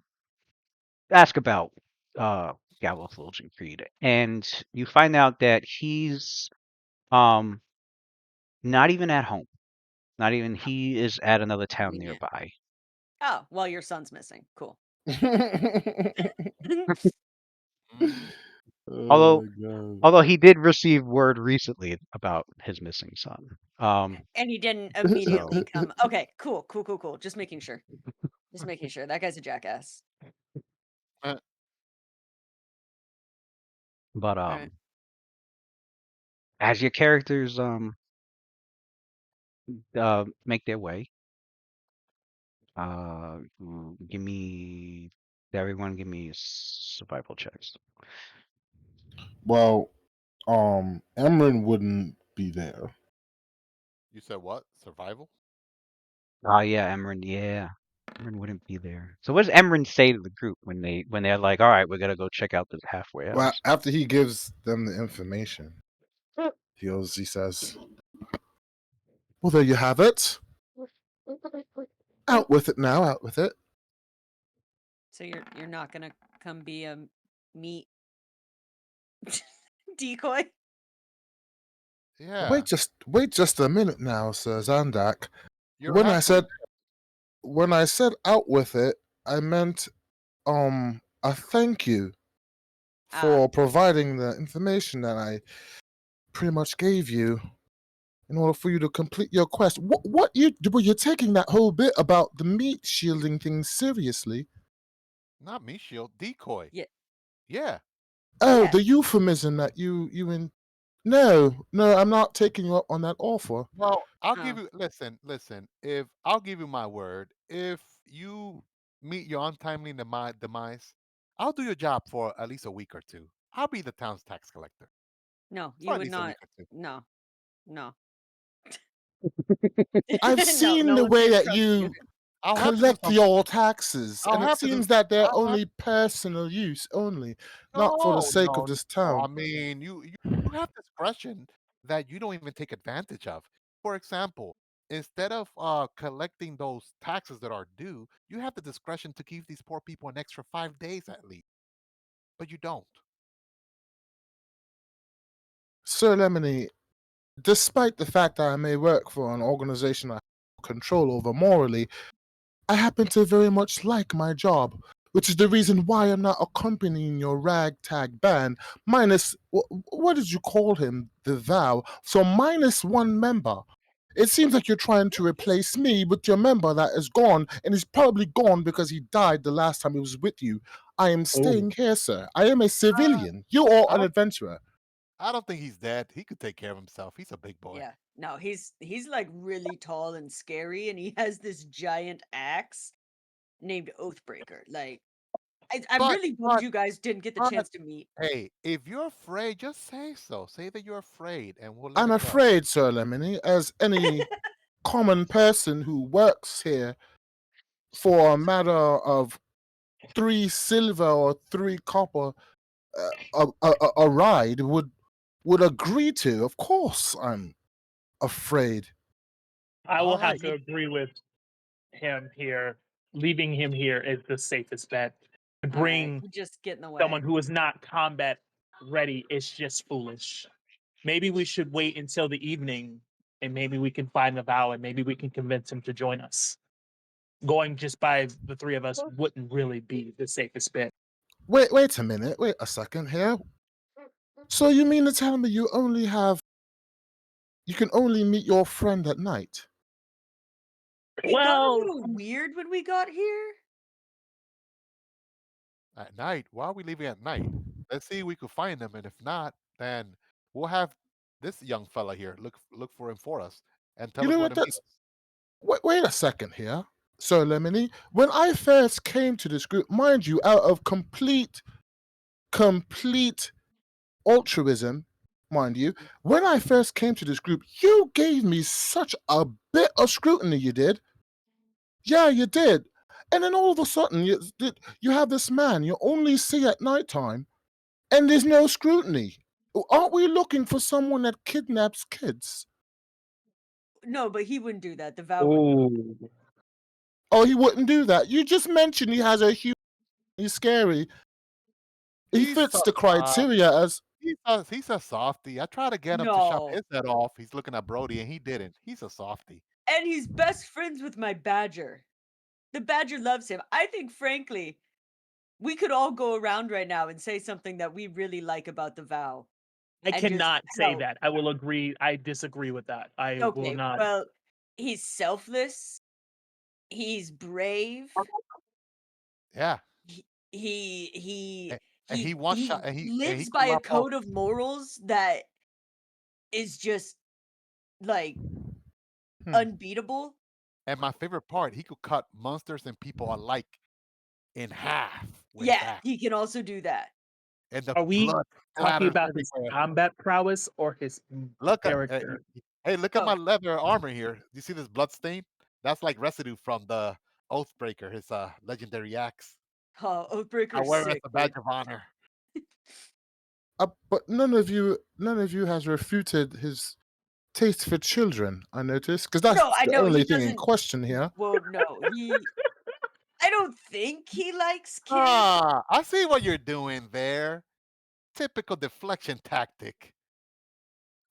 ask about Gallo Fulgent Creed, and you find out that he's um not even at home. Not even Oh, he is at another town convenient. nearby. Oh, well, your son's missing. Cool. Hmm. Although Oh my god. although he did receive word recently about his missing son. And he didn't So immediately come. Okay, cool. Just making sure. Just making sure. That guy's a jackass. Uh, but All right. as your characters make their way, give me everyone give me survival checks. Well, Emran wouldn't be there. you said what? Survival? Oh yeah, Emran, yeah. Emran wouldn't be there. So what does Emran say to the group when they're like, all right, we're gonna go check out this halfway Well, house? after he gives them the information, he says, "Well, there you have it. Out with it now. Out with it." So you're not gonna come be a meat decoy? Yeah. Wait just a minute now, Sir Zandak. You're When I actually said out with it, I meant a thank you Ah, for providing the information that I pretty much gave you in order for you to complete your quest. What you were you taking that whole bit about the meat shielding thing seriously? not me shield, decoy. yeah, Yeah. Oh, yeah. the euphemism that you in. No, no, I'm not taking you up on that offer. Well, I'll give Oh, you listen, if I'll give you my word, if you meet your untimely demise, I'll do your job for at least a week or two. I'll be the town's tax collector no, for you at would least a not. week or two. No, no, I've no, seen no the one way can that trust you. you I'll have to do collect some your taxes, I'll and it have to do seems that they're I'll have only personal use only, not for the no, sake of no, this no. I town. mean, you have discretion that you don't even take advantage of. For example, instead of collecting those taxes that are due, you have the discretion to give these poor people an extra 5 days at least, but you don't. Sir Lemony, despite the fact that I may work for an organization I have control over morally, I happen to very much like my job, which is the reason why I'm not accompanying your ragtag band, minus, what did you call him? The vow. So minus one member. It seems like you're trying to replace me with your member that is gone, and he's probably gone because he died the last time he was with you. I am staying here, sir. I am a civilian. You are I an don't, adventurer. I don't think he's dead. He could take care of himself. He's a big boy. Yeah. No, he's like really tall and scary, and he has this giant axe named Oathbreaker. Like, I'm But, really bummed but, you guys didn't get the but, chance to meet. hey, if you're afraid, just say so. Say that you're afraid, and we'll let I'm it go. afraid, Sir Lemony, as any common person who works here for a matter of 3 silver or 3 copper a ride would agree to. Of course, I'm afraid. I will All have right. to agree with him here. Leaving him here is the safest bet. To All right, bring you just get in the way. someone who is not combat ready is just foolish. Maybe we should wait until the evening and maybe we can find the vow and maybe we can convince him to join us. Going just by the 3 of us wouldn't really be the safest bet. Wait a minute. Wait a second here. So you mean to tell me you can only meet your friend at night? It got a Well, little weird when we got here. At night. Why are we leaving at night? Let's see if we could find him, and if not, then we'll have this young fella here look for him for us and tell You us know where what? to meet That's us. wait a second here, Sir Lemony. When I first came to this group, mind you, out of complete altruism, mind you, when I first came to this group, you gave me such a bit of scrutiny. You did. Yeah, you did. And then all of a sudden, you have this man you only see at nighttime, and there's no scrutiny. Aren't we looking for someone that kidnaps kids? No, but he wouldn't do that. The vow wouldn't. ooh, Oh, he wouldn't do that. You just mentioned he has a huge. He's scary. He He's fits so the criteria as. he's a softy. I tried to get him to chop No. his head off. He's looking at Brody, and he didn't. He's a softy. And he's best friends with my badger. The badger loves him. I think, frankly, we could all go around right now and say something that we really like about the vow. I And just cannot say help. that. I will agree. I disagree with that. I will Okay, not. well, he's selfless. He's brave. Yeah, He he he and he, he wants he shot, and he lives could by a lop off. code of morals that is just like Hmm. unbeatable. And my favorite part, he could cut monsters and people alike in half with Yeah, that, he can also do that. and the Are we blood talking splatters about his everywhere. combat prowess or his Look at character? hey, look at Oh, my leather armor here. You see this blood stain? That's like residue from the Oathbreaker, his legendary axe. I Oathbreaker's wear it as sick, a dude. badge of honor. But none of you has refuted his taste for children. I noticed because that's No, I the know he only thing in doesn't. question here. Well, no, I don't think he likes kids. Ah, I see what you're doing there. Typical deflection tactic.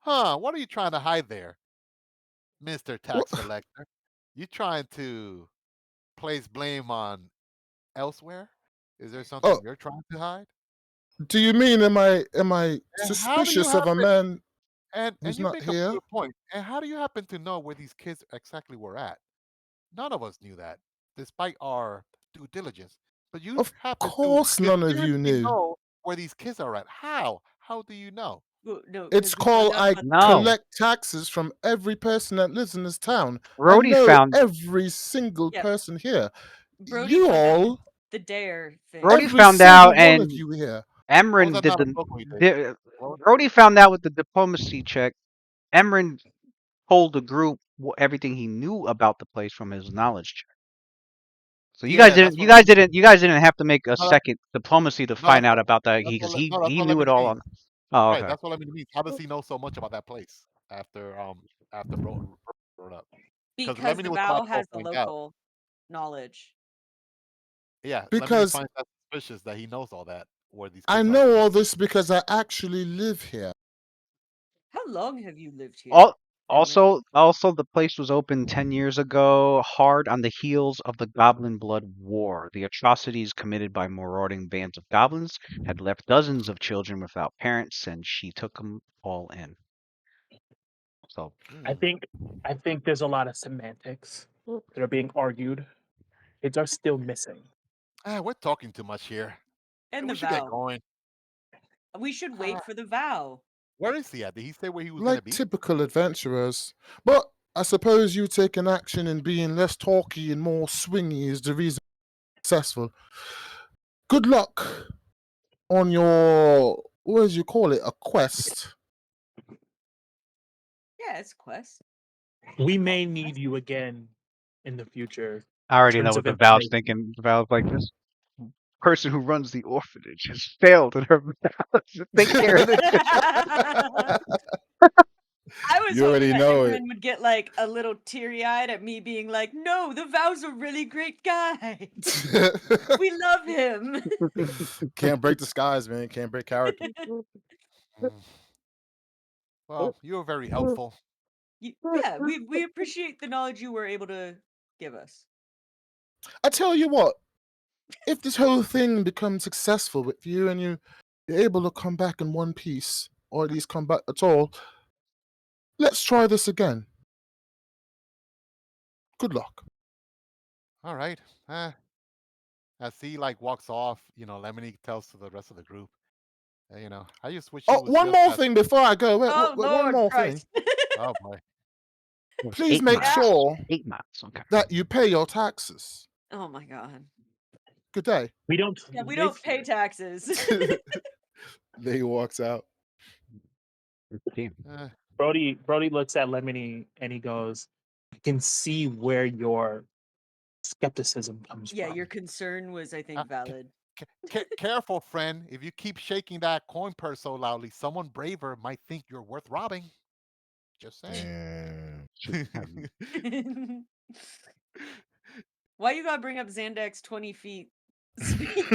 Huh, what are you trying to hide there, Mr. What, Tax Collector? You trying to place blame on elsewhere? Is there something oh, you're trying to hide? do you mean am I And how do you suspicious of a happen man and who's you not make a here? good point. And how do you happen to know where these kids exactly were at? None of us knew that, despite our due diligence. But you Of happen to course, none of you mysteriously knew. know where these kids are at. How? How do you know? Well, no, It's because we found called out I about the vow. No, collect taxes from every person that lives in this town. I Brody know found every single Yeah, person here. Brody You found out all, the dare thing. Brody every found single out, one of and you here. What was Emran that did not a the. joke we did? What was it? Brody found out with the diplomacy check. Emran told the group everything he knew about the place from his knowledge check. So you guys Yeah, didn't, that's you what guys didn't, you guys didn't have to make a no, second diplomacy to no, find out about that. that's Because what no, that's he what knew it Lemony all means. on. Oh, Right, okay. that's what Lemony means. How does he know so much about that place after brought up? Because Because Lemony the was about vow to go has the find out. local knowledge. Yeah, Lemony Because finds that suspicious that he knows all that where these I kids are know being. all this because I actually live here. How long have you lived here, Al- Emran? Also, the place was opened 10 years ago, hard on the heels of the Goblin Blood War. The atrocities committed by marauding bands of goblins had left dozens of children without parents, and she took them all in. So, I Hmm. think I think there's a lot of semantics that are being argued. Kids are still missing. We're talking too much here. And We the should get vow. going. We should wait for the vow. Where is he at? Did he say where he was gonna Like be? typical adventurers. But I suppose you taking action and being less talky and more swingy is the reason you're successful. Good luck on your, what do you call it, a quest. Yeah, it's a quest. We may need you again in the future. I already Terms know of what the Valve's information. thinking. The Valve's like, this person who runs the orphanage has failed in her vows to take care of this. I was You hoping already that know Imran it. would get like a little teary-eyed at me being like, "No, the Vow's a really great guy. We love him." Can't break the skies, man. Can't break character. Mm. Well, you were very helpful. Yeah, we appreciate the knowledge you were able to give us. I tell you what, if this whole thing becomes successful with you and you're able to come back in one piece, or at least come back at all, let's try this again. Good luck. All right. As he like walks off, Lemony tells to the rest of the group, I just wish he Oh, was one just more as. thing before I go. Oh One Lord more thing. Christ! Oh boy. It's Please 8 make miles. sure 8 miles. Okay. that you pay your taxes. Oh my God. Good day. We don't. Yeah, we they- don't pay taxes. There he walks out. 15. Eh, Brody looks at Lemony and he goes, "I can see where your skepticism comes Yeah, from." your concern was, I uh, think, valid. careful, friend. If you keep shaking that coin purse so loudly, someone braver might think you're worth robbing. Just saying. Damn. Should have- Why you gotta bring up Xandak's 20 feet speed?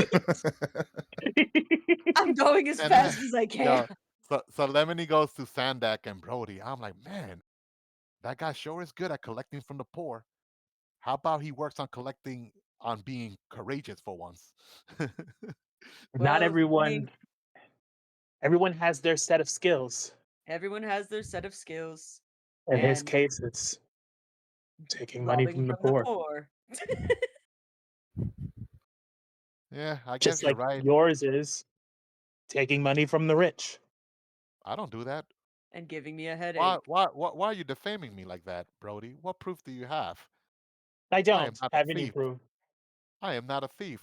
I'm going as And fast as I can. yeah, so Lemony goes to Sandak and Brody. I'm like, man, that guy sure is good at collecting from the poor. How about he works on collecting on being courageous for once? Not Well, I mean, everyone has their set of skills. everyone has their set of skills. In his And case, it's taking money robbing from the from the poor. poor. Yeah, I guess Just you're like right. yours is taking money from the rich. I don't do that. And giving me a Why, headache. why are you defaming me like that, Brody? What proof do you have? I I am don't not a have any thief. proof. I am not a thief,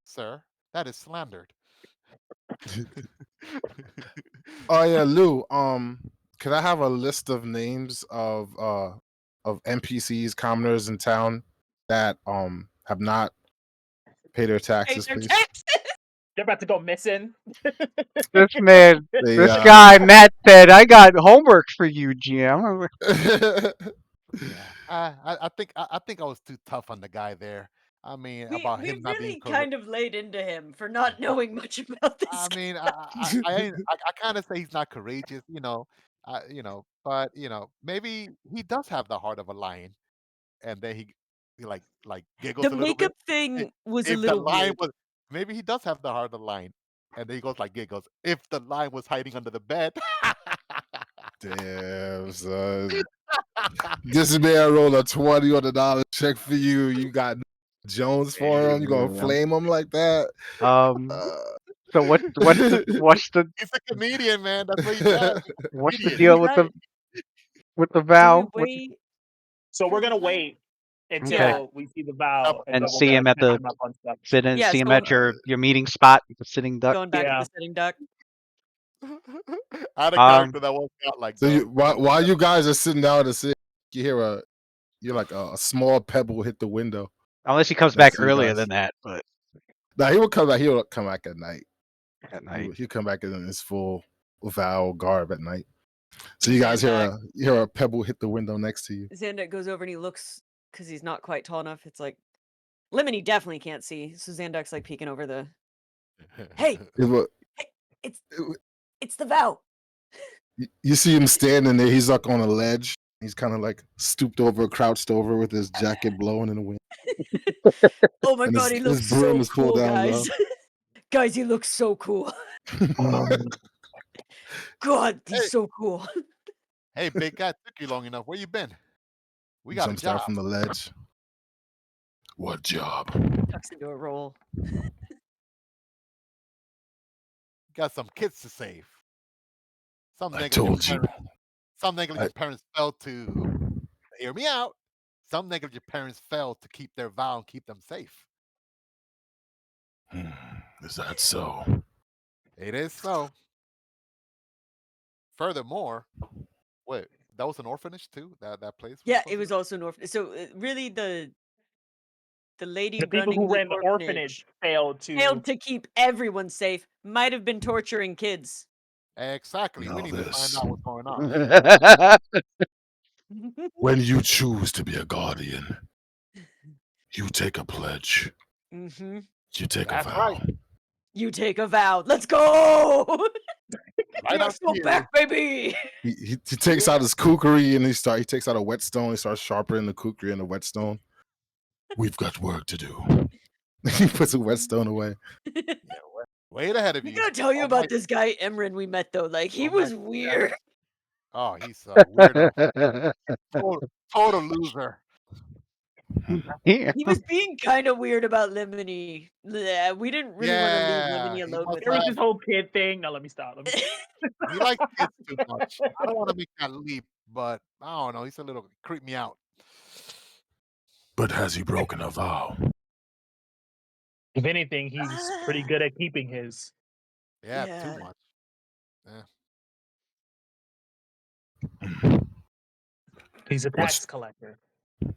sir. That is slandered. Oh yeah, Lou. Could I have a list of names of NPCs, commoners in town that have not paid their Pay taxes, their please? taxes. They're about to go missing. This man, They, this guy, Matt said, I got homework for you, GM. Yeah, I think I was too tough on the guy there. I mean, We about him not being really correct. kind of laid into him for not knowing much about this I guy. mean, I kind of say he's not courageous, but maybe he does have the heart of a lion, and then he like The giggles a little bit. makeup thing was a If the little lion weird. was, maybe he does have the heart of a lion, and then he goes like giggles. If the lion was hiding under the bed. Damn, son. This man rolled a $20 on the dollar check for you. You got Jones for him. You gonna Damn. flame him like that? Um. Uh, So He's a comedian, man. That's what he does. He's a what's the comedian. deal We with got the do we vow? wait So for we're the gonna vow? wait Okay. until we see the vow, and And then we'll see go him at catch the him up on stuff. Yeah, see him so at your meeting spot, the sitting duck. going back to Yeah. the sitting duck. Out of Um. character that won't out like so though. while you guys are sitting down to sit, you hear a small pebble hit the window Unless he comes next back to you earlier guys. than that, but Now he will come back. He'll come back at night. at night. He'll come back in his full vow garb at night. So you guys Zandak, hear a pebble hit the window next to you. Zandak goes over and he looks because he's not quite tall enough. It's like Lemony definitely can't see, so Zandak's like peeking over the. Hey, It wa- it's it wa- it's the vow. you see him standing there. He's like on a ledge. He's kind of like stooped over, crouched over with his jacket blowing in the wind. Oh my And god, he his looks brim so is pulled cool, down guys. Guys, he looks so cool. God, Hey. he's so cool. Hey, big guy, took you long enough. Where you been? We got a Jumps down job. from the ledge. What job? Tucks into a roll. got some kids to save. Some I negligent told you. parents, some negligent parents failed to hear me out. Some negligent parents failed to keep their vow and keep them safe. Is that so? It is so. Furthermore, wait, that was an orphanage too. That place. Was Yeah, supposed it to was be? also an orphan. So really, the lady The people running who the ran the orphanage failed failed to. to keep everyone safe. Might have been torturing kids. Exactly. We Now need to find this. out what's going on. When you choose to be a guardian, you take a pledge. Mm-hmm. You take a That's vow. right. You take a vow. Let's go. Right Let's out go here. back, baby. He takes out his kukri and he takes out a whetstone. He starts sharpening the kukri and the whetstone. We've got work to do. He puts a whetstone away. Yeah, way ahead of I you. gotta tell you Oh about my, this guy Emran we met though. Like he oh my was weird. Oh, he's a weirdo. Total loser. Yeah. He was being kind of weird about Lemony. Yeah, we didn't really want to leave Yeah, Lemony he alone must with There was him. this whole kid thing. No, let me stop. Let me stop. He likes kids too much. I don't want to make that leap, but I don't know. He's a little creep me out. But has he broken a vow? If anything, he's pretty good at keeping his. Yeah, Yeah. too much. He's a What's- tax collector.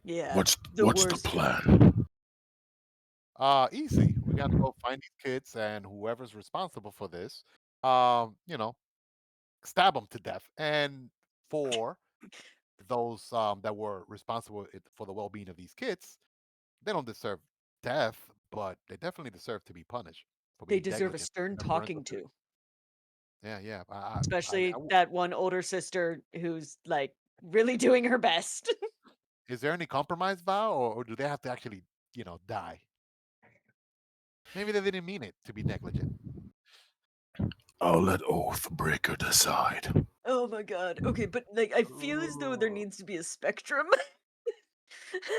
Yeah. What's the the worst. plan? Easy. We gotta go find these kids and whoever's responsible for this. You know, stab them to death. And for those that were responsible for the well-being of these kids, they don't deserve death, but they definitely deserve to be punished for They being deserve a negligent stern in their parental talking duty. to. Yeah, yeah. Especially that one older sister who's like really doing her best. Is there any compromise vow, or do they have to actually, die? Maybe they didn't mean it to be negligent. I'll let Oathbreaker decide. Oh my god. Okay, but like I feel as though there needs to be a spectrum.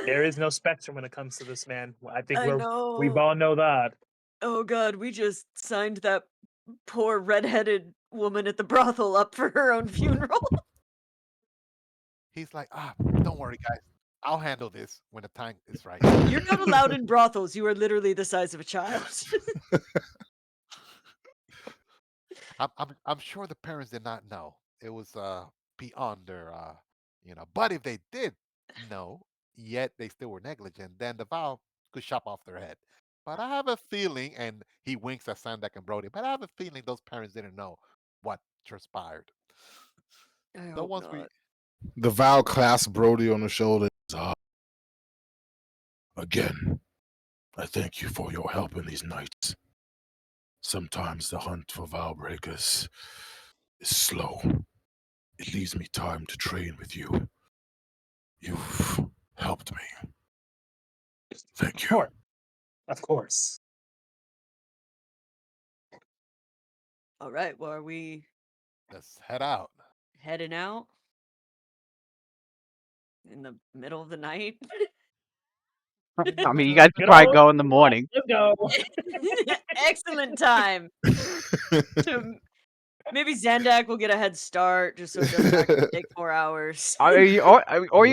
There is no spectrum when it comes to this man. I think I we know. all know that. Oh god, we just signed that poor redheaded woman at the brothel up for her own funeral. He's like, don't worry, guys. I'll handle this when the time is right. You're not allowed in brothels. You are literally the size of a child. I'm sure the parents did not know. It was beyond their But if they did know, yet they still were negligent, then the vow could chop off their head. But I have a feeling, and he winks at Sandak and Brody, but I have a feeling those parents didn't know what transpired. I So hope once not. The vow clasps Brody on the shoulder. Again, I thank you for your help in these nights. Sometimes the hunt for vow breakers is slow. It leaves me time to train with you. You've helped me. Thank you. Of course. All right, well, are we Let's head out. heading out in the middle of the night? I mean, you guys could Good probably old go in the morning. Let's go. Excellent time. To maybe Zandak will get a head start just so it doesn't actually take 4 hours. Or you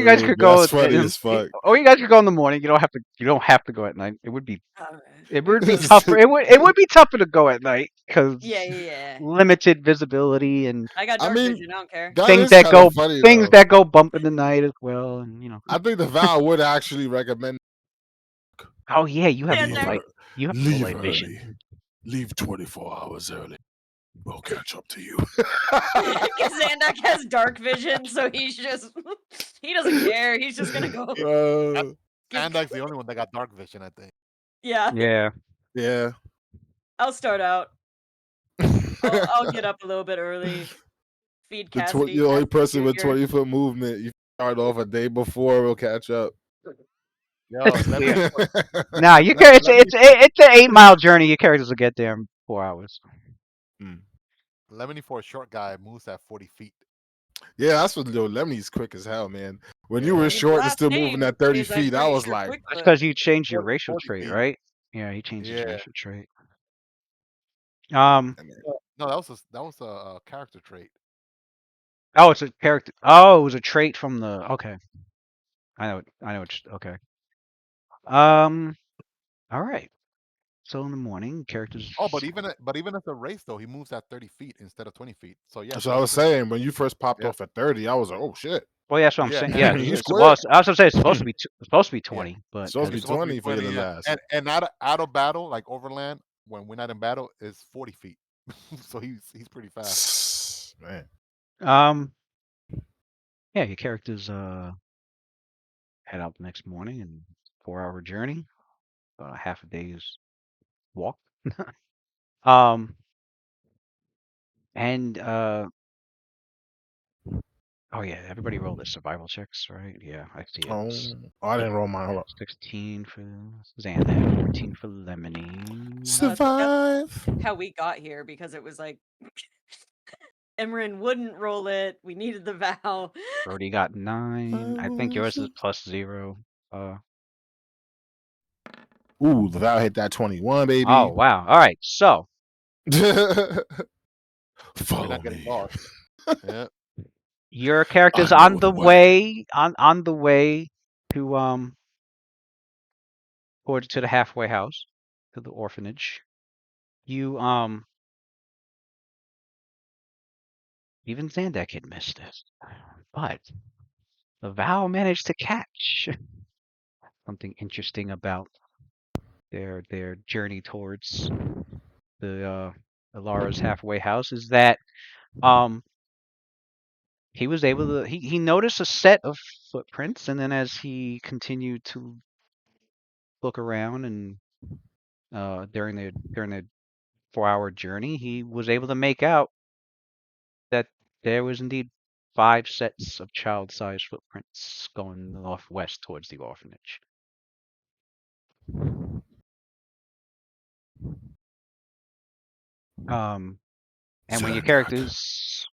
guys could go. That's funny as fuck. Or you guys could go in the morning. You don't have to. You don't have to go at night. It would be. Alright. It would be tougher. It would be tougher to go at night because Yeah. limited visibility and I got I dark mean, vision. I don't care. That things is that kinda go funny, things though. that go bump in the night as well. And I think the vow would actually recommend oh yeah, you have Yeah, no light. You have no leave light early. vision. Leave 24 hours early. We'll catch up to you. Because Zandak has dark vision, so he doesn't care. He's just gonna go. Sandak's the only one that got dark vision, I think. Yeah, Yeah. Yeah. I'll start out. I'll get up a little bit early. Feed Cassidy. The only Cassidy person with Jr. 20-foot movement. You start off a day before, we'll catch up. Yo, let me, Nah, you can. It's an 8-mile journey. Your characters will get there in 4 hours. Lemony for a short guy moves at 40 feet. Yeah, that's what Lemony's quick as hell, man. When you Yeah. were His short and last still moving name at 30 is, I'm feet, I pretty was sure, like, That's Quickfoot. because you changed your 40 racial 40 trait, feet. right? Yeah, he changed his Yeah. racial trait. No, No, that was a character trait. Oh, it's a character. Oh, it was a trait from the. Okay, I know. I know. It's okay. Um. All right. So in the morning, characters. Oh, but even as a race though, he moves at 30 feet instead of 20 feet. So yeah, That's what I was 30 feet. saying. When you first popped Yeah. off at 30, I was like, oh shit. Well, yeah, that's what I'm Yeah, saying. Yeah, and He's well, quick. I was gonna say it's supposed to be it's supposed to be yeah, 20, but Supposed to it's be supposed to be 20 for you 20. to Yeah, last. and out of battle, like overland, when we're not in battle, is 40 feet. So he's pretty fast. Man. um, yeah, your characters head out the next morning and 4-hour journey, about a half a day's walk. Um, and oh yeah, everybody roll their survival checks, right? Yeah, I see it. Oh, I didn't roll mine. Hold up. 16 for Xanax, 14 for Lemony. That's Survive. how we got here because it was like Emran wouldn't roll it. We needed the vow. Brody got 9. I think yours is +0. Ooh, the Val hit that 21, Oh baby. wow. All right. So We're Follow not getting me. lost. Yeah. your character's I on know the the way. way on the way to towards to the halfway house, to the orphanage. You even Zandak had missed this, but the Vow managed to catch something interesting about their journey towards the Alara's halfway house is that um he was able to he noticed a set of footprints, and then as he continued to look around and during the 4-hour journey, he was able to make out that there was indeed 5 sets of child-sized footprints going northwest towards the orphanage. And when your Zandak, characters,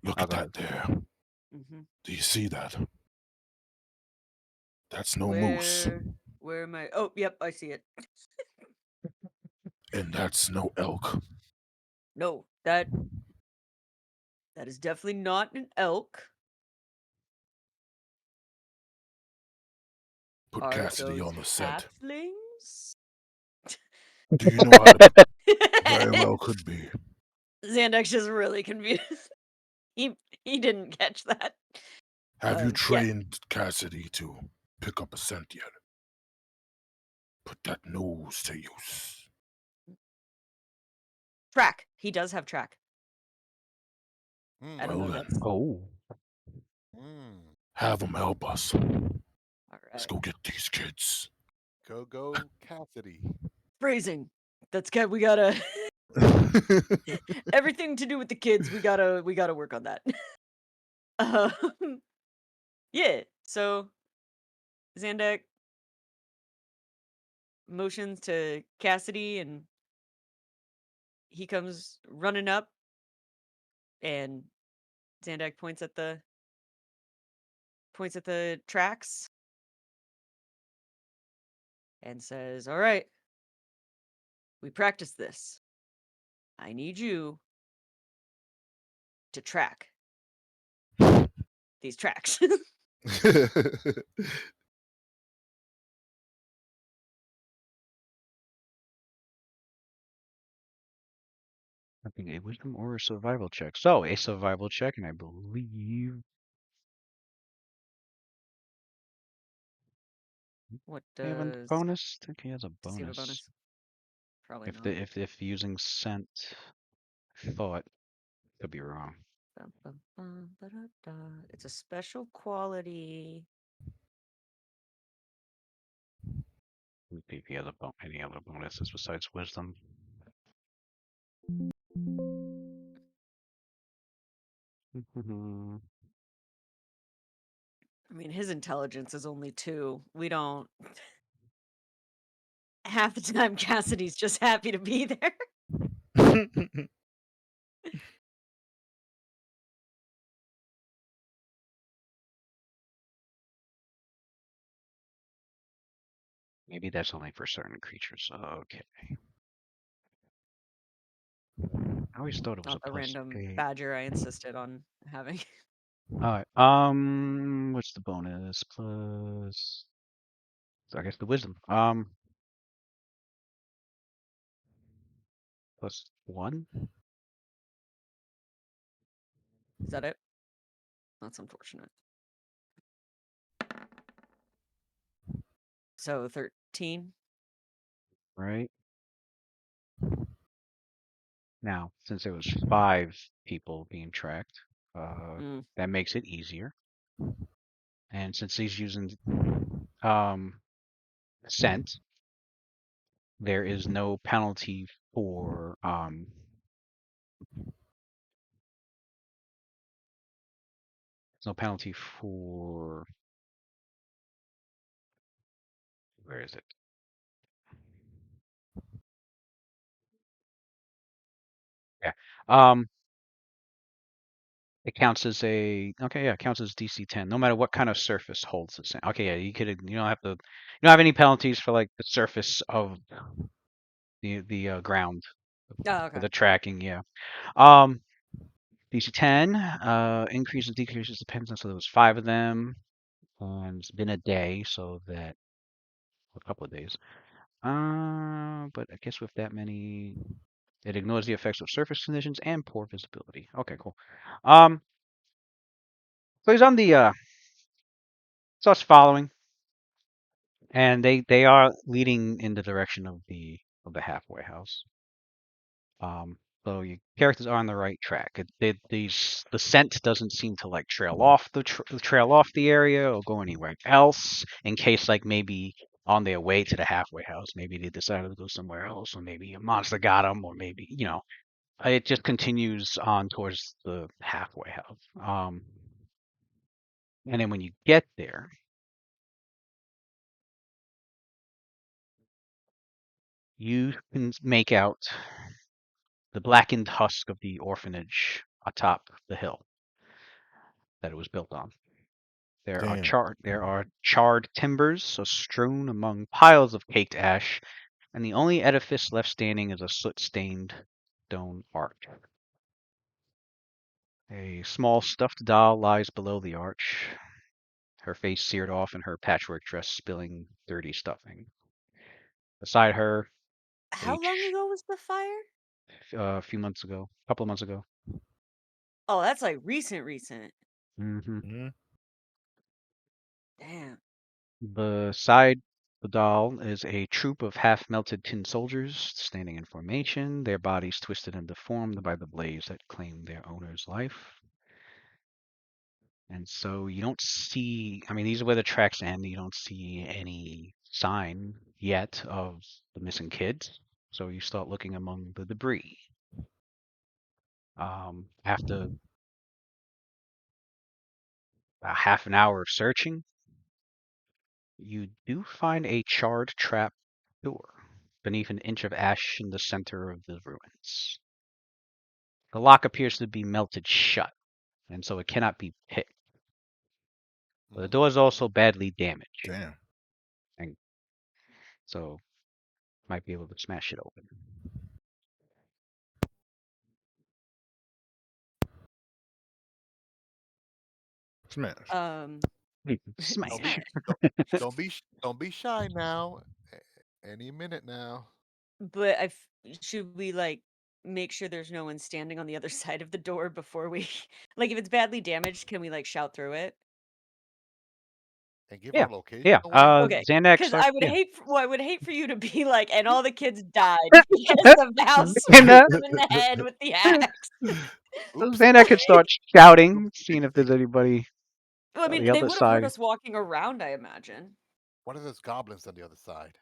look oh, at go ahead. that there. Mm-hmm. Do you see that? That's no moose. Where am I? Oh, yep, I see it. And that's no elk. No, that is definitely not an elk. Put Are Cassidy those on the scent. halflings? Do you know how to? Very well could be. Xandex is really confused. He didn't catch that. Have you Yeah. trained Cassidy to pick up a scent yet? Put that nose to use. Track. He does have track. Mm, I don't Well know. then. That's Oh, mm. Have them help us. all Let's right. go get these kids. Go Cassidy. Phrasing. That's good. We gotta everything to do with the kids. We gotta work on that. um, yeah. So Zandak motions to Cassidy, and he comes running up, and Zandak points at the tracks and says, "All right, we practiced this. I need you to track these tracks." I think a wisdom or a survival check. So a survival check, and I believe What they have a does bonus. I think he has a does he have a bonus. bonus? Probably If not. the if using scent, I thought could be wrong. Bum, bum, bum, ba-da-da. It's a special quality. Let me see if he has any other bonuses besides wisdom. I mean, his intelligence is only 2. We don't. Half the time, Cassidy's just happy to be there. Maybe that's only for certain creatures. Okay. I always thought it was Not a the plus random 8. badger I insisted on having. Alright, what's the bonus? Plus, so I guess the wisdom. Plus 1? Is that it? That's unfortunate. So 13. Right? Now, since there was 5 people being tracked, Mm. that makes it easier. And since he's using um scent, there is no penalty for there's no penalty for where is it? Yeah. It counts as a okay, yeah, it counts as DC 10, no matter what kind of surface holds the same. Okay, yeah, you don't have to you don't have any penalties for like the surface of the ground Oh, for okay. the tracking, yeah. DC 10, increases, decreases, depends on, so there was 5 of them. And it's been a day, so that a couple of days. But I guess with that many, it ignores the effects of surface conditions and poor visibility. Okay, cool. So he's on the starts following, and they are leading in the direction of the halfway house. So your characters are on the right track. The scent doesn't seem to like trail off the area or go anywhere else. In case like maybe on their way to the halfway house, maybe they decided to go somewhere else, or maybe a monster got them, or maybe it just continues on towards the halfway house. And then when you get there, you can make out the blackened husk of the orphanage atop the hill that it was built on. There Damn. are charred timbers strewn among piles of caked ash, and the only edifice left standing is a soot-stained stone arch. A small stuffed doll lies below the arch, her face seared off and her patchwork dress spilling dirty stuffing. Beside her, How long ago was the fire? a few months ago, a couple of months ago. Oh, that's like recent. hmm Mhm. Damn. Beside the doll is a troop of half-melted tin soldiers standing in formation, their bodies twisted and deformed by the blaze that claimed their owner's life. And so you don't see, I mean, these are where the tracks end. You don't see any sign yet of the missing kids. So you start looking among the debris. After a half an hour of searching, you do find a charred trap door beneath an inch of ash in the center of the ruins. The lock appears to be melted shut, and so it cannot be picked. But the door is also badly damaged, Damn. and so might be able to smash it open. Smash. Smash. Don't be, Smash. don't be shy now. Any minute now. But should we like make sure there's no one standing on the other side of the door before we like if it's badly damaged, can we like shout through it? And give Yeah, our location yeah. away. Okay. Xanax Because start. I would Yeah. hate I would hate for you to be like, and all the kids died because the vow smashed Xanax, them in the head with the axe. Oops. Xanax can start shouting, seeing if there's anybody Well, I on mean, the they other would have heard side. us walking around, I imagine. What if there's goblins on the other side?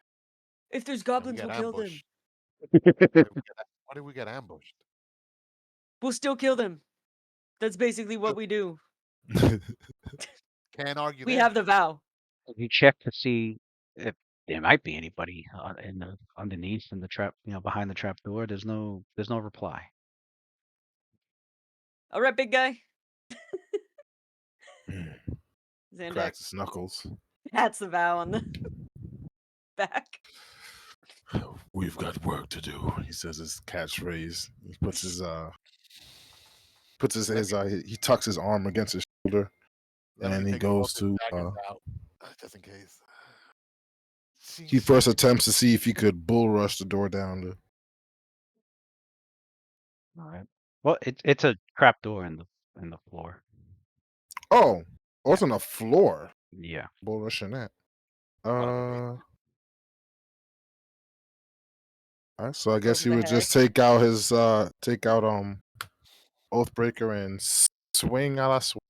If there's And we goblins, get we'll kill them. ambushed. What if we get ambushed? We'll still kill them. That's basically what we do. Can't argue We there. have the vow. You check to see if there might be anybody underneath in the trap, behind the trap door. There's no reply. All right, big guy. Xandex. Cracks his knuckles. That's the vow on the back. We've got work to do. He says his catchphrase. He puts his he tucks his arm against his shoulder, Lemony and he takes both goes his to. daggers out, just in case. Shing, He first shing. attempts to see if he could bull rush the door down. All right. Well, it's a trap door in the floor. Oh, it's on the floor. Yeah. Bull rushing that. Oh, All right, so I guess Over he the would just head. take out his Oathbreaker and swing a la swing.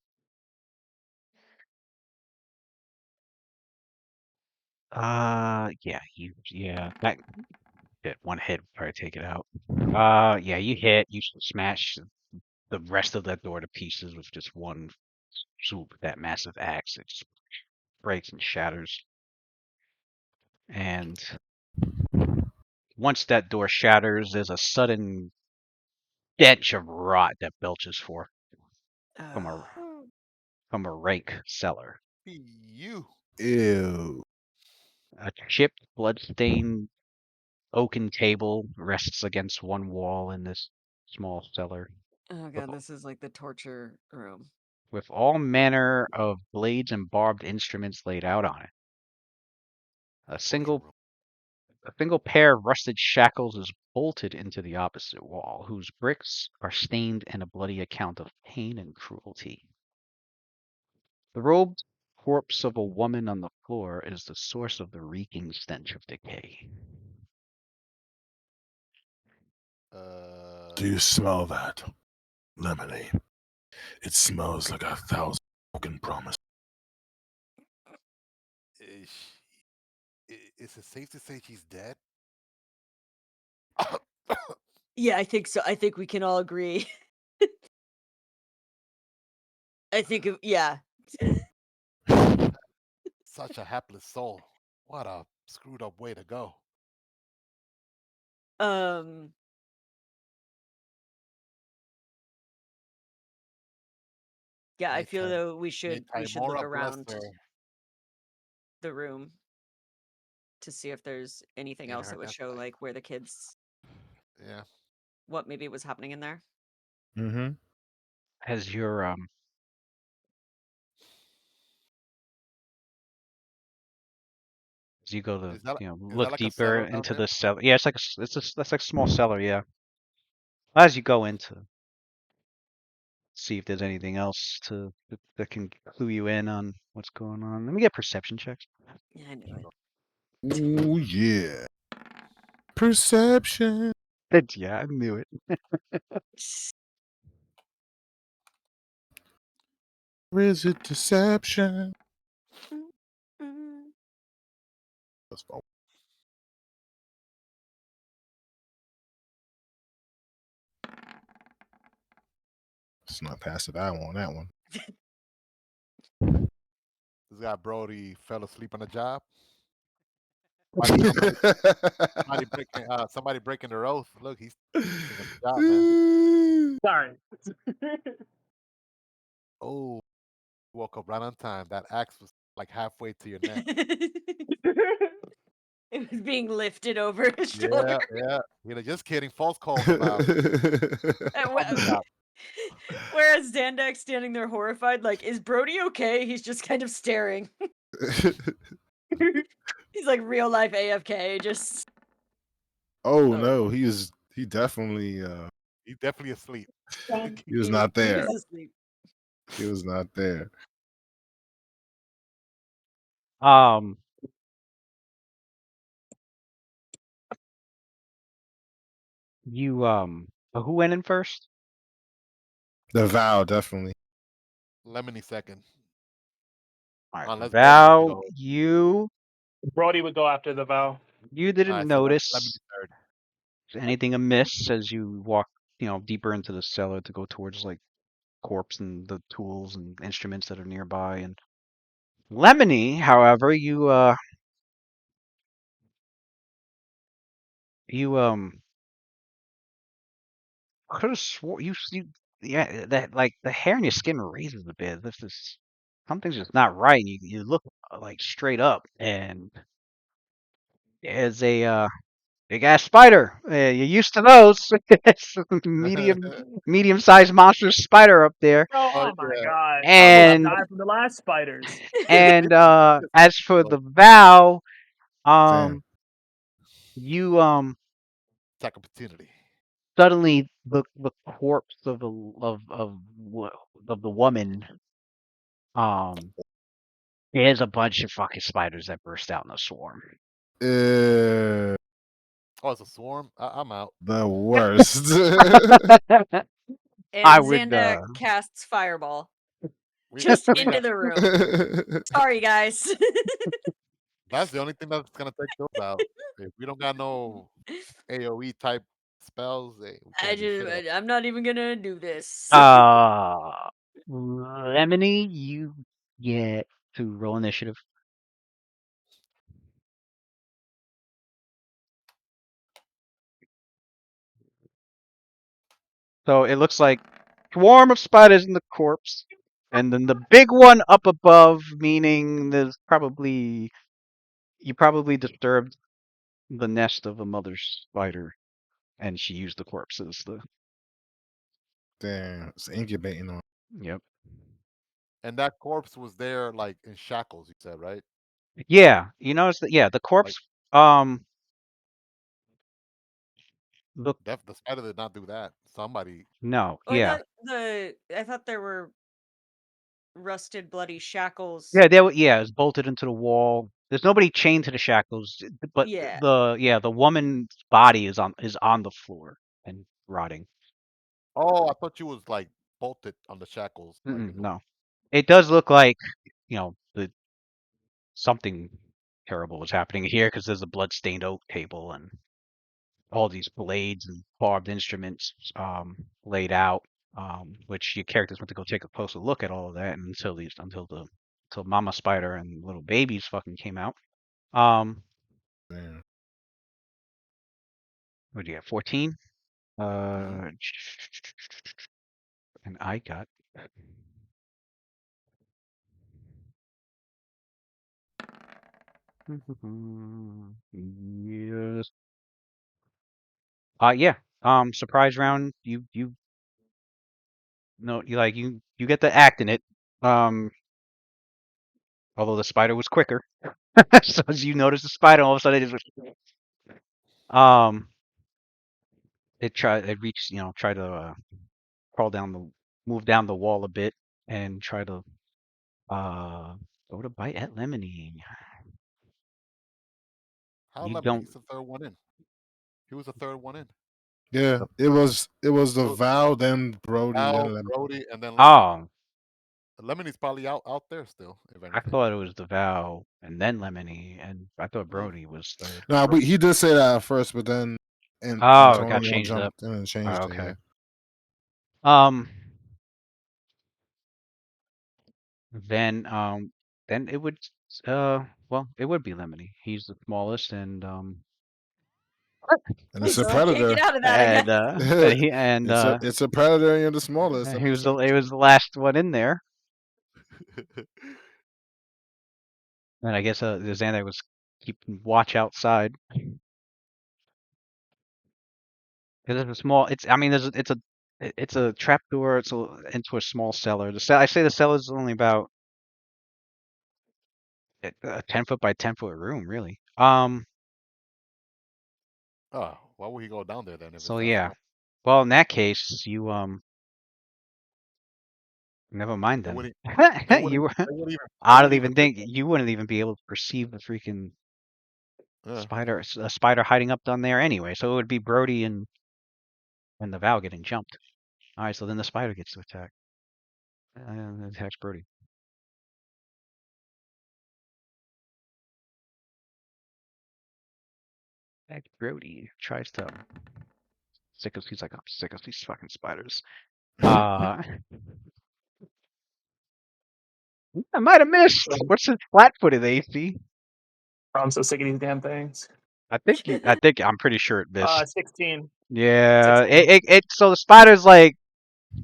Yeah. That one hit would probably take it out. Yeah, you hit. You smash the rest of that door to pieces with just one swoop with that massive axe. It just breaks and shatters. And once that door shatters, there's a sudden stench of rot that belches forth from a Oh. from a rank cellar. you. Ew. A chipped, blood-stained oaken table rests against one wall in this small cellar, Oh with, god, this is like the torture room. with all manner of blades and barbed instruments laid out on it. A Torture single room. a single pair of rusted shackles is bolted into the opposite wall, whose bricks are stained in a bloody account of pain and cruelty. The robed corpse of a woman on the floor is the source of the reeking stench of decay. Do you smell that, Lemony? It smells like 1,000 broken promises. Is it safe to say she's dead? Yeah, I think so. I think we can all agree. I think, yeah. Such a hapless soul. What a screwed up way to go. Um, yeah, I May feel though we May should look Timora bless around her the room to see if there's anything in else her that would death show life. like where the kids, Yeah. what maybe was happening in there. Mm-hmm. As your as you go to Is that look like a deeper cellar down into there? the cellar. Yeah, it's like that's like a small cellar. Yeah. As you go into see if there's anything else that can clue you in on what's going on. Let me get perception checks. Yeah, I knew Ooh, yeah. Perception. Yeah, I knew it. it. Or is it deception? That's fine. It's not past it. I on that one. This guy Brody fell asleep on the job. Somebody breaking their oath. Look, he's sleeping on the job, man. Sorry. Oh, woke up right on time. That axe was like halfway to your neck. It was being lifted over his shoulder. Yeah. You know, just kidding. False calls about And on the job. whereas Xandak's standing there horrified, like, is Brody okay? He's just kind of staring. He's like real life AFK, just. Oh no, he definitely He's definitely asleep. he was not He there. was asleep. He was not there. You who went in first? The vow, definitely. Lemony second. All right, Unless Brody wants to Val, go. Brody would go after the vow. you All didn't right, so notice Lemony third. anything amiss as you walk, deeper into the cellar to go towards like corpse and the tools and instruments that are nearby. And Lemony, however, you could have swore you yeah, that like the hair on your skin raises a bit. This is something's just not right. You look like straight up, and there's a big ass spider. You're used to those. It's a medium-sized monster spider up there. Oh, Oh, oh my yeah. god! I almost And died from the last spiders. as for Well, the vow, Damn. you attack opportunity. suddenly the corpse of the woman, um there's a bunch of fucking spiders that burst out in a swarm. Uh, Oh, it's a swarm. I'm out. the worst. I And would Xanda casts fireball We, just we into got. the room. Sorry, guys. That's the only thing that's gonna take those out. If we don't got no AOE type spells, we can't do shit. I'm not even gonna do this. Lemony, you get to roll initiative. So it looks like swarm of spiders in the corpse, and then the big one up above, meaning there's probably you probably disturbed the nest of a mother spider, and she used the corpse as the Damn, it's incubating on. yep. And that corpse was there like in shackles. You said right? Yeah, you notice that. Yeah, the Like corpse. The the spider did not do that. Somebody. no, Oh, yeah, I thought there were rusted, bloody shackles. yeah. There, yeah, it's bolted into the wall. There's nobody chained to the shackles, but Yeah. the woman's body is on the floor and rotting. Oh, I thought you was like bolted on the shackles. Like in the. No, it does look like the something terrible was happening here because there's a blood-stained oak table and all these blades and carved instruments laid out, which your characters went to go take a closer look at all of that, and until Mama Spider and little babies fucking came out. Damn. What do you got? 14. Mhm. And I got. Yes. Yeah. Surprise round. You know you get to act in it. Um, although the spider was quicker, so as you notice the spider, all of a sudden it just um it reached try to crawl down the move down the wall a bit and try to uh go to bite at Lemony. How You lemony? don't. He's the third one in. He was the third one in. Yeah, it was the It was Val, then Brody, Al, then Lemon. Brody, and then Lemony. Oh, Lemony's probably out there still, if I anything. thought it was the Vow and then Lemony, and I thought Mm. Brody was third. Nah, but he did say that at first, but then Oh, it got Antonio changed up. jumped in and Oh, changed it. okay. Yeah. Um, then it would well, it would be Lemony. He's the smallest, and And it's a So I can't get predator. out of that, I guess. It's a predator and you're the smallest. That he makes was sense. it was the last one in there, and I guess the Xander was keeping watch outside because it's a small. It's I mean it's a trap door. It's into a small cellar. I say the cellar is only about a 10 foot by 10 foot room, really. Oh, why would he go down there then if it's So that yeah. small? Well, in that case, you never mind They then. wouldn't. They wouldn't. You They wouldn't even. They I don't wouldn't even even think think you wouldn't even be able to perceive the freaking that. a spider hiding up down there anyway. So it would be Brody and the Val getting jumped. All right, so then the spider gets to attack. And attacks Brody. Attack Brody tries to he's like, I'm sick of these fucking spiders. I might have missed. What's his flat-footed AC? I'm so sick of these damn things. I'm pretty sure it missed. 16. Yeah, 16. so the spider's like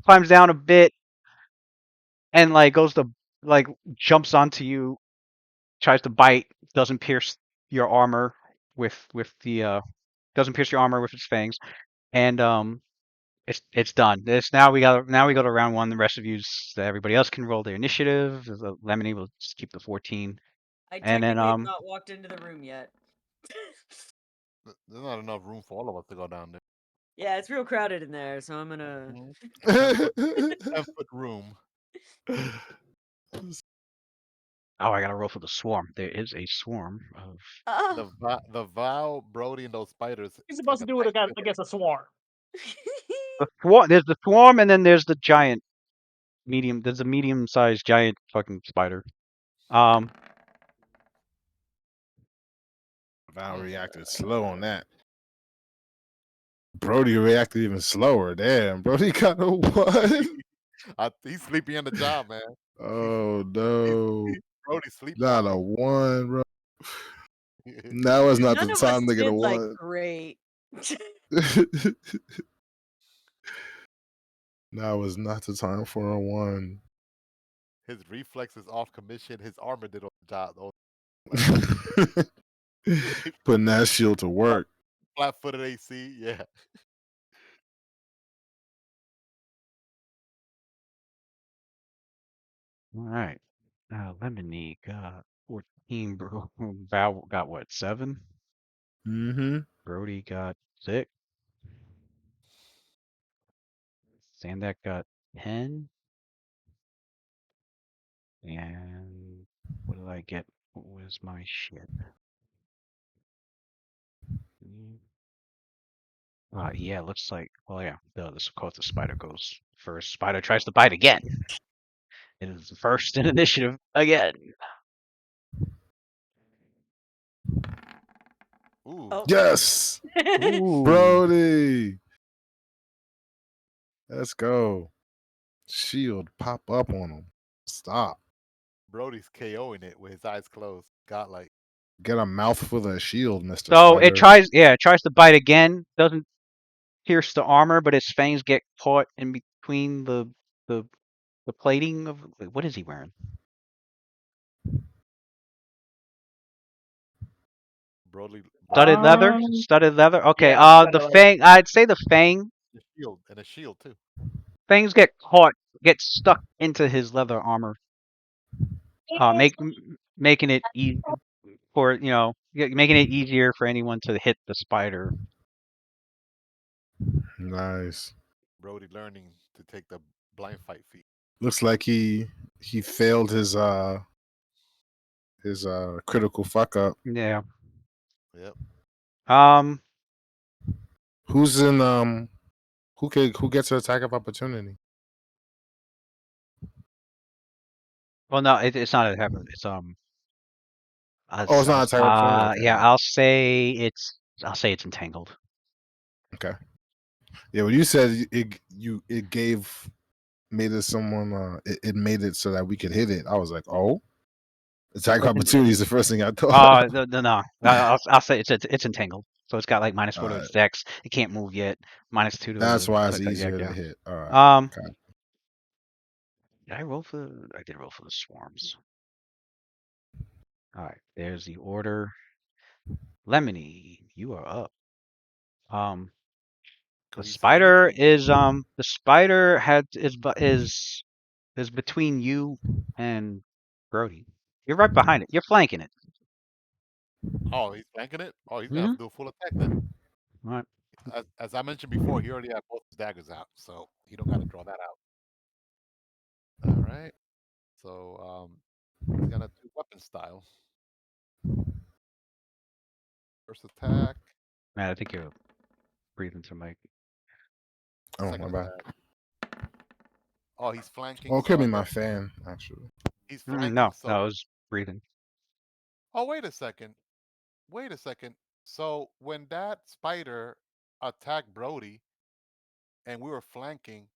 climbs down a bit and like goes to like jumps onto you, tries to bite, doesn't pierce your armor with the doesn't pierce your armor with its fangs, and it's done. Now we go to round one. The rest of you, everybody else can roll their initiative. The Lemony will just keep the 14, I and then technically have not walked into the room yet. There's not enough room for all of us to go down there. Yeah, it's real crowded in there, so I'm gonna. 10-foot room. oh, I gotta roll for the swarm. There is a swarm of. The Vow, Brody, and those spiders. He's supposed to do it against a swarm. There's the swarm, and then there's the giant, medium. There's a medium-sized giant fucking spider. Val reacted slow on that. Brody reacted even slower. Damn, Brody got a one. He's sleepy on the job, man. Oh no, Brody sleep. not a one, bro. Now is not None the of time us to get a did like one. great. Now is not the time for a one. His reflex is off commission. His armor did all the job. Putting that shield to work. Flat-footed AC, yeah. All right. Lemony got 14. Val got what? 7. Mm-hmm. Brody got 6. Sandak got 10. And what did I get? What was my shit? Yeah, looks like. Well, yeah. This of course the spider goes first. Spider tries to bite again. It is the first in initiative again. Ooh, Oh. Yes, Ooh. Brody. Let's go. Shield pop up on him. Stop. Brody's KOing it with his eyes closed. Godlike. Get a mouthful of shield, Mister So it Spider. tries to bite again. Doesn't pierce the armor, but its fangs get caught in between the plating of. What is he wearing? Brody. Studded leather. Um, Studded leather. Okay. yeah, studded The leather. fang. I'd say the fang. The shield and a shield too. Fangs get caught, get stuck into his leather armor. Making it easy for making it easier for anyone to hit the spider. Nice. Brody learning to take the blind fight feat. Looks like he failed his critical fuck up. Yeah. Yep. Who's in who gets an attack of opportunity? Well, no, it's not a habit. It's Oh, it's not attack of opportunity. Okay. Yeah, I'll say it's entangled. Okay. Yeah, when you said it made it someone it made it so that we could hit it. I was like, oh, attack of opportunity is the first thing I thought. No. I'll say it's entangled. So it's got like -4 to Alright. its dex. It can't move yet. -2 to. That's why it's attack, easier yeah. to hit. All right. Okay. Did I roll for? I did roll for the swarms. All right. There's the order. Lemony, you are up. The spider is between you and Brody. You're right behind it. You're flanking it. Oh, he's flanking it? Oh, he's gonna have to do a full attack then. All right. As I mentioned before, he already had both his daggers out, so he don't gotta draw that out. All right. So he's gonna do weapon style. First attack. Man, I think you're breathing through Mike. Oh, my Second bad. attack. Oh, he's flanking. Oh, it so could be I my guess fan, actually. he's flanking. No, so I was breathing. Oh, wait a second. So when that spider attacked Brody and we were flanking,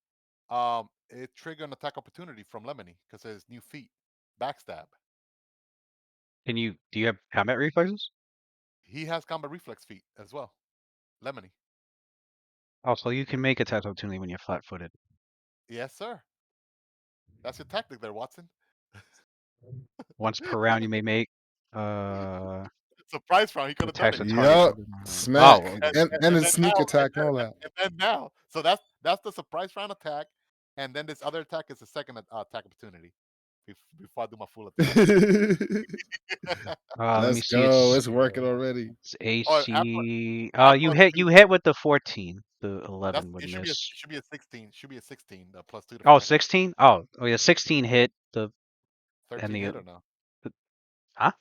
it triggered an attack opportunity from Lemony because of his new feat, backstab. Do you have combat reflexes? He has combat reflex feat as well. Lemony. Also, you can make attack opportunity when you're flat-footed. Yes, sir. That's your tactic there, Watson. Once per round, you may make. It's surprise round. He could have done Attacks it. the target. Yup. other than- Smack. Oh, And, And and, and and his then sneak now, attack and all that. and then now. So that's the surprise round attack, and then this other attack is the second attack opportunity. Before I do my full attack. let me Let's see. go. It's working already. It's Or AC. after You a hit three, you hit with the 14. The that's 11 would it. miss. Should be a 16. Should be a 16. The plus 2 Oh, defense. 16? Oh, yeah, 16 hit the and 13 the hit or no? huh?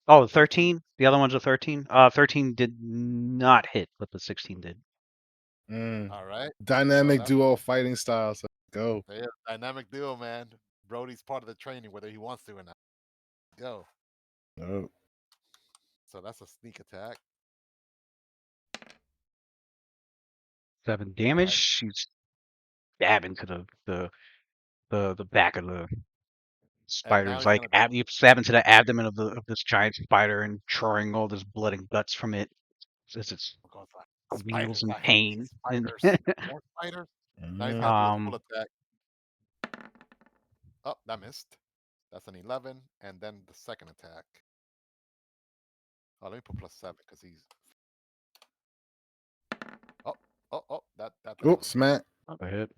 Oh, 13. 13. The other one's a 13. 13 did not hit, but the 16 did. Mm. All right. So Dynamic that's duo fighting styles. Let's go. yeah, dynamic duo, man. Brody's part of the training, whether he wants to or not. Go. Oh. So that's a sneak attack. 7 All damage. right. She's stabbing to the back of the And now spider's he's like gonna do you stab into the abdomen of this giant spider and drawing all this blood and guts from it as it's oh, God, wheels spiders. in I hate pain. these And spiders. More spiders. Now he's Mm. gonna do his full attack. Oh, that missed. That's an 11, and then the second attack. Oh, let me put +7 because he's. That Oh, doesn't. smack. a hit.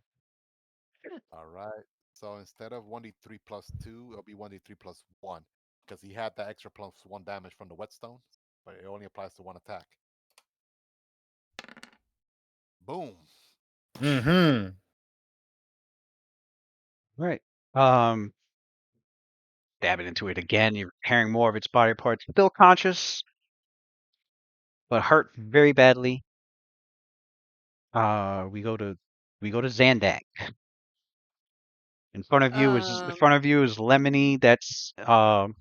All right. So instead of 1d3 plus 2, it'll be 1d3 plus 1 because he had that extra plus 1 damage from the whetstone, but it only applies to 1 attack. Boom. Mm-hmm. Right. Stabbing into it again. You're tearing more of its body parts. Still conscious, but hurt very badly. We go to Zandak. In front of you is Lemony. That's I'll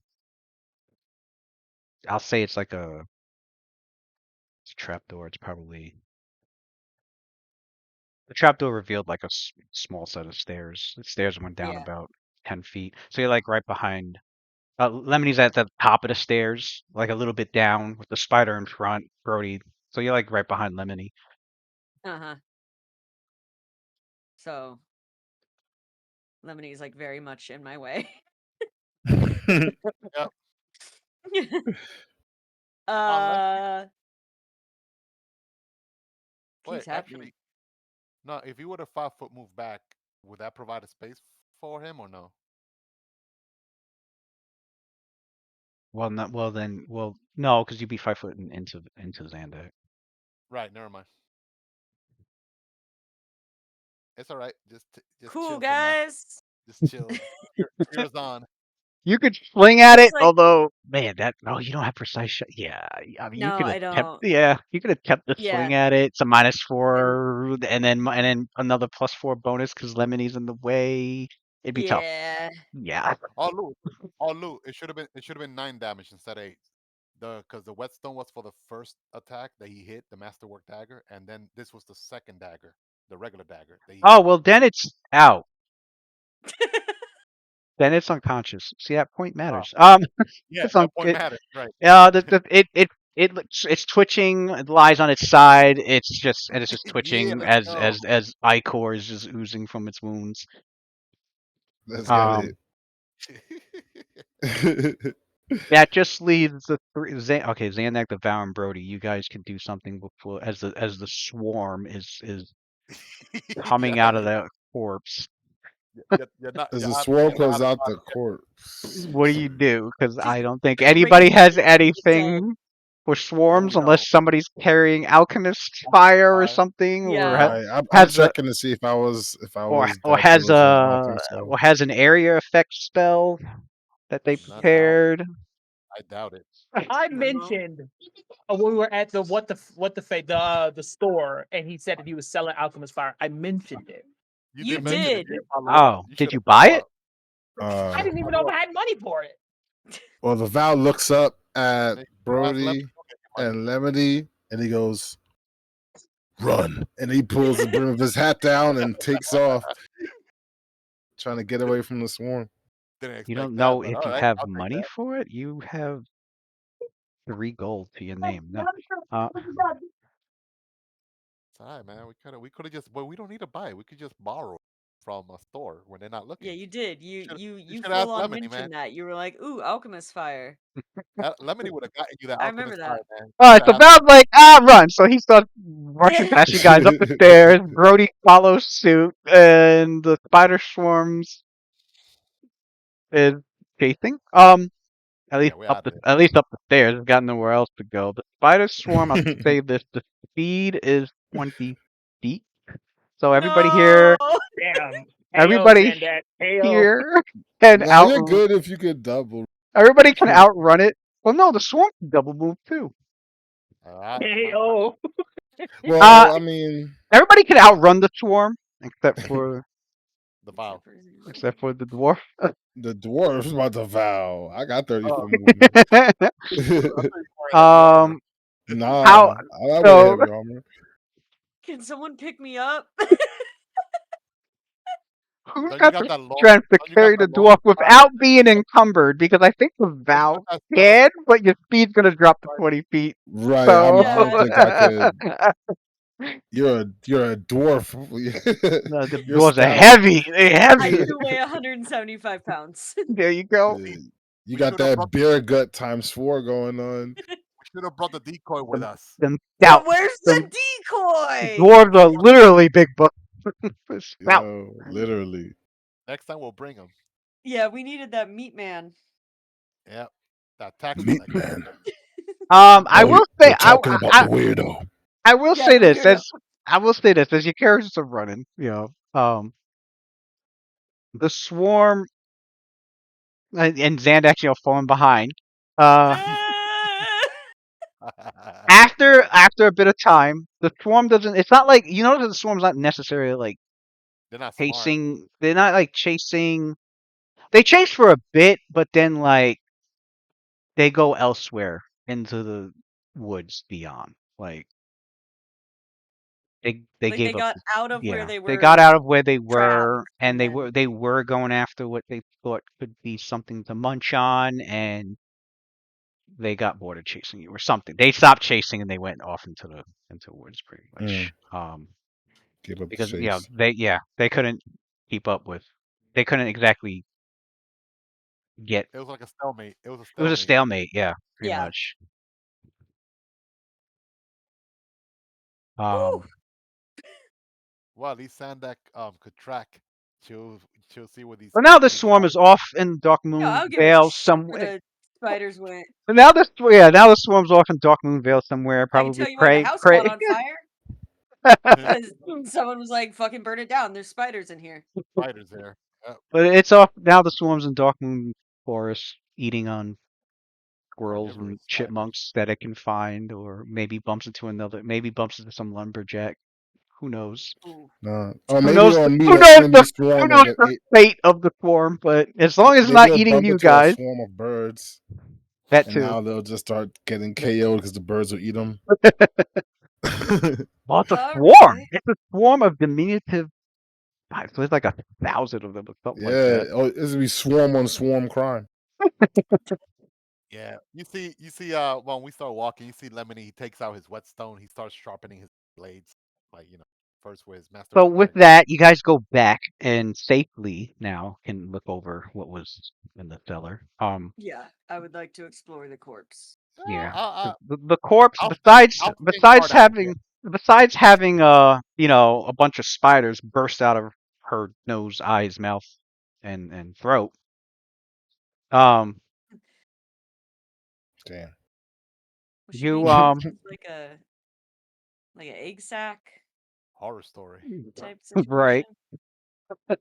say it's like it's a trapdoor. It's probably the trapdoor revealed like a small set of stairs. The stairs went down Yeah. about 10 feet. So you're like right behind. Lemony's at the top of the stairs, like a little bit down, with the spider in front. Brody. So you're like right behind Lemony. Uh-huh. So Lemonie's like very much in my way. Yep. Unless uh wait, He's happening. actually, no. If you would have 5-foot move back, would that provide a space for him or no? Well, not well then. Well, no, because you'd be 5 foot into Zandak. Right. Never mind. It's all right. Just Cool chill for now. guys. Just chill. Cheers on. You could swing at It's it, like although man, you don't have precise shot. Yeah, I mean, you no, could I attempt. don't. Yeah, you could attempt to Yeah. swing at it. It's a minus And 4, and then another +4 bonus because Lemony's in the way. It'd be tough. yeah. Yeah. All loot. All loot. It should have been 9 damage instead of 8. Because the whetstone was for the first attack that he hit, the masterwork dagger, and then this was the second dagger, the regular dagger that he Oh hit. well, then it's out. Then it's unconscious. See, that point Ah, matters. yeah, It's on. that point matters, right? It's twitching. It lies on its side. It's just Yeah, twitching let's as go. ichor is just oozing from its wounds. Let's get Um, it. that just leaves the three. Okay, Xanac, the Vow, and Brody. You guys can do something before as the swarm is coming out Yeah, of the corpse. you're not. As You're the out. swarm You're comes out of out body the yet. corpse. What do you do? Because Just I don't think bring anybody has the dead. anything for Here swarms we go. unless somebody's carrying alchemist fire or Fire. something, or Yeah. Right. I'm has a checking to see if I was or dead for has those rounds. I don't think so. an area effect spell that they Not that. prepared. I doubt it. I I don't know. mentioned when we were at the the store, and he said that he was selling alchemist fire. I mentioned it. You You did mention it. Mentioned did. You it. follow up. Oh, You did should you have buy follow it? up. I didn't even know Follow if up. I had money for it. Well, the Val looks up at Hey, go ask Lemon. Brody He'll get you money. and Lemony, and he goes, "Run!" And he pulls the brim of his hat down and takes off, trying to get away from the swarm. Didn't You expect don't that, know but if all you right, have I'll take money that. for it. You have 3 gold to your name. No. Uh, It's all right, man. We could have just. But we don't need to buy it. We could just borrow. from a store when they're not looking. Yeah, you did. Should You you you should ask full on Lemony, man. mentioned that. You were like, "Ooh, alchemist fire." Lemony would have gotten you that I remember alchemist fire, that. man. All right, You so should Val's like, run. So he starts rushing past you guys up the stairs. Brody follows suit, and the spider swarms is chasing. Yeah, we're out of there. At least up the stairs. It's got nowhere else to go. The spider swarm. I'll say this: the speed is 20 feet. So everybody here, No. Damn. KO, everybody Zendak. KO. here can Nah, you're good if you could double. Everybody can outrun it. Well, no, the swarm can double move too. KO. Well, I mean, Everybody can outrun the swarm except for The vow. the dwarf. the dwarf's about to vow. I got 30 Oh, foot movement. I thought you were wearing heavy armor. Nah, How I wear so? heavy armor. Can someone pick me up? Who's Don't you got got the that long? strength to Don't you got carry the that long dwarf sword? without being encumbered? Because I think the Don't you vow got that can, but your speed's gonna drop to sword? 20 feet. Right. So I don't Yeah. think I could. You're a dwarf. no, the You're dwarves are stout. heavy. They're I heavy. do weigh 175 pounds. There you go. You We got should have that brought bear gut ×4 going on. the decoy with Them, us. them Yeah, stout. where's Them the decoy? dwarves are literally big bucks. Stout. Yo, literally. Next time we'll bring him. Yeah, we needed that meat man. Yep. That tax Meat collector. man. I Oh, will say you're talking about the weirdo. I will Yeah, say the this weirdo. as your characters are running, the swarm and Xandax, falling behind. After a bit of time, the swarm doesn't. It's not like you notice that the swarm's not necessarily like They're not smart. chasing. They're not like chasing. They chase for a bit, but then like they go elsewhere into the woods beyond. Like they Like they gave up. got out of where Yeah, they they got were out of where they trapped, were, and and they then were going after what they thought could be something to munch on, and they got bored of chasing you or something. They stopped chasing and they went off into the woods pretty much. Give up the Because chase. they couldn't keep up with. They couldn't exactly get. It was like a stalemate. It was a It was a stalemate. stalemate. Yeah, pretty yeah. much. Whew. Well, at least Sandak could track. She'll see where these But now the these swarm guys. is off in Dark Yeah, I Moon don't give a Vale shit where somewhere. the spiders went. But now now the swarm's off in Dark Moon Vale somewhere, I can probably tell you why the house caught on fire. Because someone was like, fucking burn it down. There's spiders in here. Spiders there. Yep. But it's off now. The swarm's in Dark Moon Forest, eating on squirrels and Carnivorous spiders. chipmunks that it can find, or maybe bumps into some lumberjack. Who knows? Ooh. Nah. Or Who maybe knows? they'll meet Who an knows enemy who swarm and knows get the ate. fate of the swarm? But as long as it's Maybe not they'll eating bump you into a guys, swarm of birds, that and too. now they'll just start getting KO'd because the birds will eat them. Well, it's a All swarm. right. It's a swarm of diminutive. So there's like 1,000 of them or something like Yeah. that. Oh, this will be swarm on swarm crime. Yeah. You see. When we start walking, you see Lemony. He takes out his whetstone. He starts sharpening his blades, like first with his master. So with that, you guys go back and safely now can look over what was in the cellar. Yeah, I would like to explore the corpse. Yeah. 'Cause I'll, the corpse, I'll stay besides guard out here. having a bunch of spiders burst out of her nose, eyes, mouth, and throat. Damn. Was she You being used as like an egg sack Horror story. type right. situation?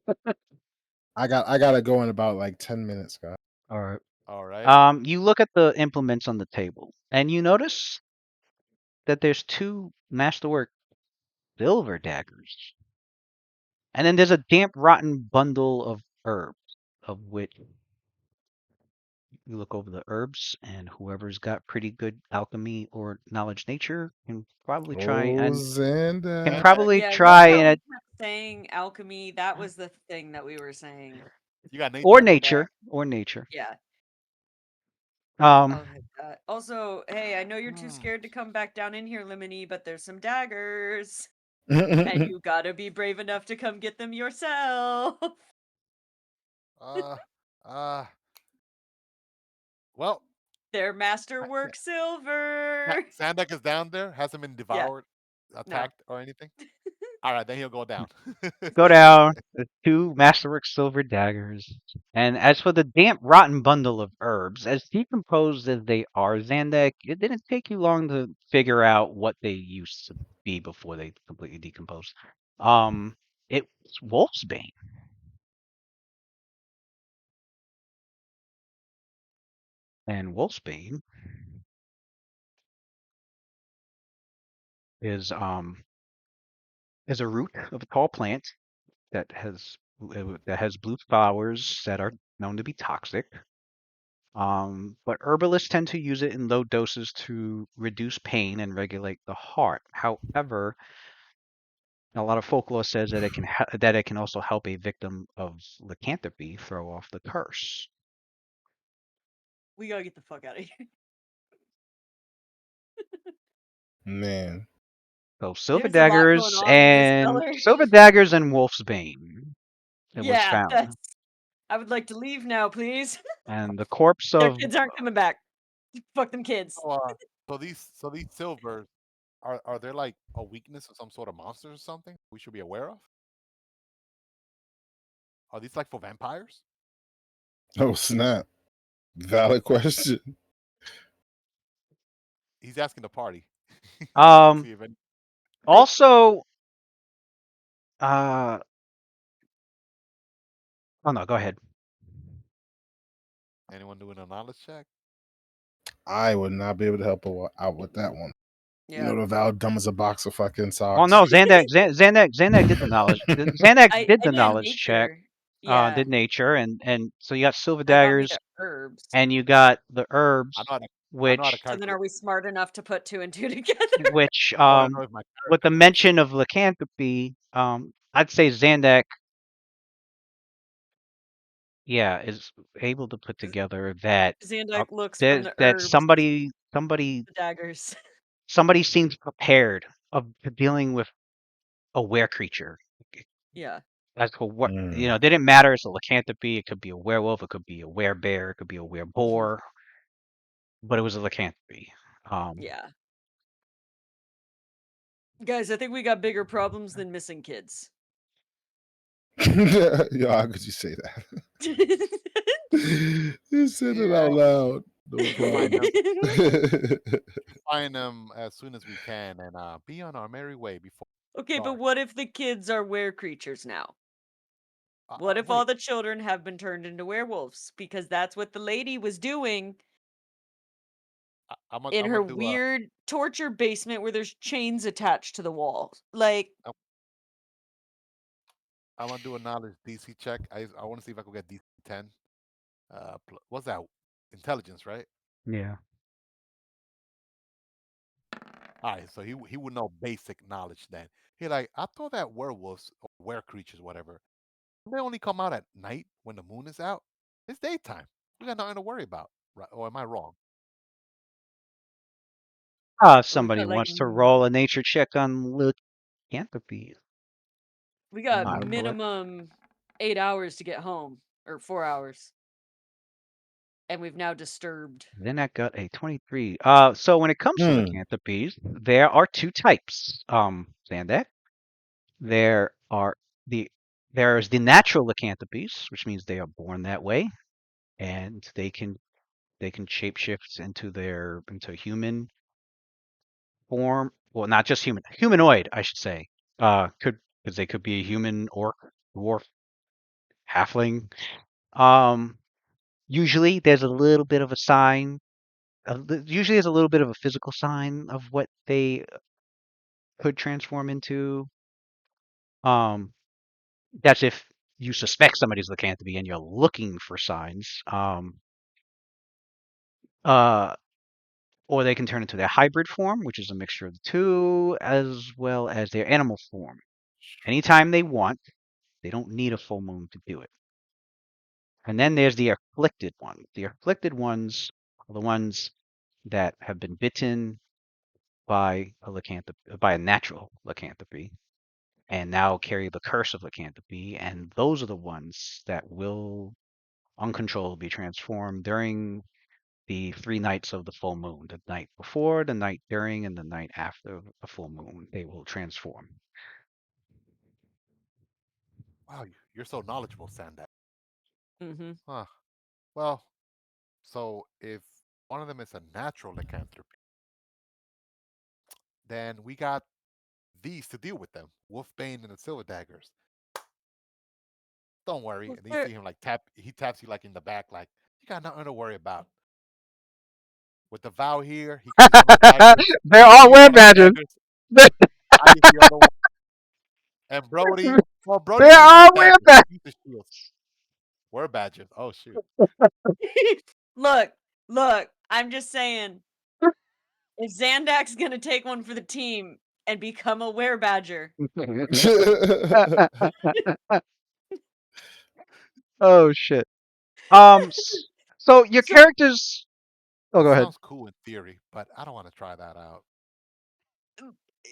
I gotta go in about like 10 minutes, guys. All right. All right. You look at the implements on the table, and you notice that there's 2 masterwork silver daggers. And then there's a damp, rotten bundle of herbs, of which you look over the herbs, and whoever's got pretty good alchemy or knowledge nature can probably try Oh, and Xander. Yeah, I love try how we and kept saying alchemy. That was the thing that we were saying. You got or nature. nature. Yeah. Um, I'll hit that. Also, hey, I know you're too scared to come back down in here, Lemony, but there's some daggers. And you gotta be brave enough to come get them yourself. Uh, uh. Well, Their masterwork silver. Sandak is down there. Hasn't been Yeah, devoured, no. attacked, or anything. All right, then he'll go down. Go down. The two Masterwork silver daggers. And as for the damp, rotten bundle of herbs, as decomposed as they are, Zandak, it didn't take you long to figure out what they used to be before they completely decomposed. It was Wolfsbane. And Wolfsbane is a root of a tall plant that has blue flowers that are known to be toxic. But herbalists tend to use it in low doses to reduce pain and regulate the heart. However, a lot of folklore says that that it can also help a victim of lycanthropy throw off the curse. We gotta get the fuck out of here. Man. So silver There's a lot going daggers on in this and cellar. Wolf's Bane. It was Yeah, found, that's. I would like to leave now, please. and the corpse Their of kids aren't coming back. Fuck them kids. So, so these silvers are there like a weakness of some sort of monsters or something we should be aware of? Are these like for vampires? Oh snap! Valid question. He's asking the party. um. See if any, Also, oh no, go ahead. anyone doing a knowledge check? I would not be able to help out with that one. You Yeah. know, the Val dumb as a box of fucking Well, socks. no, Zandak did the knowledge. Zandak did I the did knowledge check. nature. Yeah. Did nature, and so you got silver That got me daggers, to herbs. and you got the I herbs, know how to, I know how to which So then calculate. are we smart enough to put 2 and 2 together? I want to know if my with the character knows. mention of lycanthropy, I'd say Zandak, yeah, is able to put together that Zandak looks from that the that herbs, somebody the daggers. somebody seems prepared of dealing with a were creature. Yeah. As for what, Mm. didn't matter. It's a lycanthropy. It could be a werewolf. It could be a werebear. It could be a Mhm. wereboar. But it was a lycanthropy. Yeah. Guys, I think we got bigger problems than missing kids. Yo, how could you say that? You said it Yeah, out loud. No we'll find them. problem. Find them as soon as we can, and be on our merry way before Okay, but dark. what if the kids are were creatures now? What if Wait, all the children have been turned into werewolves? Because that's what the lady was doing I'm gonna in I'm her gonna do a weird torture basement where there's chains attached to the walls. Like, I'm I'm gonna do a knowledge DC check. I want to see if I can get DC 10. What's that? Intelligence, right? Yeah. All right, so he would know basic knowledge then. He like, I thought that werewolves or were creatures, whatever, they only come out at night when the moon is out. It's daytime. We got nothing to worry about, right? Or am I wrong? If we've somebody got like wants to roll a nature check on lycanthropy, we got not for it. minimum 8 hours to get home, or 4 hours, and we've now disturbed. Then I got a 23. So when it comes to Hmm. lycanthropies, there are two types. Zandak. There are the there's the natural lycanthropies, which means they are born that way, and they can shapeshift into human form. Well, not just humanoid, I should say. Could because they could be a human, orc, dwarf, halfling. Um, usually there's a little bit of a sign. Usually there's a little bit of a physical sign of what they could transform into. Um, that's if you suspect somebody's lycanthropy and you're looking for signs. Uh, or they can turn into their hybrid form, which is a mixture of the two, as well as their animal form. Anytime they want, they don't need a full moon to do it. And then there's the afflicted ones. The afflicted ones are the ones that have been bitten by a natural lycanthropy. and now carry the curse of lycanthropy, and those are the ones that will uncontrollably transform during the 3 nights of the full moon. The night before, the night during, and the night after the full moon. They will transform. Wow, you're so knowledgeable, Sandak. Mm-hmm. Huh. Well, so if one of them is a natural lycanthropy, then we got these to deal with them. Wolfbane and the Silver Daggers. Don't worry. Well, And then you see him like he taps you like in the back, like, you got nothing to worry about. With the vow here, he keeps one of the daggers. They're He all keeps wear one of the badges. daggers. I use the other one. And Brody, well, Brody They're don't use all wear daggers. badges. He uses shields. Wear badges. Oh shoot. look, I'm just saying, if Xandak's gonna take one for the team and become a werebadger, Oh shit. So your so characters. Oh, That go ahead. sounds cool in theory, but I don't want to try that out.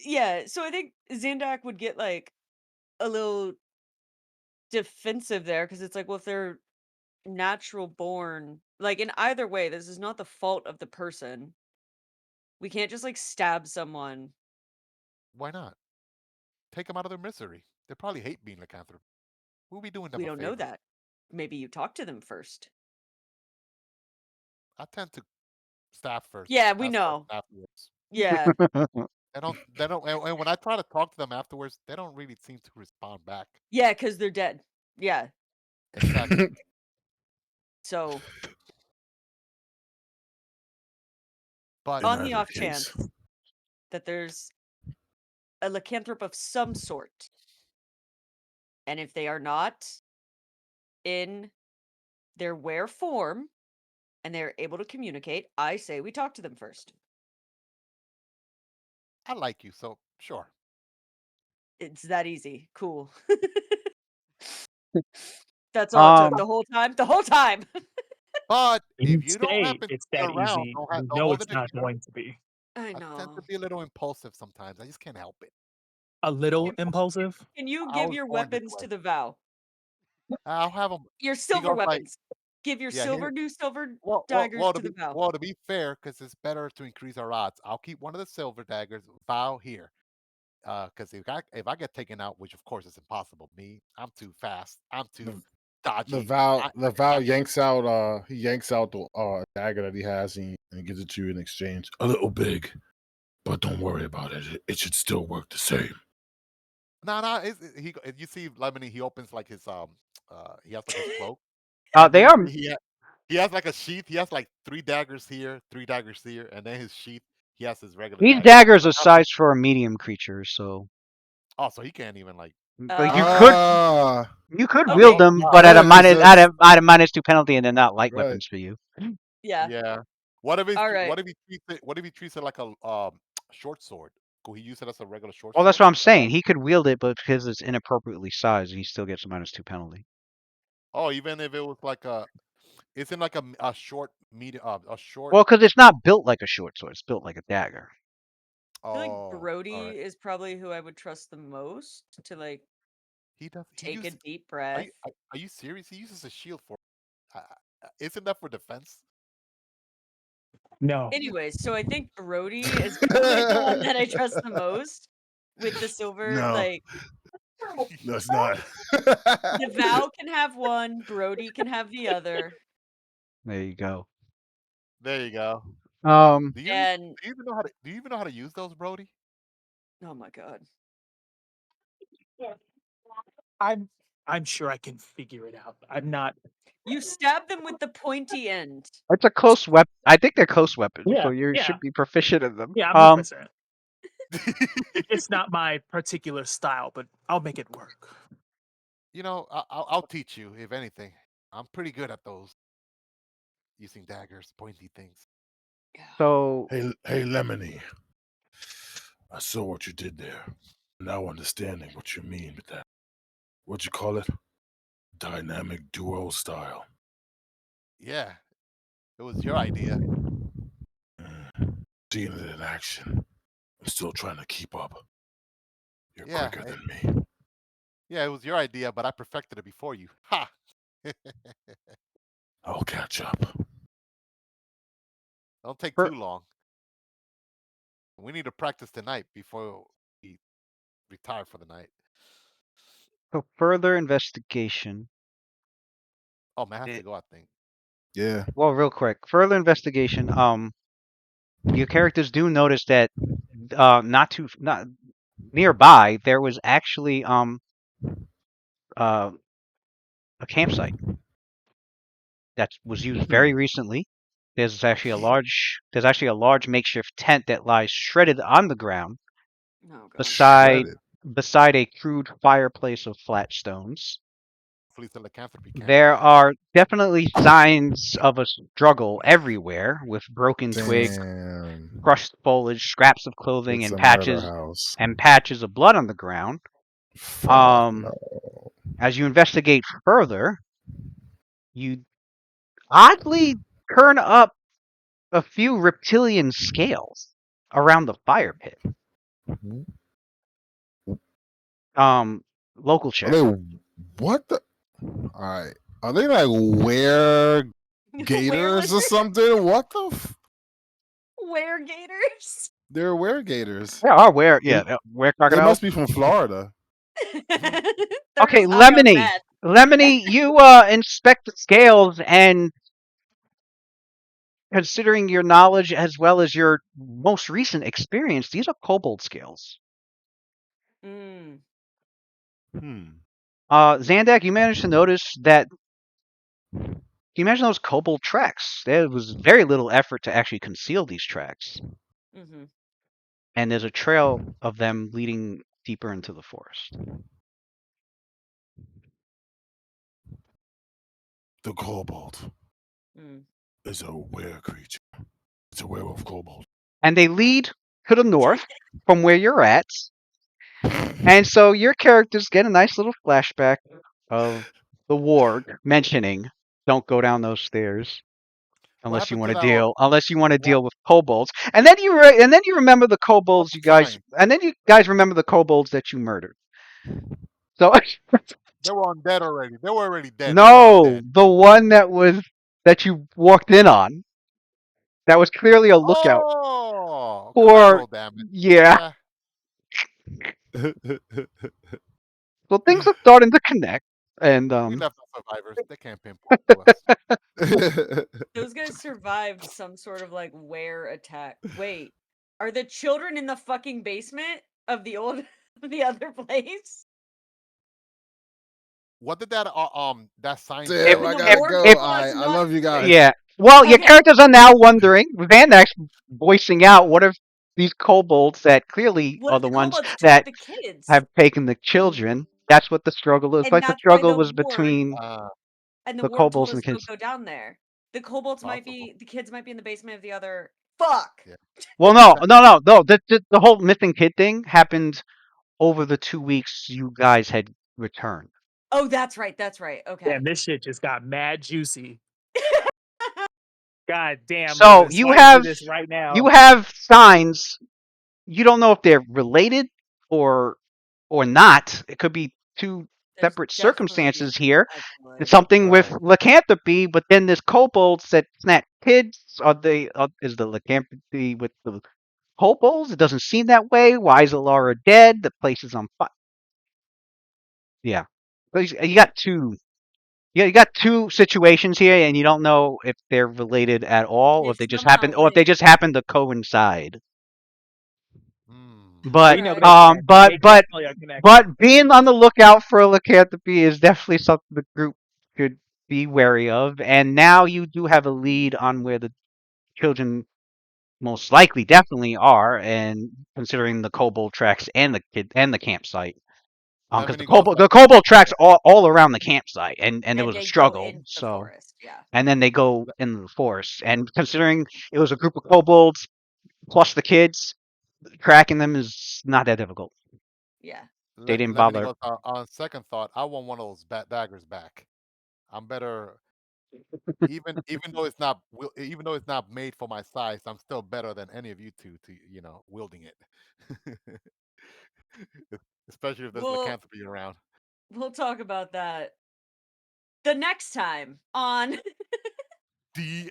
yeah, so I think Xandak would get like a little defensive there because it's like, well, if they're natural born, like in either way, this is not the fault of the person. We can't just like stab someone. Why not? Take them out of their misery. They probably hate being lycanthropy. We'll be doing them We a don't know favor. that. Maybe you talk to them first. I tend to stab first, Yeah, we ask know. questions afterwards. Yeah. And when I try to talk to them afterwards, they don't really seem to respond back. Yeah, because they're dead. Yeah. Exactly. So But In on the either off case, chance that there's a lycanthrope of some sort, and if they are not in their were form and they're able to communicate, I say we talk to them first. I like you, so sure. It's that easy. Cool. That's all it took. Um. The whole time. The whole time. But When if you you don't say happen to it's be that around, easy, don't you don't know hold it's it not against me. going to be. I I tend know. to be a little impulsive sometimes. I just can't help it. A little Can, impulsive. can you I give was your born this weapons way. to the vow? I'll have him. Your He silver goes like, weapons. Give your yeah, here. new silver Well, well, daggers well, to to the be vow. well to be fair, because it's better to increase our odds. I'll keep one of the silver daggers. Vow here. Because if I get taken out, which of course is impossible, I'm too fast. I'm too the the dodgy. Val I the can Val handle it. yanks out the dagger that he has and gives it to you in exchange. A little big, but don't worry about it. It should still work the same. No, no. You see, Lemony. He opens like his he has like his cloak, and They then are. he has like a sheath. He has like 3 daggers here, and then his sheath. He has his regular These daggers. daggers But are sized for a medium creature, so also, he can't even like. but you Oh, could Ah, wield okay. Oh them, God. but at a right. minus So it's at a -2 penalty, and they're not light right. weapons for you. Yeah. Yeah. What if he All right. what if he treats it what if he treats it like a short sword? Could he use it as a regular short Well, that's sword? what I'm saying. He could wield it, but because it's inappropriately sized, he still gets a -2 penalty. Oh, even if it was like isn't like a short medium a short. Well, because it's not built like a short sword; it's built like a dagger. I feel like Oh, all Brody right. is probably who I would trust the most to like He does. He take a uses. deep breath. Are you serious? He uses a shield for. Isn't that for defense? No. He, Anyways, so I think Brody is probably the one that I trust the most with the silver. No, Like no, it's not. the vow can have one, Brody can have the other, There you go. there you go. Um, and Do you even know how to use those, Brody? oh my god, I'm I'm sure I can figure it out. I'm not. you stab them with the pointy end. it's a close weapon. I think they're close weapons, so Yeah, you yeah, should be proficient in them. yeah. I'm 100%. It's not my particular style, but I'll make it work. I'll teach you. If anything, I'm pretty good at those using daggers, pointy things. Yeah. So Hey, Lemony. I saw what you did there. Now understanding what you mean with that. What you call it? Dynamic duo style. Yeah, it was your idea. Seeing it in action. I'm still trying to keep up. You're Yeah, quicker than me. Yeah, it was your idea, but I perfected it before you. Ha! I'll catch up. Don't take For, too long. We need to practice tonight before we retire for the night. for further investigation, Oh man, I have to it, go. I think. Yeah. well, real quick, further investigation. Your characters do notice that, not nearby, there was actually uh a campsite that was used very recently. There's actually a large makeshift tent that lies shredded on the ground Oh god. beside Shredded. beside a crude fireplace of flat stones. Hopefully, it's a lycanthropy camp. There are definitely signs of a struggle everywhere, with broken twigs, Damn. crushed foliage, scraps of clothing, It's and a murder patches house. of blood on the ground. Fuck Um, no. as you investigate further, you oddly turn up a few reptilian scales around the fire pit. Mhm. Local Are check. they what the? All right. Are they like were Were gators or lizards? something? What the? Were gators? They're were gators. There are where, They, yeah, where they crocodiles. must be from Florida. They're Okay, just high on Lemony. meth. Lemony, you inspect the scales, and considering your knowledge as well as your most recent experience, these are kobold scales. Mm. Hmm. Zandak, you managed to notice that. Can you imagine those kobold tracks? There was very little effort to actually conceal these tracks, Hmm. and there's a trail of them leading deeper into the forest. The kobold Mm. is a were creature. It's a werewolf kobold. And they lead to the north from where you're at. And so your characters get a nice little flashback of the ward mentioning, "Don't go down those stairs What unless you happened want to to that? What, deal with kobolds." And then you remember the what's kobolds the you guys, sign? and then you guys remember the kobolds that you murdered. So They were undead already. They were already dead. They were no, undead. the one that you walked in on, that was clearly a lookout Oh, for. collateral damage. Yeah. Yeah, So things are starting to connect, and we left the survivors. They can't pinpoint to us. Those guys survived some sort of like were attack. Wait, are the children in the fucking basement of the old the other place? What did that sign if Damn, say? I And the if gotta ward go. if people I us I not love you guys. yeah. Well, your Okay. characters are now wondering. Van Dyke's voicing out, what if these kobolds that clearly What are if the the ones kobolds took that the kids? have taken the children? That's what the struggle is. And Like the that's why struggle the was ward between Uh, and the the ward told kobolds and us the don't kids. go down there. The kobolds might possible. be the kids might be in the basement of the other. Fuck. Yeah. Well, no, That, no, no, no. The whole missing kid thing happened over the 2 weeks you guys had returned. Oh, that's right. That's right. Okay. Damn, this shit just got mad juicy. God damn, So Lewis. Why you do this right you now? have signs. You don't know if they're related or not. It could be two There's separate definitely circumstances here. a It's timeline. something with right. lycanthropy, but then there's kobolds that snatch kids. Is the lycanthropy with the kobolds? It doesn't seem that way. Why is Alara dead? The place is on fire. Yeah, but you got two. Yeah, you got two situations here, and you don't know if they're related at all, They or if they just somehow happen, linked. to coincide. Mm. But We know Alright. they connect. They but definitely are connected. But being on the lookout for a lycanthropy is definitely something the group should be wary of. And now you do have a lead on where the children most likely definitely are, and considering the kobold tracks and the campsite. Because Lemony goes the up. kobold tracks all around the campsite, and there And was a they go struggle. into the So forest. Yeah. and then they go into the forest. And considering it was a group of kobolds plus the kids, tracking them is not that difficult. Yeah. They didn't Lemony bother. goes on second thought. I want one of those daggers back. I'm better, even though it's not made for my size. I'm still better than any of you two to wielding it. Especially if there's Well, lycanthropy around. we'll talk about that the next time on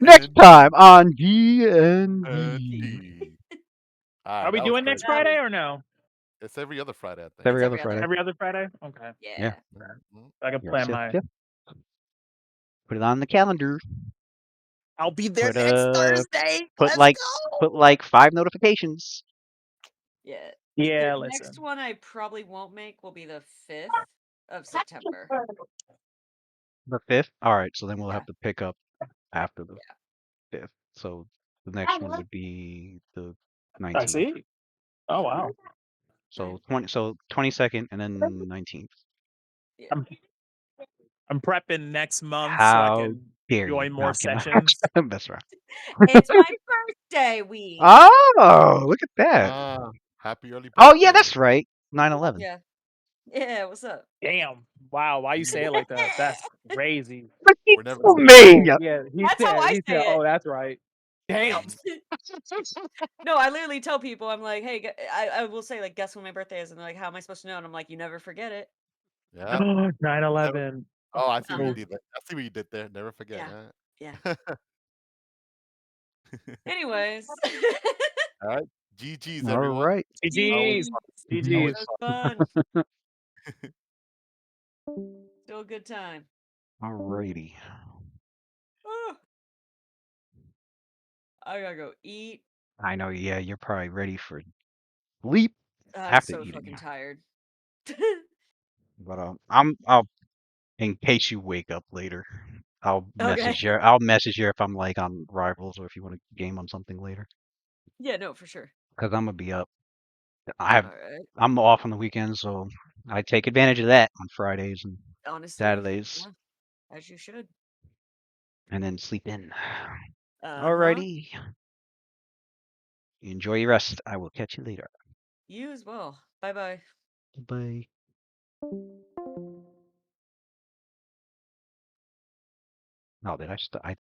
Next DND. time on DND. Are we That was doing next crazy. Friday or no? It's every other Friday, I think. Every It's other Friday. Every other Friday? Okay. Yeah. Yeah. Mhm. I can Yes, plan yes, my. yes. Put it on the calendar. I'll be there Put next Thursday. put Let's go. like 5 notifications. Yeah. Yeah, The listen. next one I probably won't make will be the 5th of September. The 5th. All right, so then we'll Yeah. have to pick up after the 5th. So the next one would be the I 19th. see. Oh wow. So 22nd and then 19th. I'm prepping next month so I How can dare you? join more I'm kidding. sessions. That's right. It's my birthday week. Oh, look at that. Happy early birthday. Oh yeah, that's right. 9/11. Yeah. Yeah, what's up? Damn. Wow. Why you say it like that? That's crazy. We're never Oh, gonna me. Yeah. He That's how said. I He say said. it. Oh, that's right. Damn. No, I literally tell people, I'm like, hey, I will say, like, guess when my birthday is? And they're like, how am I supposed to know? And I'm like, you never forget it. Yeah. 9/11. Oh, I see what you Uh-huh. did there. I see what you did there. Never forget. Yeah. Yeah. Anyways. All right. GG's, All everyone. right. GG's. It GG's. was fun. Still a good time. Alrighty. Oh, I gotta go eat. I know. Yeah, you're probably ready for sleep I'm after so eating. fucking tired. But I'll in case you wake up later, I'll Okay. message you. I'll message you if I'm like on Rivals or if you want to game on something later. Yeah, no, for sure. Cause I'm gonna be up. All right. I'm off on the weekends, so I take advantage of that on Fridays and Honestly, Saturdays, yeah, as you should. and then sleep in. Uh-huh. Alrighty. Enjoy your rest. I will catch you later. You as well. Bye-bye. Bye. Oh, did I?